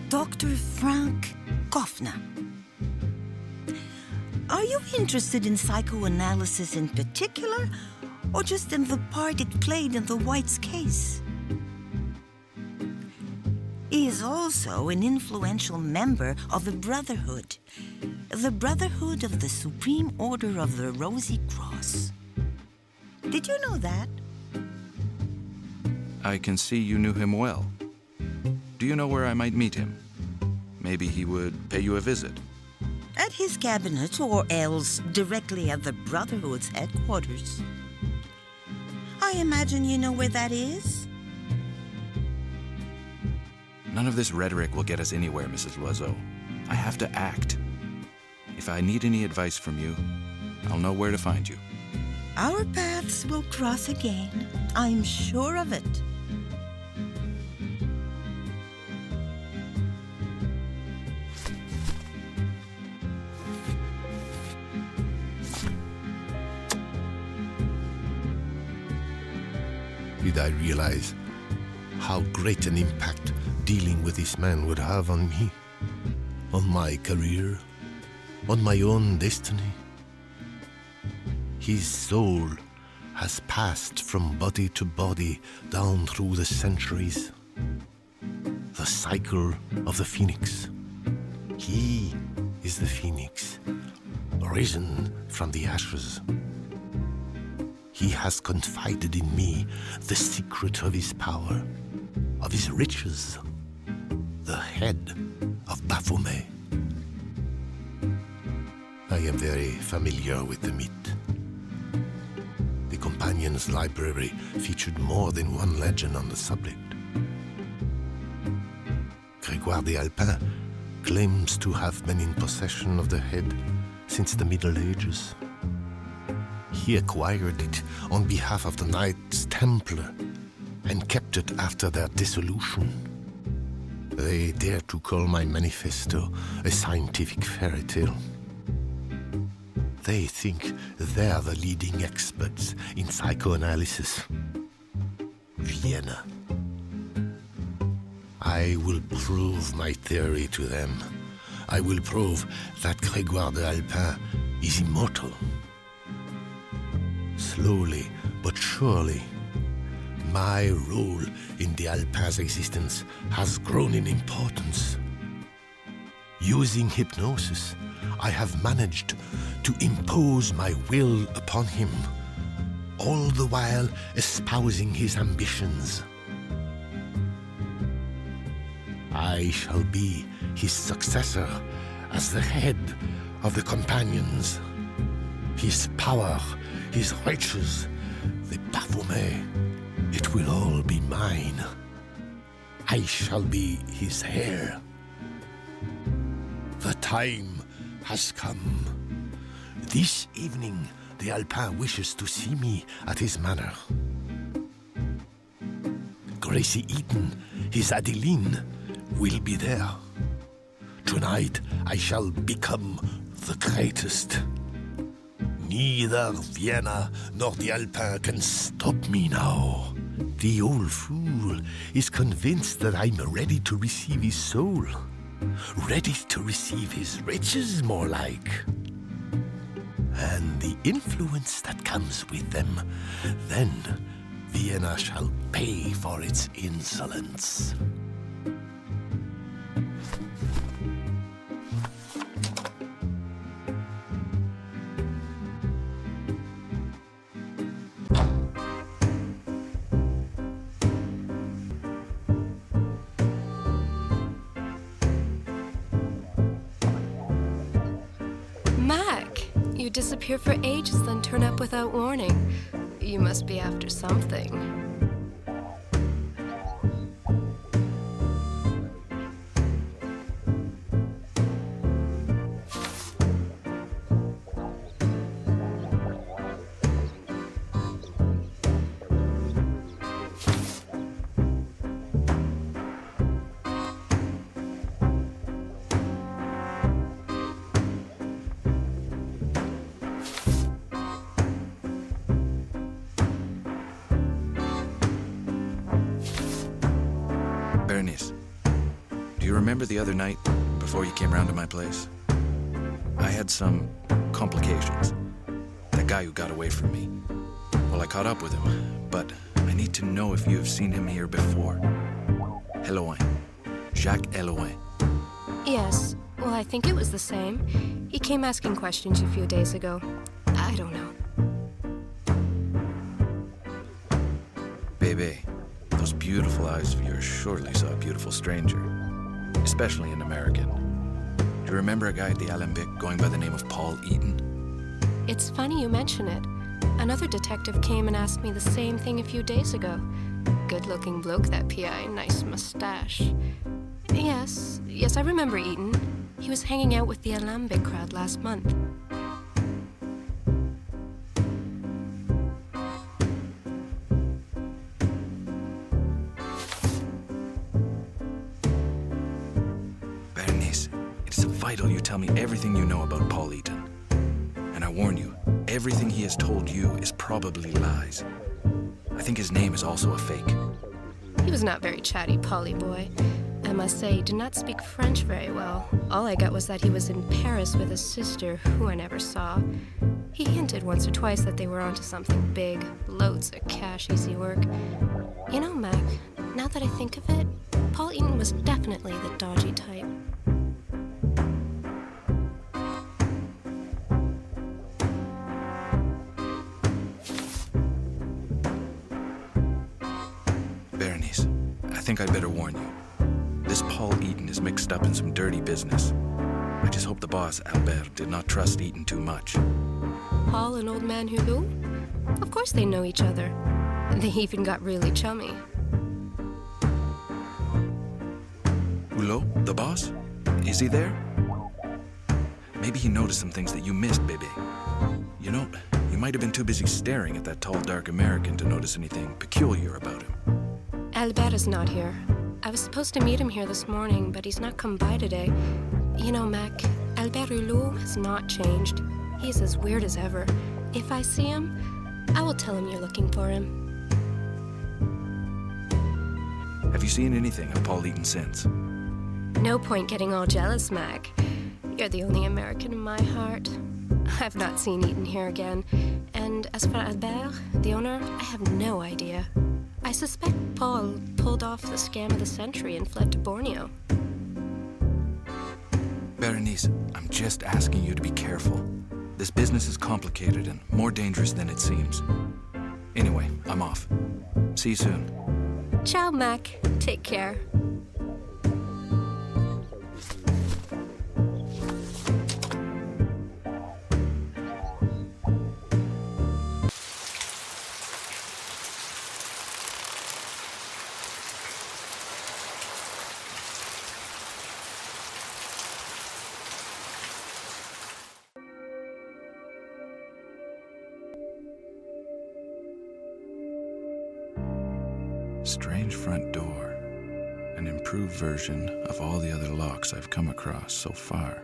Dr. Frank Kaufner. Are you interested in psychoanalysis in particular, or just in the part it played in the White's case? He is also an influential member of the Brotherhood of the Supreme Order of the Rosy Cross. Did you know that? I can see you knew him well. Do you know where I might meet him? Maybe he would pay you a visit. At his cabinet, or else directly at the Brotherhood's headquarters. I imagine you know where that is? None of this rhetoric will get us anywhere, Mrs. Loiseau. I have to act. If I need any advice from you, I'll know where to find you. Our paths will cross again. I'm sure of it. Did I realize how great an impact dealing with this man would have on me, on my career, on my own destiny? His soul has passed from body to body down through the centuries. The cycle of the phoenix. He is the phoenix, risen from the ashes. He has confided in me the secret of his power, of his riches, the head of Baphomet. I am very familiar with the myth. The Companion's library featured more than one legend on the subject. Grégoire d'Alpin claims to have been in possession of the head since the Middle Ages. He acquired it on behalf of the Knights Templar and kept it after their dissolution. They dare to call my manifesto a scientific fairy tale. They think they're the leading experts in psychoanalysis. Vienna. I will prove my theory to them. I will prove that Grégoire d'Alpin is immortal. Slowly but surely, my role in d'Alpin's existence has grown in importance. Using hypnosis, I have managed to impose my will upon him, all the while espousing his ambitions. I shall be his successor as the head of the Companions. His power, his riches, the Baphomet, it will all be mine. I shall be his heir. The time has come. This evening, d'Alpin wishes to see me at his manor. Gracie Eaton, his Adeline, will be there. Tonight, I shall become the greatest. Neither Vienna nor the Alpin can stop me now. The old fool is convinced that I'm ready to receive his soul. Ready to receive his riches, more like. And the influence that comes with them. Then Vienna shall pay for its insolence. You disappear for ages, then turn up without warning. You must be after something. Do you remember the other night, before you came round to my place? I had some complications. That guy who got away from me. Well, I caught up with him, but I need to know if you have seen him here before. Hellouin. Jacques Hellouin. Yes. Well, I think it was the same. He came asking questions a few days ago. I don't know. Bebe, those beautiful eyes of yours surely saw a beautiful stranger. Especially an American. Do you remember a guy at the Alembic going by the name of Paul Eaton? It's funny you mention it. Another detective came and asked me the same thing a few days ago. Good-looking bloke, that P.I. Nice mustache. Yes, I remember Eaton. He was hanging out with the Alembic crowd last month. Vital you tell me everything you know about Paul Eaton. And I warn you, everything he has told you is probably lies. I think his name is also a fake. He was not very chatty, Polly boy. I must say, he did not speak French very well. All I got was that he was in Paris with his sister, who I never saw. He hinted once or twice that they were onto something big. Loads of cash, easy work. You know, Mac, now that I think of it, Paul Eaton was definitely the dodgy type. I think I'd better warn you. This Paul Eaton is mixed up in some dirty business. I just hope the boss, Albert, did not trust Eaton too much. Paul and old man Hulot? Of course they know each other. They even got really chummy. Hulot, the boss? Is he there? Maybe he noticed some things that you missed, Bébé. You know, you might have been too busy staring at that tall, dark American to notice anything peculiar about him. Albert is not here. I was supposed to meet him here this morning, but he's not come by today. You know, Mac, Albert Hulot has not changed. He's as weird as ever. If I see him, I will tell him you're looking for him. Have you seen anything of Paul Eaton since? No point getting all jealous, Mac. You're the only American in my heart. I've not seen Eaton here again. And as for Albert, the owner, I have no idea. I suspect Paul pulled off the scam of the century and fled to Borneo. Berenice, I'm just asking you to be careful. This business is complicated and more dangerous than it seems. Anyway, I'm off. See you soon. Ciao, Mac. Take care. Strange front door. An improved version of all the other locks I've come across so far.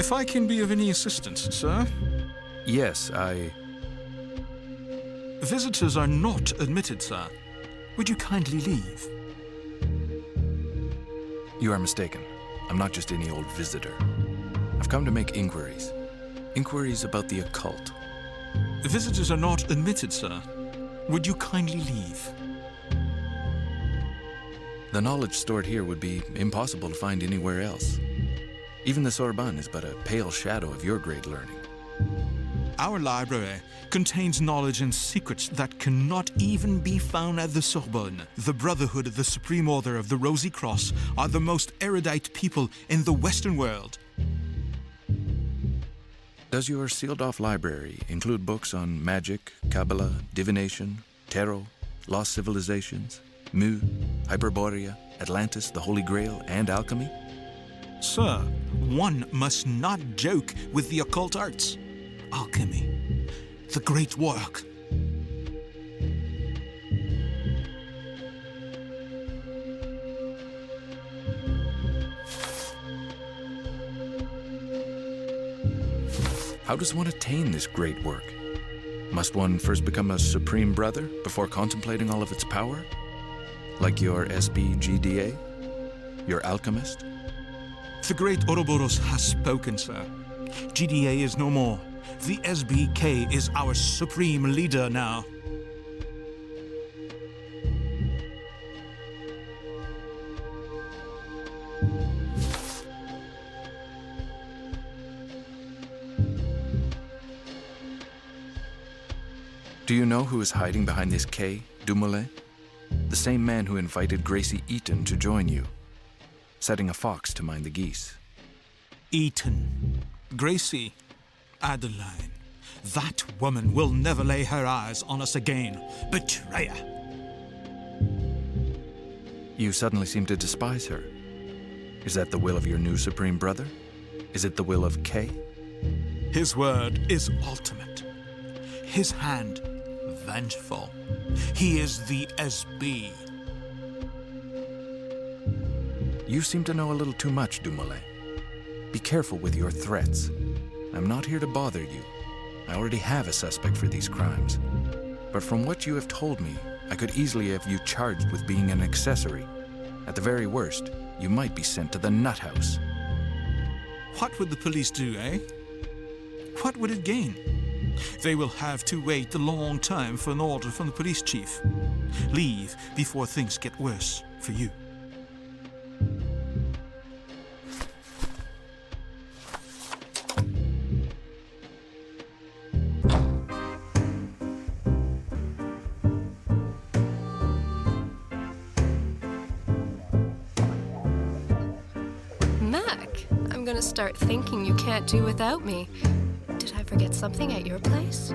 If I can be of any assistance, sir? Yes, Visitors are not admitted, sir. Would you kindly leave? You are mistaken. I'm not just any old visitor. I've come to make inquiries. Inquiries about the occult. Visitors are not admitted, sir. Would you kindly leave? The knowledge stored here would be impossible to find anywhere else. Even the Sorbonne is but a pale shadow of your great learning. Our library contains knowledge and secrets that cannot even be found at the Sorbonne. The Brotherhood of the Supreme Order of the Rosy Cross are the most erudite people in the Western world. Does your sealed-off library include books on magic, Kabbalah, divination, tarot, lost civilizations, Mu, Hyperborea, Atlantis, the Holy Grail, and alchemy? Sir, one must not joke with the occult arts. Alchemy, the great work. How does one attain this great work? Must one first become a Supreme Brother before contemplating all of its power? Like your SBGDA? Your alchemist? The great Ouroboros has spoken, sir. GDA is no more. The SBK is our supreme leader now. Do you know who is hiding behind this K, Dumoulin? The same man who invited Gracie Eaton to join you, setting a fox to mind the geese. Eaton. Gracie. Adeline. That woman will never lay her eyes on us again. Betrayer. You suddenly seem to despise her. Is that the will of your new supreme brother? Is it the will of K? His word is ultimate. His hand, vengeful. He is the SB. You seem to know a little too much, Dumoulin. Be careful with your threats. I'm not here to bother you. I already have a suspect for these crimes. But from what you have told me, I could easily have you charged with being an accessory. At the very worst, you might be sent to the nut house. What would the police do, eh? What would it gain? They will have to wait a long time for an order from the police chief. Leave before things get worse for you. Mac, I'm gonna start thinking you can't do without me. Did I forget something at your place?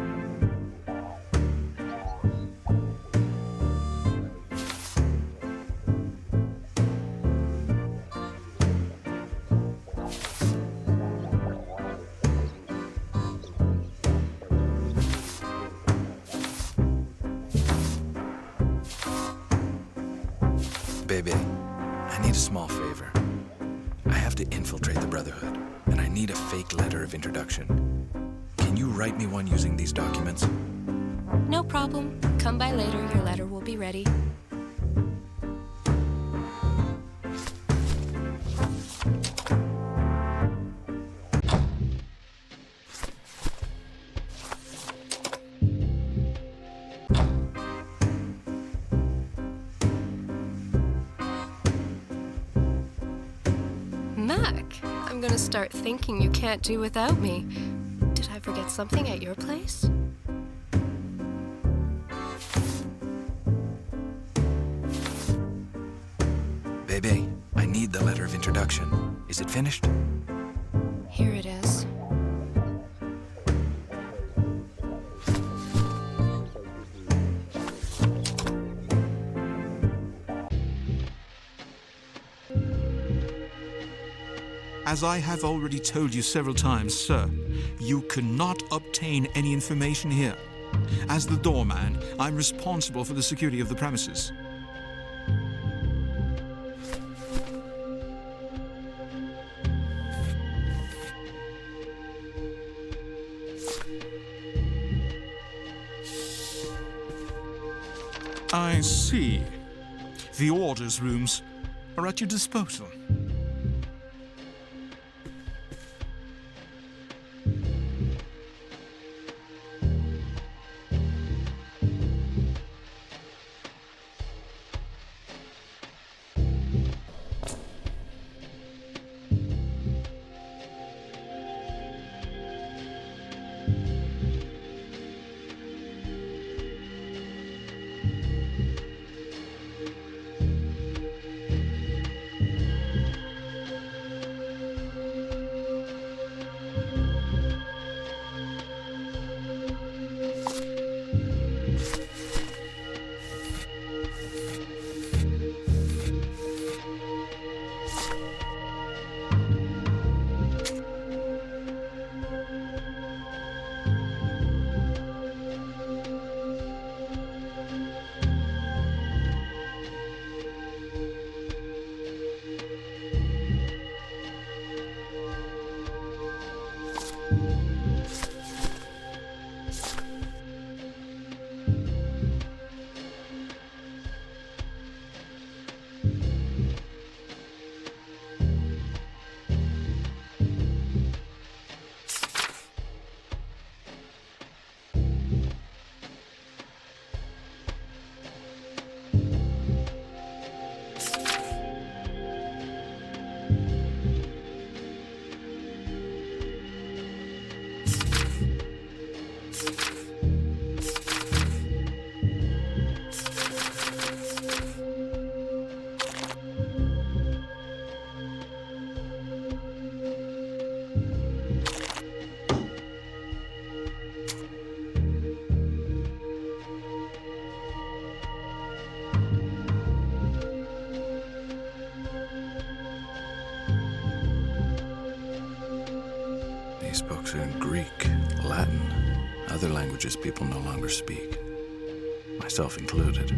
Baby, I need a small favor. I have to infiltrate the Brotherhood, and I need a fake letter of introduction. Can you write me one using these documents? No problem. Come by later. Your letter will be ready. Mac, I'm gonna start thinking you can't do without me. Did I forget something at your place? Baby, I need the letter of introduction. Is it finished? Here it is. As I have already told you several times, sir, you cannot obtain any information here. As the doorman, I'm responsible for the security of the premises. I see. The orders rooms are at your disposal. Other languages people no longer speak, myself included.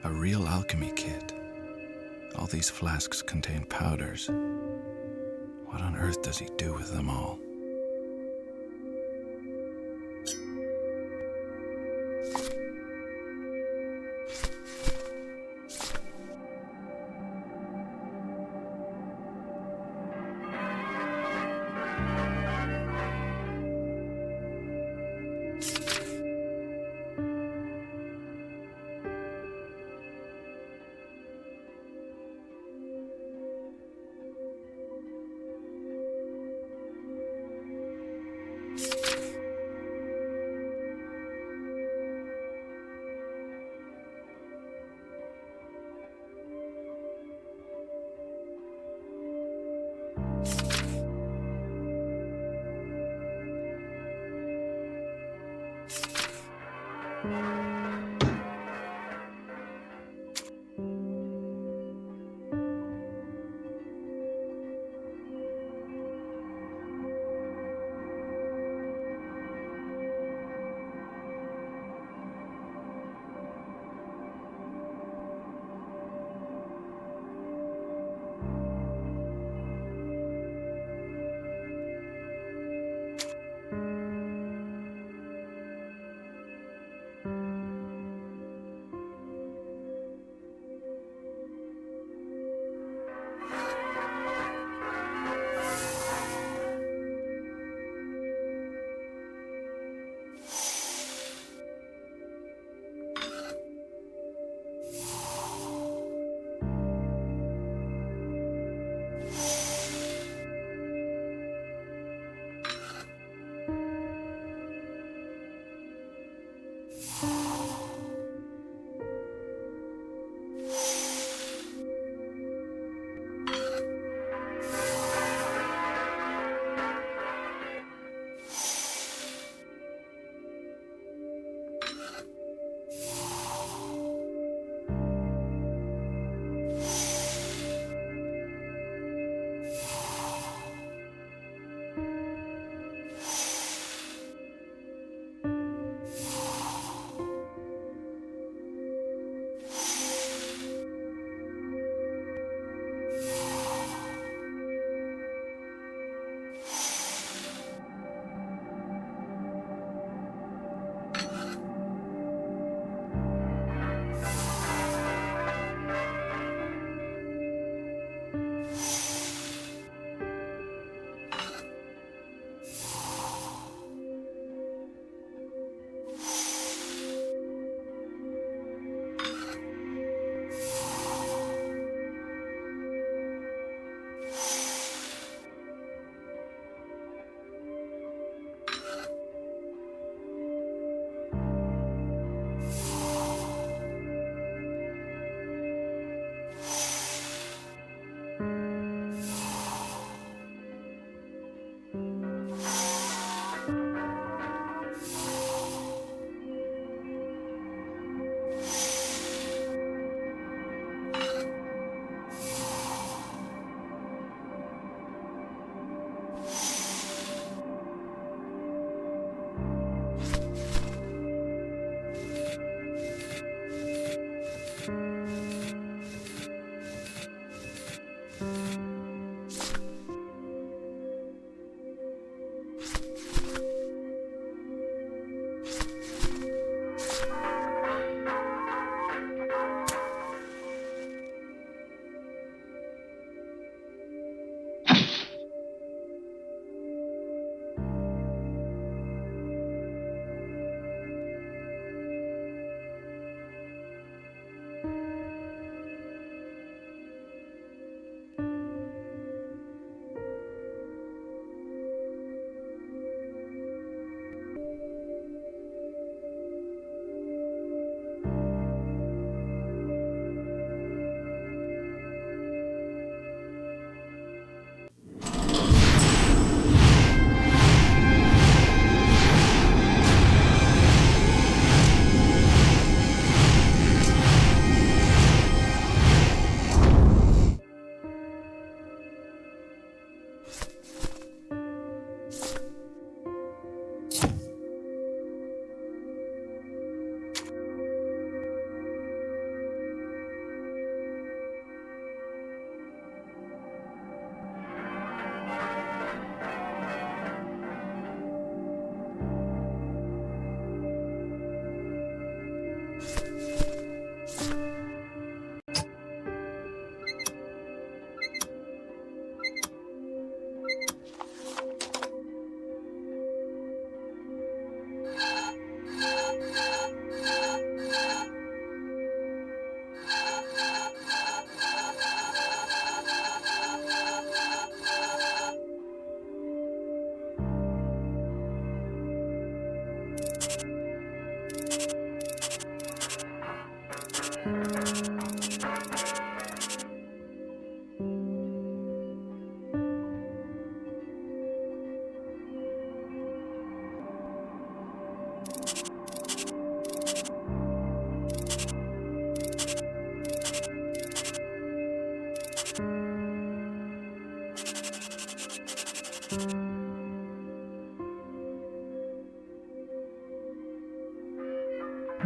A real alchemy kit. All these flasks contain powders. What on earth does he do with them all?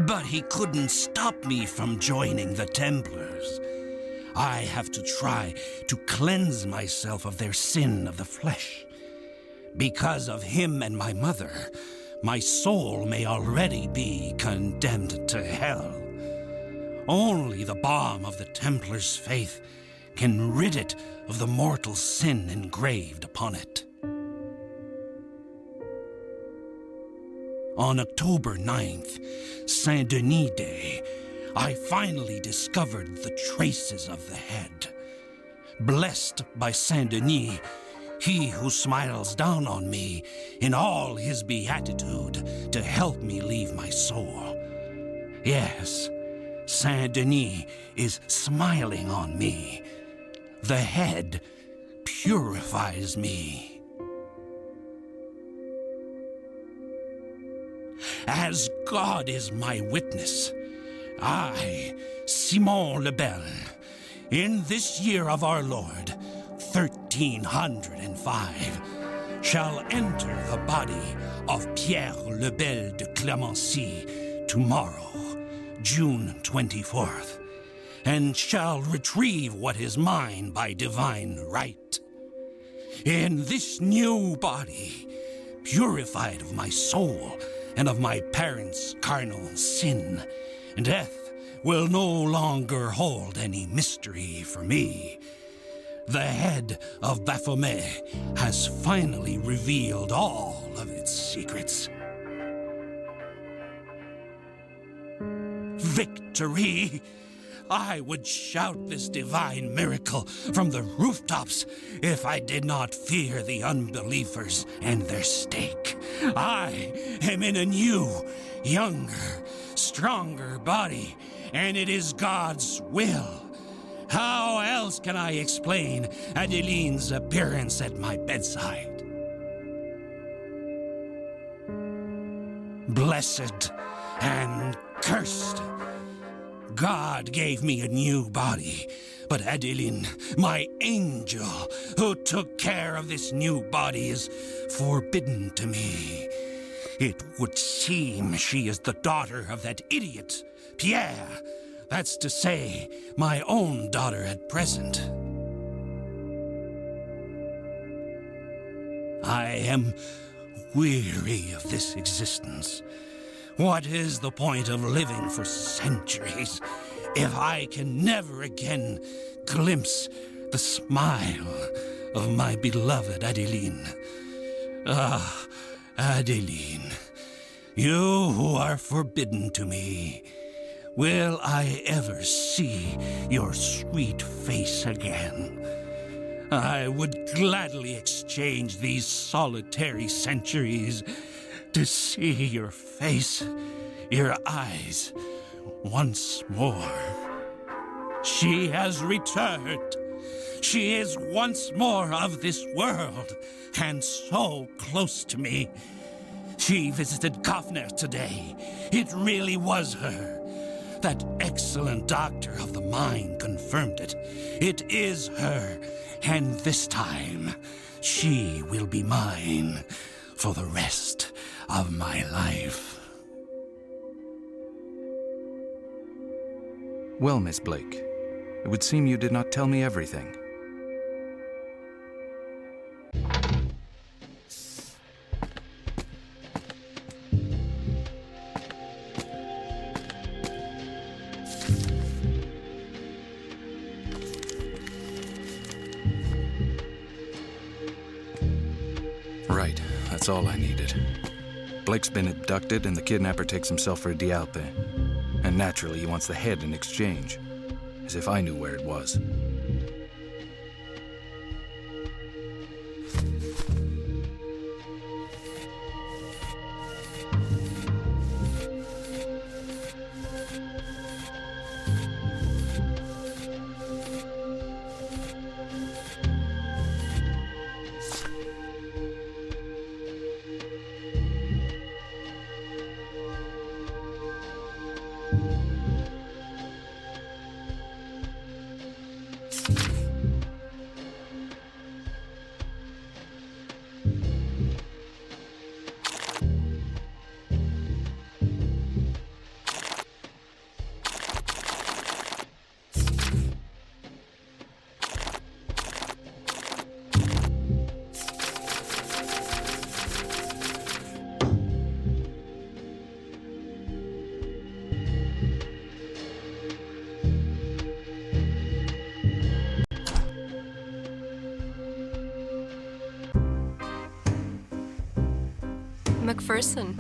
But he couldn't stop me from joining the Templars. I have to try to cleanse myself of their sin of the flesh. Because of him and my mother, my soul may already be condemned to hell. Only the balm of the Templars' faith can rid it of the mortal sin engraved upon it. On October 9th, Saint Denis Day, I finally discovered the traces of the head. Blessed by Saint Denis, he who smiles down on me in all his beatitude to help me leave my soul. Yes, Saint Denis is smiling on me. The head purifies me. As God is my witness, I, Simon le Bel, in this year of our Lord, 1305, shall enter the body of Pierre le Bel de Clemency tomorrow, June 24th, and shall retrieve what is mine by divine right. In this new body, purified of my soul and of my parents' carnal sin, death will no longer hold any mystery for me. The head of Baphomet has finally revealed all of its secrets. Victory! I would shout this divine miracle from the rooftops if I did not fear the unbelievers and their stake. I am in a new, younger, stronger body, and it is God's will. How else can I explain Adeline's appearance at my bedside? Blessed and cursed. God gave me a new body, but Adeline, my angel, who took care of this new body, is forbidden to me. It would seem she is the daughter of that idiot, Pierre. That's to say, my own daughter at present. I am weary of this existence. What is the point of living for centuries if I can never again glimpse the smile of my beloved Adeline? Ah, Adeline, you who are forbidden to me, will I ever see your sweet face again? I would gladly exchange these solitary centuries to see your face, your eyes, once more. She has returned. She is once more of this world, and so close to me. She visited Kaufner today. It really was her. That excellent doctor of the mind confirmed it. It is her, and this time, she will be mine for the rest of my life. Well, Miss Blake, it would seem you did not tell me everything. Right, that's all I needed. Blake's been abducted and the kidnapper takes himself for a Dialpe. And naturally he wants the head in exchange. As if I knew where it was. McPherson.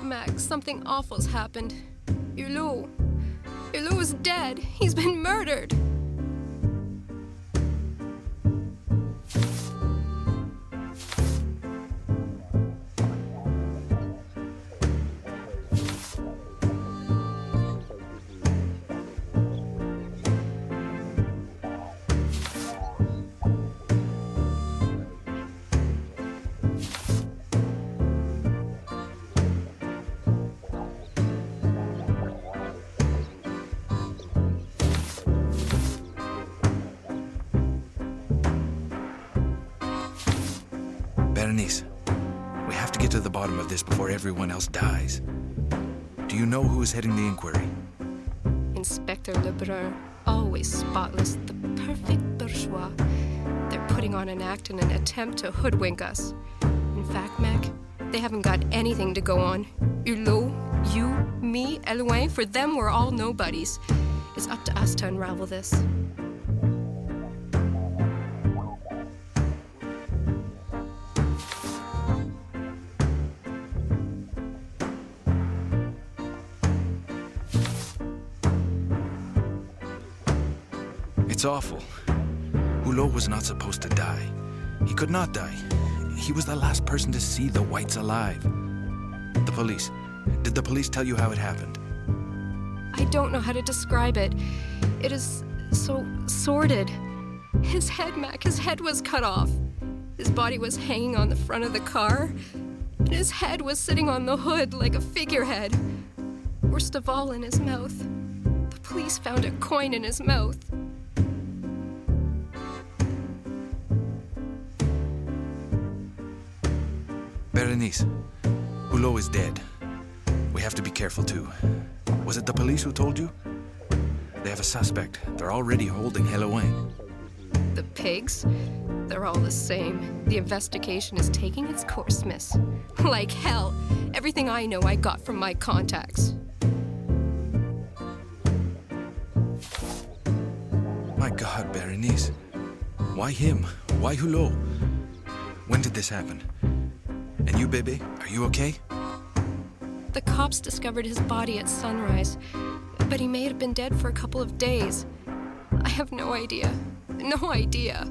Max, something awful's happened. Hulot is dead. He's been murdered. Berenice, we have to get to the bottom of this before everyone else dies. Do you know who is heading the inquiry? Inspector Lebrun, always spotless, the perfect bourgeois. They're putting on an act in an attempt to hoodwink us. In fact, Mac, they haven't got anything to go on. Hulot, you, me, Hellouin, for them we're all nobodies. It's up to us to unravel this. It's awful. Hulot was not supposed to die. He could not die. He was the last person to see the whites alive. The police. Did the police tell you how it happened? I don't know how to describe it. It is so sordid. His head, Mac, his head was cut off. His body was hanging on the front of the car, and his head was sitting on the hood like a figurehead. Worst of all, in his mouth. The police found a coin in his mouth. Berenice, Hulot is dead. We have to be careful, too. Was it the police who told you? They have a suspect. They're already holding Hellouin. The pigs? They're all the same. The investigation is taking its course, miss. Like hell. Everything I know I got from my contacts. My God, Berenice. Why him? Why Hulot? When did this happen? And you, baby, are you okay? The cops discovered his body at sunrise, but he may have been dead for a couple of days. I have no idea. No idea.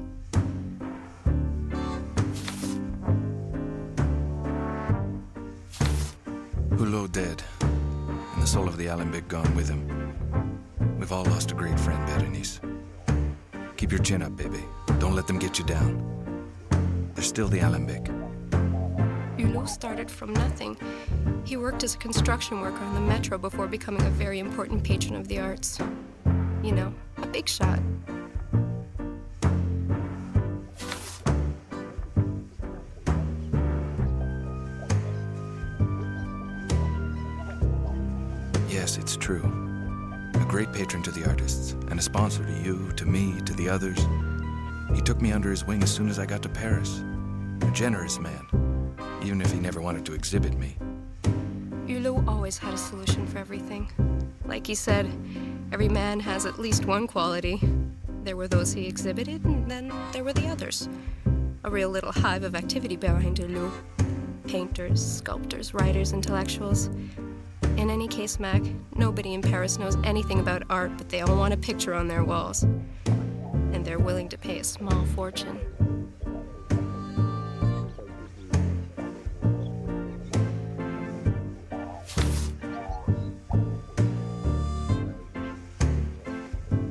Hulot dead, and the soul of the Alembic gone with him. We've all lost a great friend, Berenice. Keep your chin up, baby. Don't let them get you down. There's still the Alembic. Hulot started from nothing. He worked as a construction worker on the metro before becoming a very important patron of the arts. You know, a big shot. Yes, it's true. A great patron to the artists, and a sponsor to you, to me, to the others. He took me under his wing as soon as I got to Paris. A generous man, even if he never wanted to exhibit me. Hulot always had a solution for everything. Like he said, every man has at least one quality. There were those he exhibited, and then there were the others. A real little hive of activity behind Hulot. Painters, sculptors, writers, intellectuals. In any case, Mac, nobody in Paris knows anything about art, but they all want a picture on their walls. And they're willing to pay a small fortune.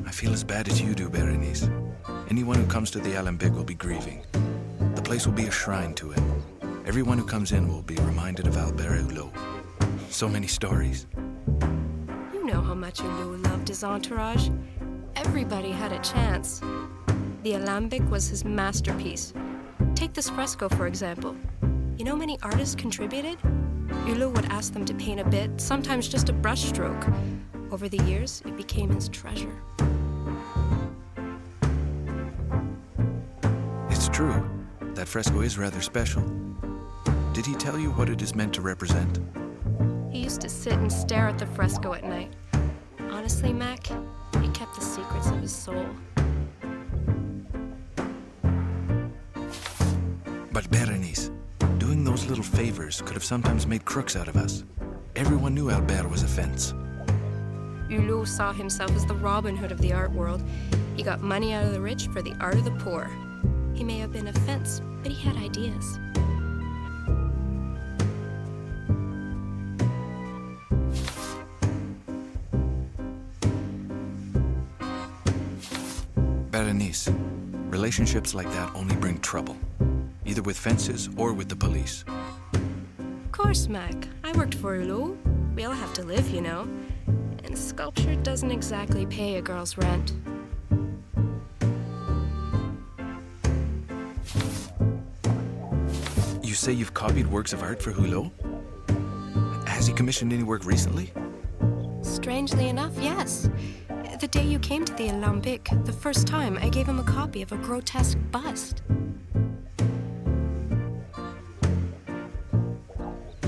I feel as bad as you do, Berenice. Anyone who comes to the Alembic will be grieving. The place will be a shrine to him. Everyone who comes in will be reminded of Albert Hulot. So many stories. You know how much Hulot loved his entourage. Everybody had a chance. The Alembic was his masterpiece. Take this fresco, for example. You know how many artists contributed? Hulot would ask them to paint a bit, sometimes just a brushstroke. Over the years, it became his treasure. It's true. That fresco is rather special. Did he tell you what it is meant to represent? He used to sit and stare at the fresco at night. Honestly, Mac, he kept the secrets of his soul. But Berenice, doing those little favors could have sometimes made crooks out of us. Everyone knew Albert was a fence. Hulot saw himself as the Robin Hood of the art world. He got money out of the rich for the art of the poor. He may have been a fence, but he had ideas. Berenice, relationships like that only bring trouble, either with fences or with the police. Of course, Mac. I worked for Hulot. We all have to live, you know. And sculpture doesn't exactly pay a girl's rent. You say you've copied works of art for Hulot? Has he commissioned any work recently? Strangely enough, yes. The day you came to the Alambic, the first time, I gave him a copy of a grotesque bust.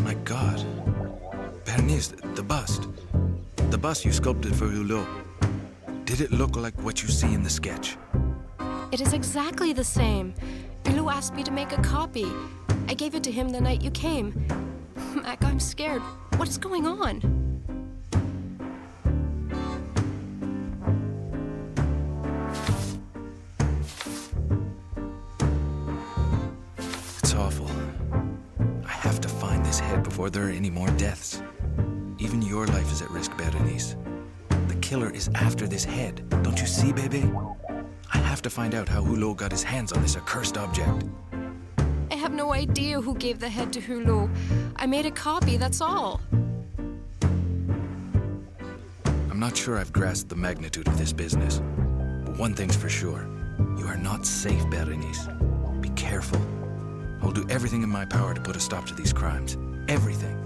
My God. Bernice, the bust. The bust you sculpted for Hulot. Did it look like what you see in the sketch? It is exactly the same. Hulot asked me to make a copy. I gave it to him the night you came. Mac, I'm scared. What is going on? It's awful. I have to find this head before there are any more deaths. Even your life is at risk, Berenice. The killer is after this head. Don't you see, baby? I have to find out how Hulot got his hands on this accursed object. I have no idea who gave the head to Hulot. I made a copy, that's all. I'm not sure I've grasped the magnitude of this business. But one thing's for sure. You are not safe, Berenice. Be careful. I'll do everything in my power to put a stop to these crimes. Everything.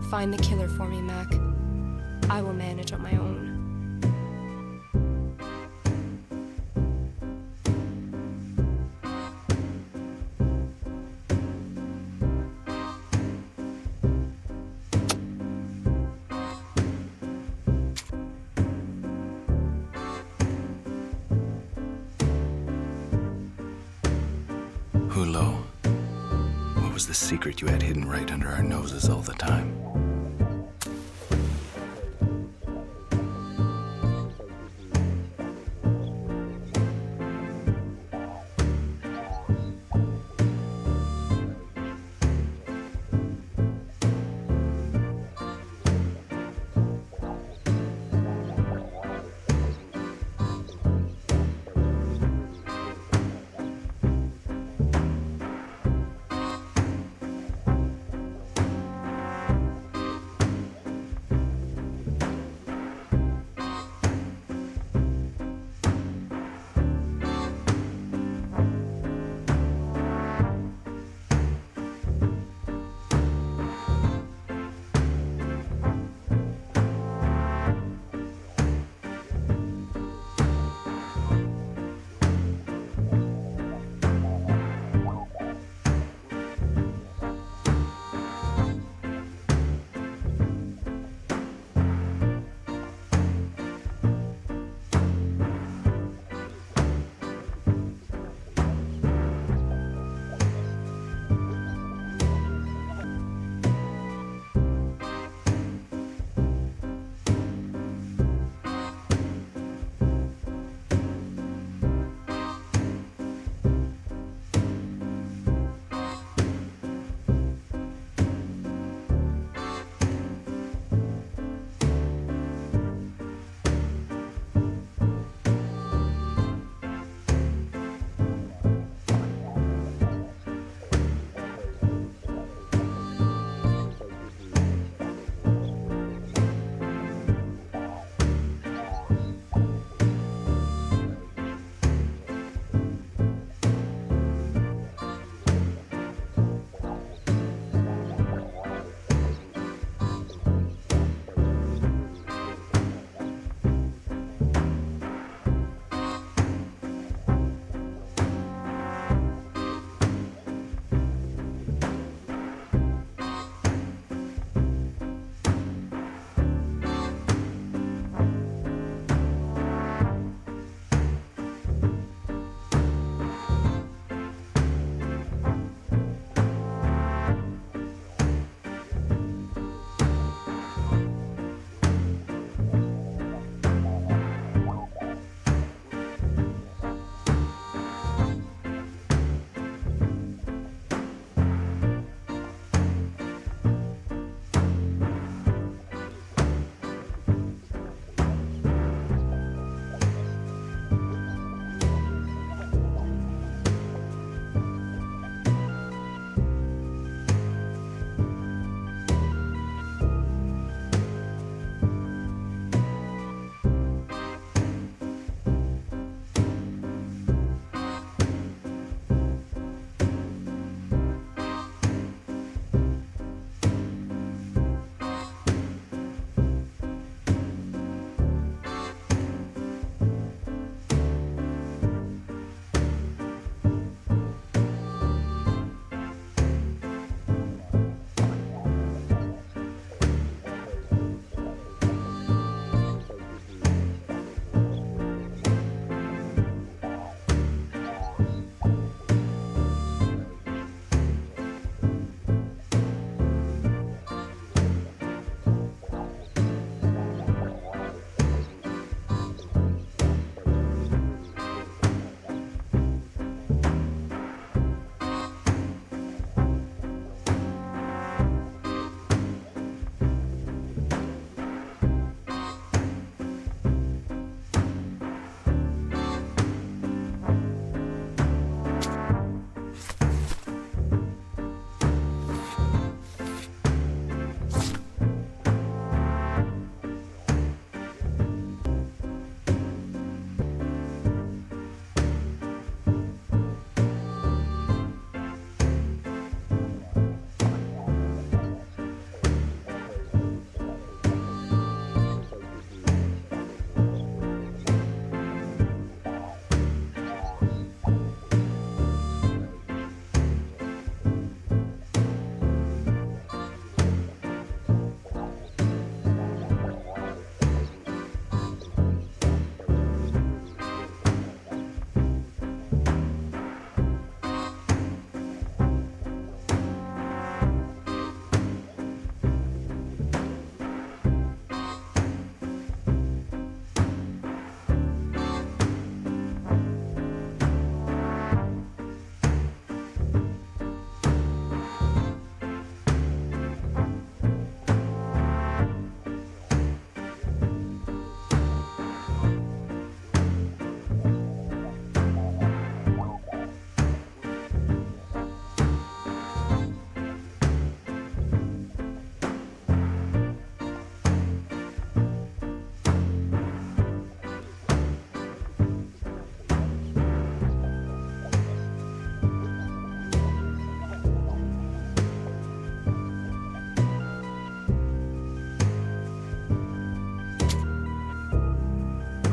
Find the killer for me, Mac. I will manage on my own. Hulot. What was the secret you had hidden right under our noses all the time?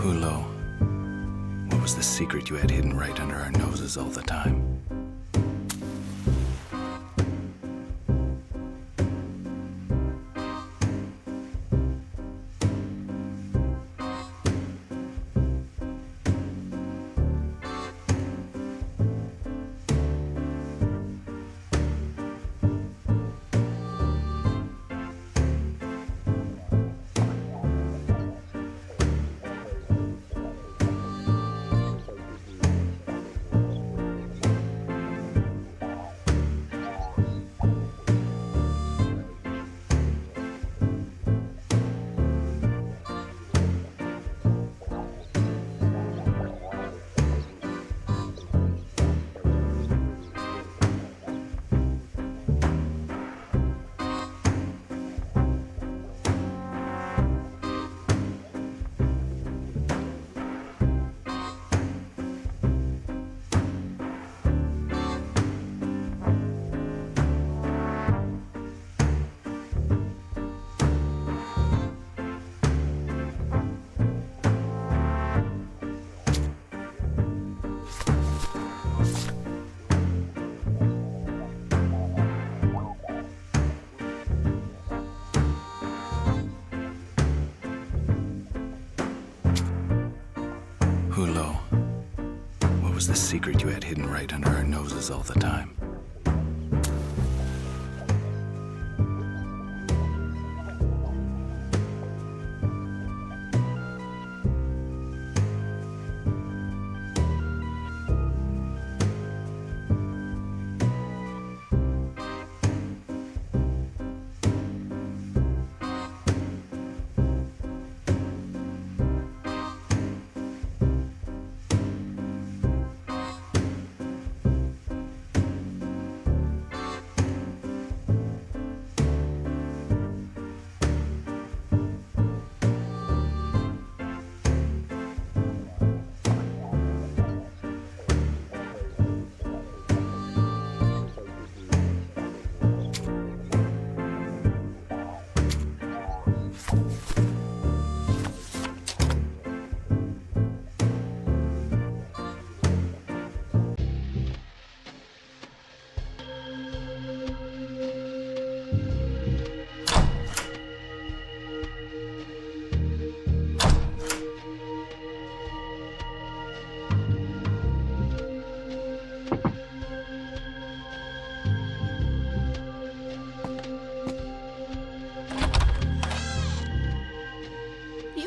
Hulot, what was the secret you had hidden right under our noses all the time? Hulot, what was the secret you had hidden right under our noses all the time?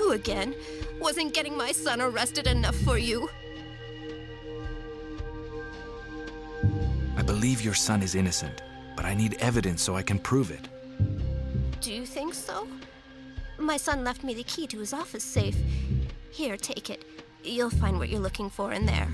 Again. Wasn't getting my son arrested enough for you? I believe your son is innocent, but I need evidence so I can prove it. Do you think so? My son left me the key to his office safe. Here, take it. You'll find what you're looking for in there.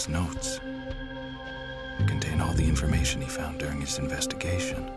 Notes. They contain all the information he found during his investigation.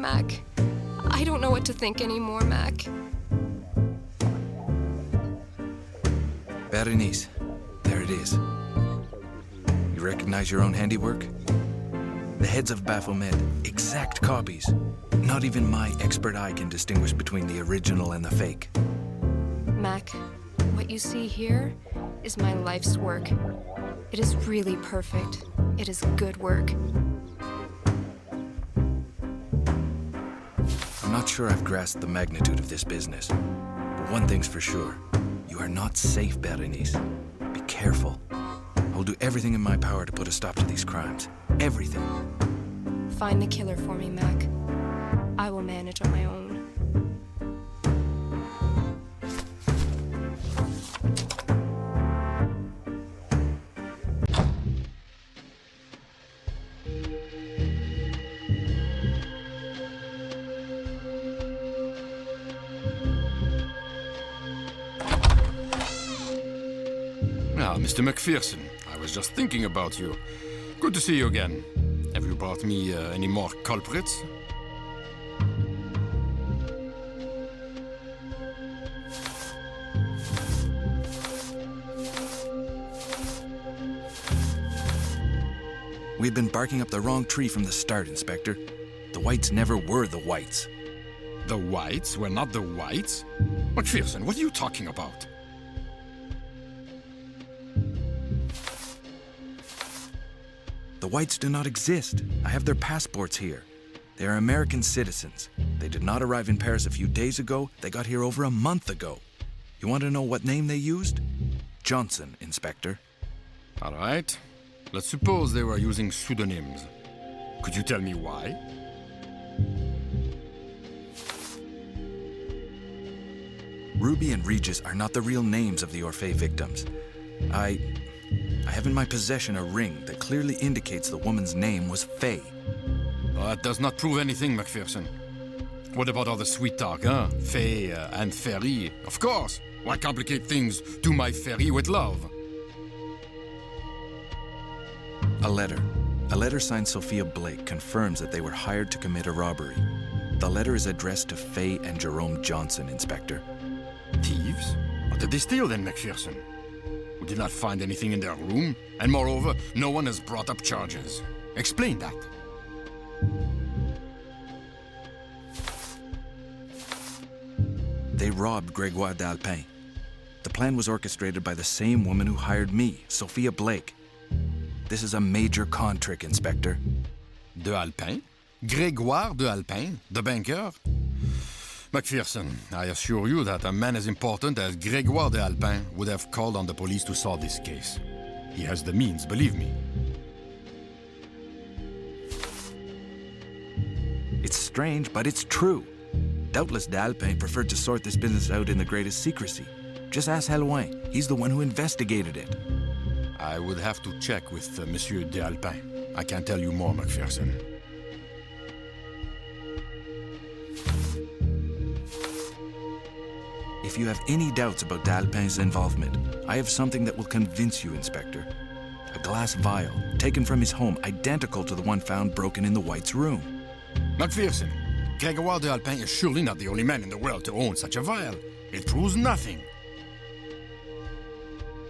Mac. I don't know what to think anymore, Mac. Berenice, there it is. You recognize your own handiwork? The heads of Baphomet, exact copies. Not even my expert eye can distinguish between the original and the fake. Mac, what you see here is my life's work. It is really perfect. It is good work. I'm not sure I've grasped the magnitude of this business. But one thing's for sure. You are not safe, Berenice. Be careful. I'll do everything in my power to put a stop to these crimes. Everything. Find the killer for me, Mac. I will manage on my own. Ah, Mr. McPherson, I was just thinking about you. Good to see you again. Have you brought me any more culprits? We've been barking up the wrong tree from the start, Inspector. The Whites never were the Whites. The Whites were not the Whites? McPherson, what are you talking about? The Whites do not exist. I have their passports here. They are American citizens. They did not arrive in Paris a few days ago. They got here over a month ago. You want to know what name they used? Johnson, Inspector. All right. Let's suppose they were using pseudonyms. Could you tell me why? Ruby and Regis are not the real names of the Orphée victims. I have in my possession a ring that clearly indicates the woman's name was Faye. Well, that does not prove anything, McPherson. What about all the sweet talk, huh? Faye and Ferry. Of course. Why complicate things to my Ferry with love? A letter signed Sophia Blake confirms that they were hired to commit a robbery. The letter is addressed to Faye and Jerome Johnson, Inspector. Thieves? What did they steal then, McPherson? We did not find anything in their room, and moreover, no one has brought up charges. Explain that. They robbed Grégoire d'Alpin. The plan was orchestrated by the same woman who hired me, Sophia Blake. This is a major con trick, Inspector. D'Alpin? Grégoire d'Alpin? The banker? McPherson, I assure you that a man as important as Grégoire d'Alpin would have called on the police to solve this case. He has the means, believe me. It's strange, but it's true. Doubtless d'Alpin preferred to sort this business out in the greatest secrecy. Just ask Hellouin. He's the one who investigated it. I would have to check with Monsieur d'Alpin. I can't tell you more, McPherson. If you have any doubts about d'Alpin's involvement, I have something that will convince you, Inspector. A glass vial, taken from his home, identical to the one found broken in the White's room. McPherson, Grégoire d'Alpin is surely not the only man in the world to own such a vial. It proves nothing.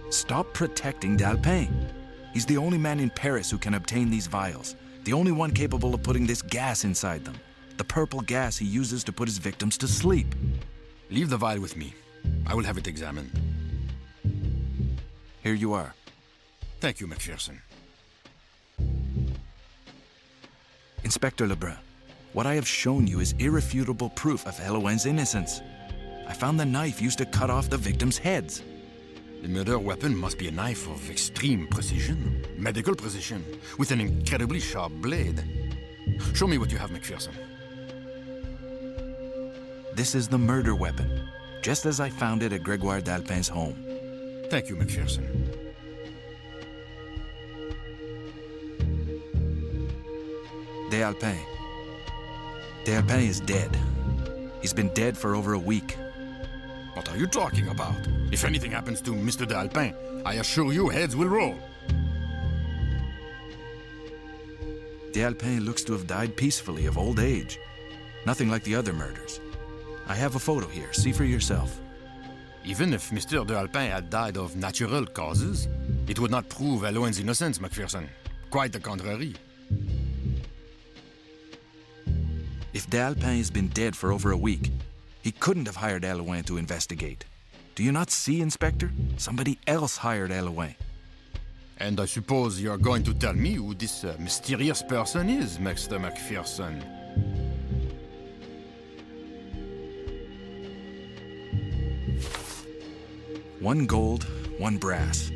Stop protecting d'Alpin. He's the only man in Paris who can obtain these vials. The only one capable of putting this gas inside them. The purple gas he uses to put his victims to sleep. Leave the vial with me. I will have it examined. Here you are. Thank you, McPherson. Inspector Lebrun, what I have shown you is irrefutable proof of Hellouin's innocence. I found the knife used to cut off the victims' heads. The murder weapon must be a knife of extreme precision, medical precision, with an incredibly sharp blade. Show me what you have, McPherson. This is the murder weapon, just as I found it at Grégoire d'Alpin's home. Thank you, McPherson. D'Alpin. D'Alpin is dead. He's been dead for over a week. What are you talking about? If anything happens to Mr. d'Alpin, I assure you heads will roll. D'Alpin looks to have died peacefully of old age. Nothing like the other murders. I have a photo here. See for yourself. Even if Mr. de Alpin had died of natural causes, it would not prove Hellouin's innocence, Macpherson. Quite the contrary. If de Alpin has been dead for over a week, he couldn't have hired Hellouin to investigate. Do you not see, Inspector? Somebody else hired Hellouin. And I suppose you're going to tell me who this mysterious person is, Mr. Macpherson. One gold, one brass.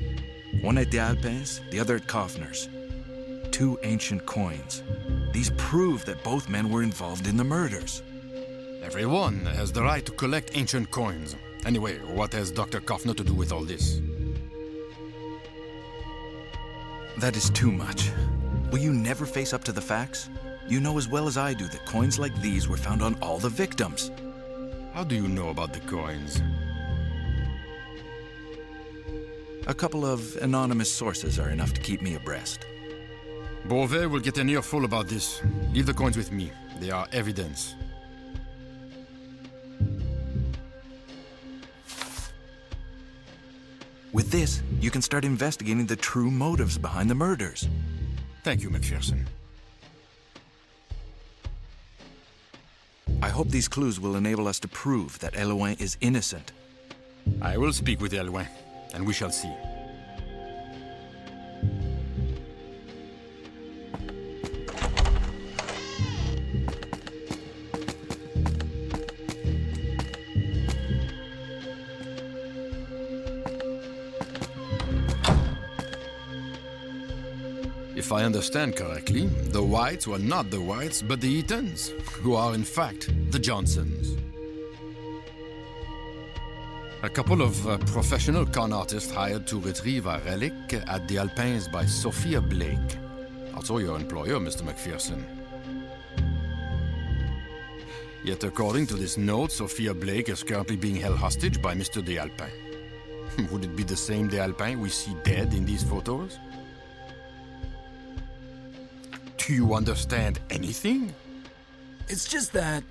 One at de Alpin's, the other at Kaufner's. 2 ancient coins. These prove that both men were involved in the murders. Everyone has the right to collect ancient coins. Anyway, what has Dr. Kaufner to do with all this? That is too much. Will you never face up to the facts? You know as well as I do that coins like these were found on all the victims. How do you know about the coins? A couple of anonymous sources are enough to keep me abreast. Beauvais will get an earful about this. Leave the coins with me. They are evidence. With this, you can start investigating the true motives behind the murders. Thank you, Macpherson. I hope these clues will enable us to prove that Hellouin is innocent. I will speak with Hellouin, and we shall see. If I understand correctly, the Whites were not the Whites, but the Eatons, who are in fact the Johnsons. A couple of professional con artists hired to retrieve a relic at the Alpins by Sophia Blake. Also your employer, Mr. Macpherson. Yet according to this note, Sophia Blake is currently being held hostage by Mr. de Alpin. Would it be the same de Alpin we see dead in these photos? Do you understand anything? It's just that...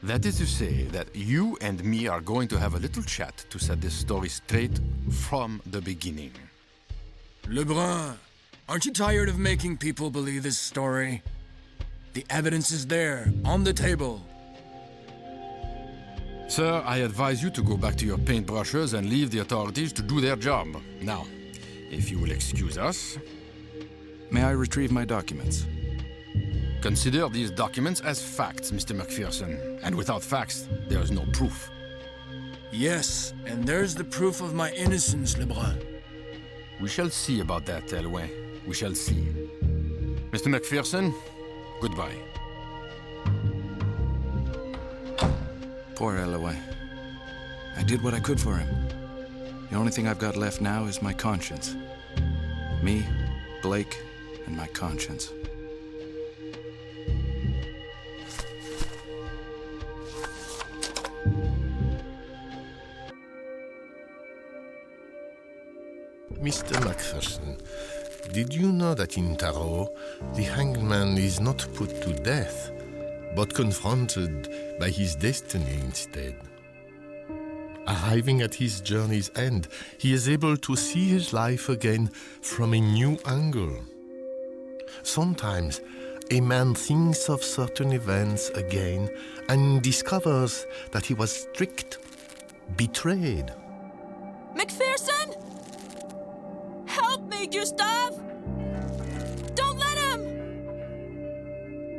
That is to say that you and me are going to have a little chat to set this story straight from the beginning. Lebrun, aren't you tired of making people believe this story? The evidence is there, on the table. Sir, I advise you to go back to your paintbrushes and leave the authorities to do their job. Now, if you will excuse us... May I retrieve my documents? Consider these documents as facts, Mr. Macpherson. And without facts, there is no proof. Yes, and there's the proof of my innocence, Lebrun. We shall see about that, Hellouin. We shall see. Mr. Macpherson, goodbye. Poor Hellouin. I did what I could for him. The only thing I've got left now is my conscience. Me, Blake, and my conscience. Mr. Macpherson, did you know that in Tarot, the hanged man is not put to death, but confronted by his destiny instead? Arriving at his journey's end, he is able to see his life again from a new angle. Sometimes, a man thinks of certain events again and discovers that he was tricked, betrayed. McPherson! Help me, Gustave! Don't let him!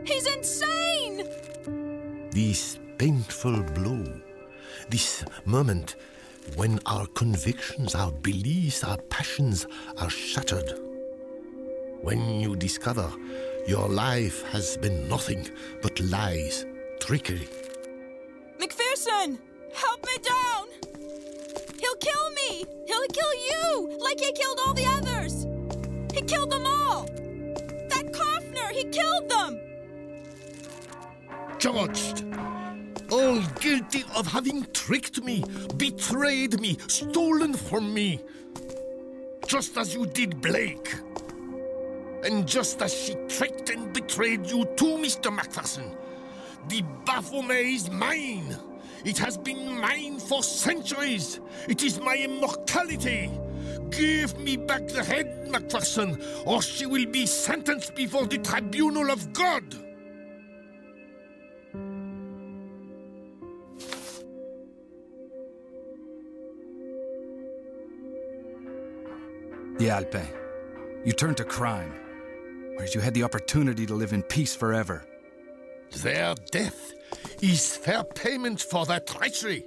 He's insane! This painful blow, this moment when our convictions, our beliefs, our passions are shattered. When you discover your life has been nothing but lies, trickery. McPherson! Help me down! He'll kill me! He'll kill you! Like he killed all the others! He killed them all! That Kaufner, he killed them! Charged! All guilty of having tricked me, betrayed me, stolen from me. Just as you did Blake. And just as she tricked and betrayed you too, Mr. Macpherson. The Baphomet is mine! It has been mine for centuries! It is my immortality! Give me back the head, Macpherson, or she will be sentenced before the tribunal of God! The Alpin. You turned to crime, whereas you had the opportunity to live in peace forever. Their death is fair payment for their treachery.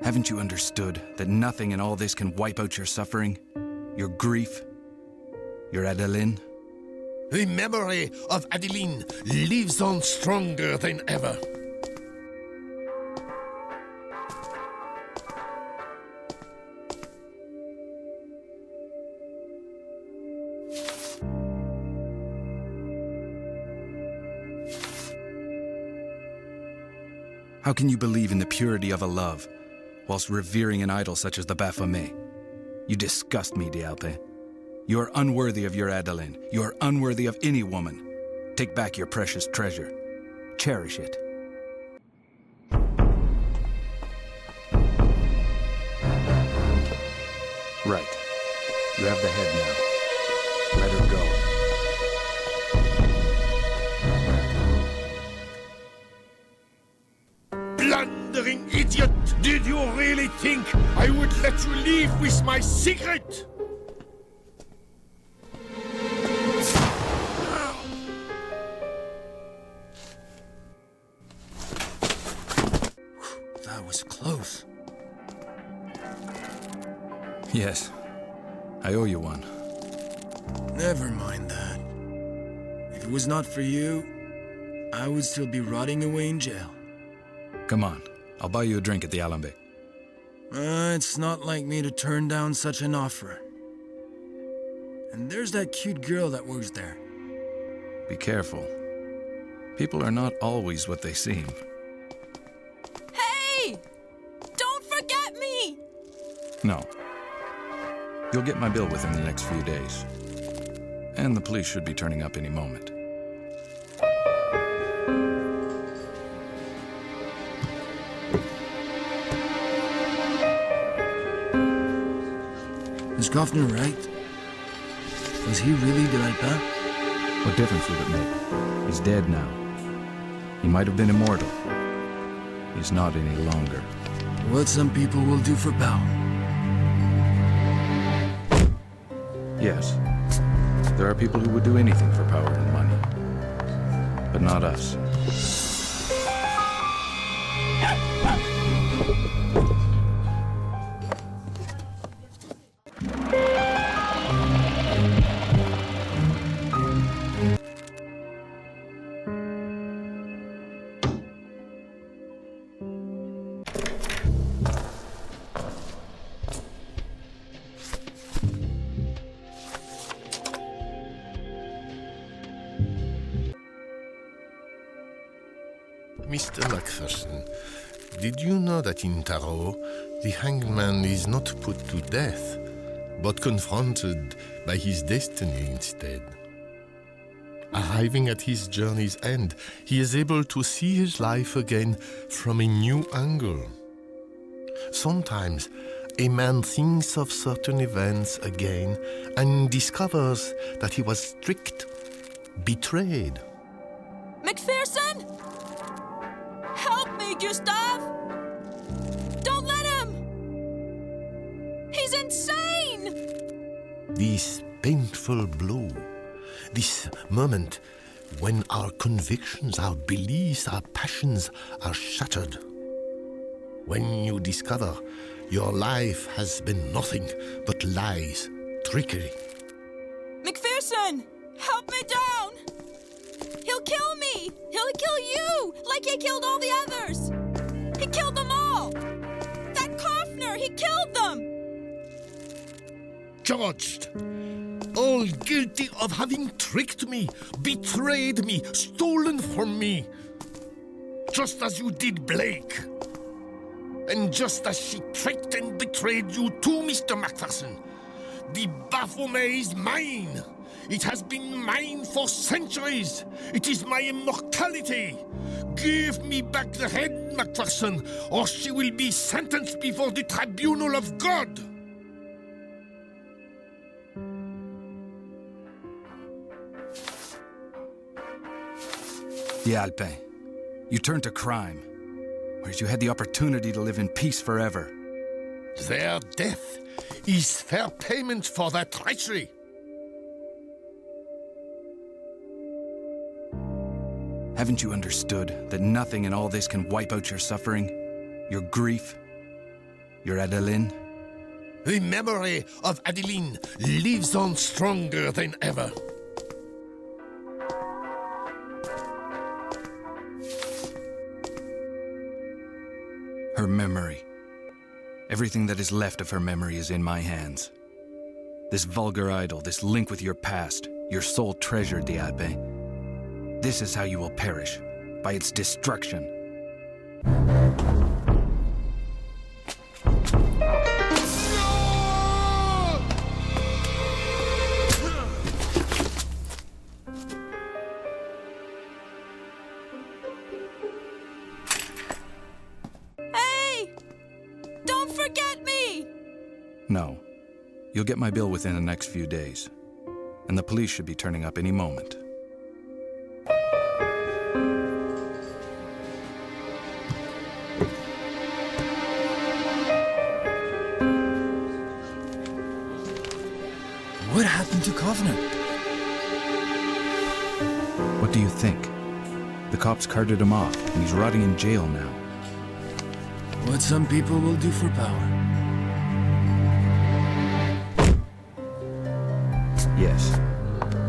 Haven't you understood that nothing in all this can wipe out your suffering, your grief, your Adeline? The memory of Adeline lives on stronger than ever. How can you believe in the purity of a love, whilst revering an idol such as the Baphomet? You disgust me, D'Alpe. You are unworthy of your Adeline. You are unworthy of any woman. Take back your precious treasure. Cherish it. Right. You have the head now. Let her go. Blundering idiot! Did you really think I would let you leave with my secret? That was close. Yes. I owe you one. Never mind that. If it was not for you, I would still be rotting away in jail. Come on. I'll buy you a drink at the Alembic. It's not like me to turn down such an offer. And there's that cute girl that works there. Be careful. People are not always what they seem. Hey! Don't forget me! No. You'll get my bill within the next few days. And the police should be turning up any moment. Is Goffner right? Was he really de Alpin? What difference would it make? He's dead now. He might have been immortal. He's not any longer. What some people will do for power. Yes. There are people who would do anything for power and money. But not us. Mr. Macpherson, did you know that in Tarot, the hanged man is not put to death, but confronted by his destiny instead? Arriving at his journey's end, he is able to see his life again from a new angle. Sometimes, a man thinks of certain events again and discovers that he was tricked, betrayed. McPherson! Help me, Gustave! Don't let him! He's insane! This painful blow, this moment when our convictions, our beliefs, our passions are shattered. When you discover your life has been nothing but lies, trickery. McPherson! Help me down! He'll kill me! He'll kill you! Like he killed all the others! He killed them all! That Kaufner, he killed them! Judged, all guilty of having tricked me, betrayed me, stolen from me. Just as you did Blake. And just as she tricked and betrayed you too, Mr. Macpherson. The Baphomet is mine! It has been mine for centuries! It is my immortality! Give me back the head, Macpherson, or she will be sentenced before the tribunal of God! The Alpin. You turned to crime, whereas you had the opportunity to live in peace forever. Their death is fair payment for their treachery. Haven't you understood that nothing in all this can wipe out your suffering, your grief, your Adeline? The memory of Adeline lives on stronger than ever. Her memory. Everything that is left of her memory is in my hands. This vulgar idol, this link with your past, your sole treasure, Diabe. This is how you will perish, by its destruction. Hey! Don't forget me! No. You'll get my bill within the next few days. And the police should be turning up any moment. What happened to Kovner? What do you think? The cops carted him off, and he's rotting in jail now. What some people will do for power. Yes,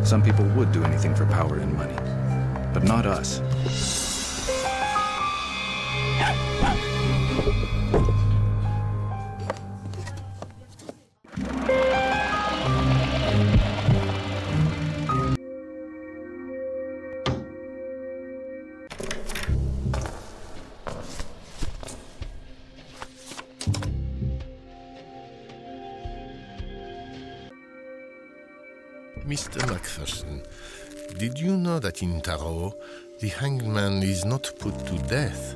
some people would do anything for power and money, but not us. Mr. Macpherson, did you know that in Tarot, the hanged man is not put to death,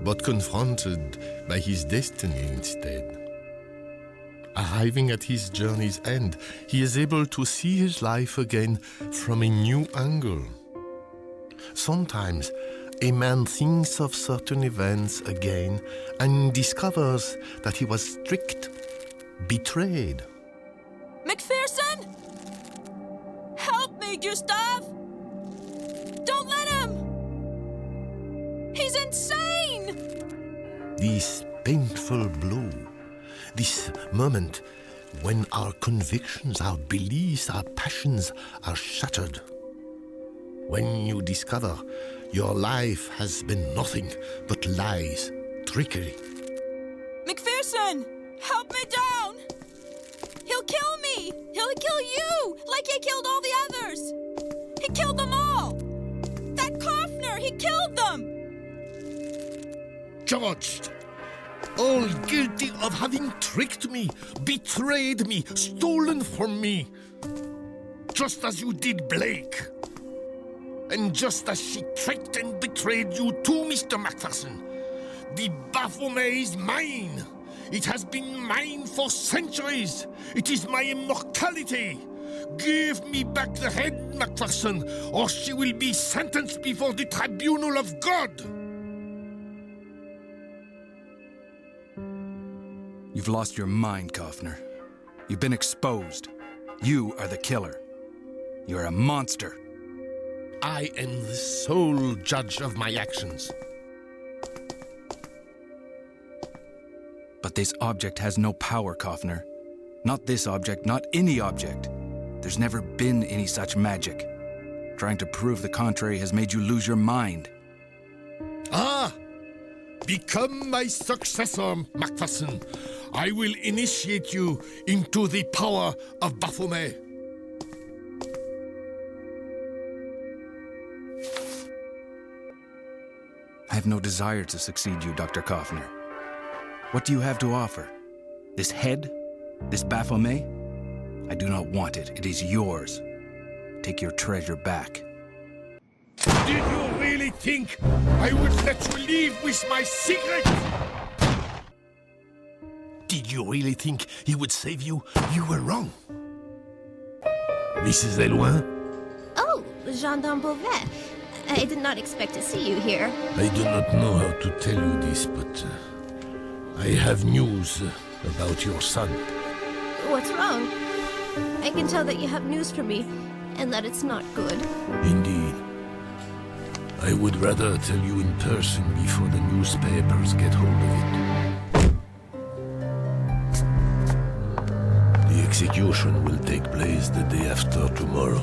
but confronted by his destiny instead? Arriving at his journey's end, he is able to see his life again from a new angle. Sometimes, a man thinks of certain events again and discovers that he was tricked, betrayed. McPherson! Help me, Gustave! Don't let him! He's insane! This painful blow, this moment when our convictions, our beliefs, our passions are shattered. When you discover your life has been nothing but lies, trickery. McPherson! Help me down! He'll kill me! He'll kill you! Like he killed all the others! He killed them all! That Kaufner, he killed them! Judged! All guilty of having tricked me, betrayed me, stolen from me. Just as you did Blake. And just as she tricked and betrayed you too, Mr. Macpherson. The Baphomet is mine. It has been mine for centuries. It is my immortality. Give me back the head, Macpherson, or she will be sentenced before the tribunal of God. You've lost your mind, Kaufner. You've been exposed. You are the killer. You're a monster. I am the sole judge of my actions. But this object has no power, Kaufner. Not this object, not any object. There's never been any such magic. Trying to prove the contrary has made you lose your mind. Ah! Become my successor, Macpherson. I will initiate you into the power of Baphomet. I have no desire to succeed you, Dr. Kaufner. What do you have to offer? This head? This Baphomet? I do not want it. It is yours. Take your treasure back. Did you really think I would let you leave with my secret? Did you really think he would save you? You were wrong. Mrs. Hellouin? Oh, Gendarme Beauvais. I did not expect to see you here. I do not know how to tell you this, but I have news about your son. What's wrong? I can tell that you have news for me, and that it's not good. Indeed. I would rather tell you in person before the newspapers get hold of it. The execution will take place the day after tomorrow.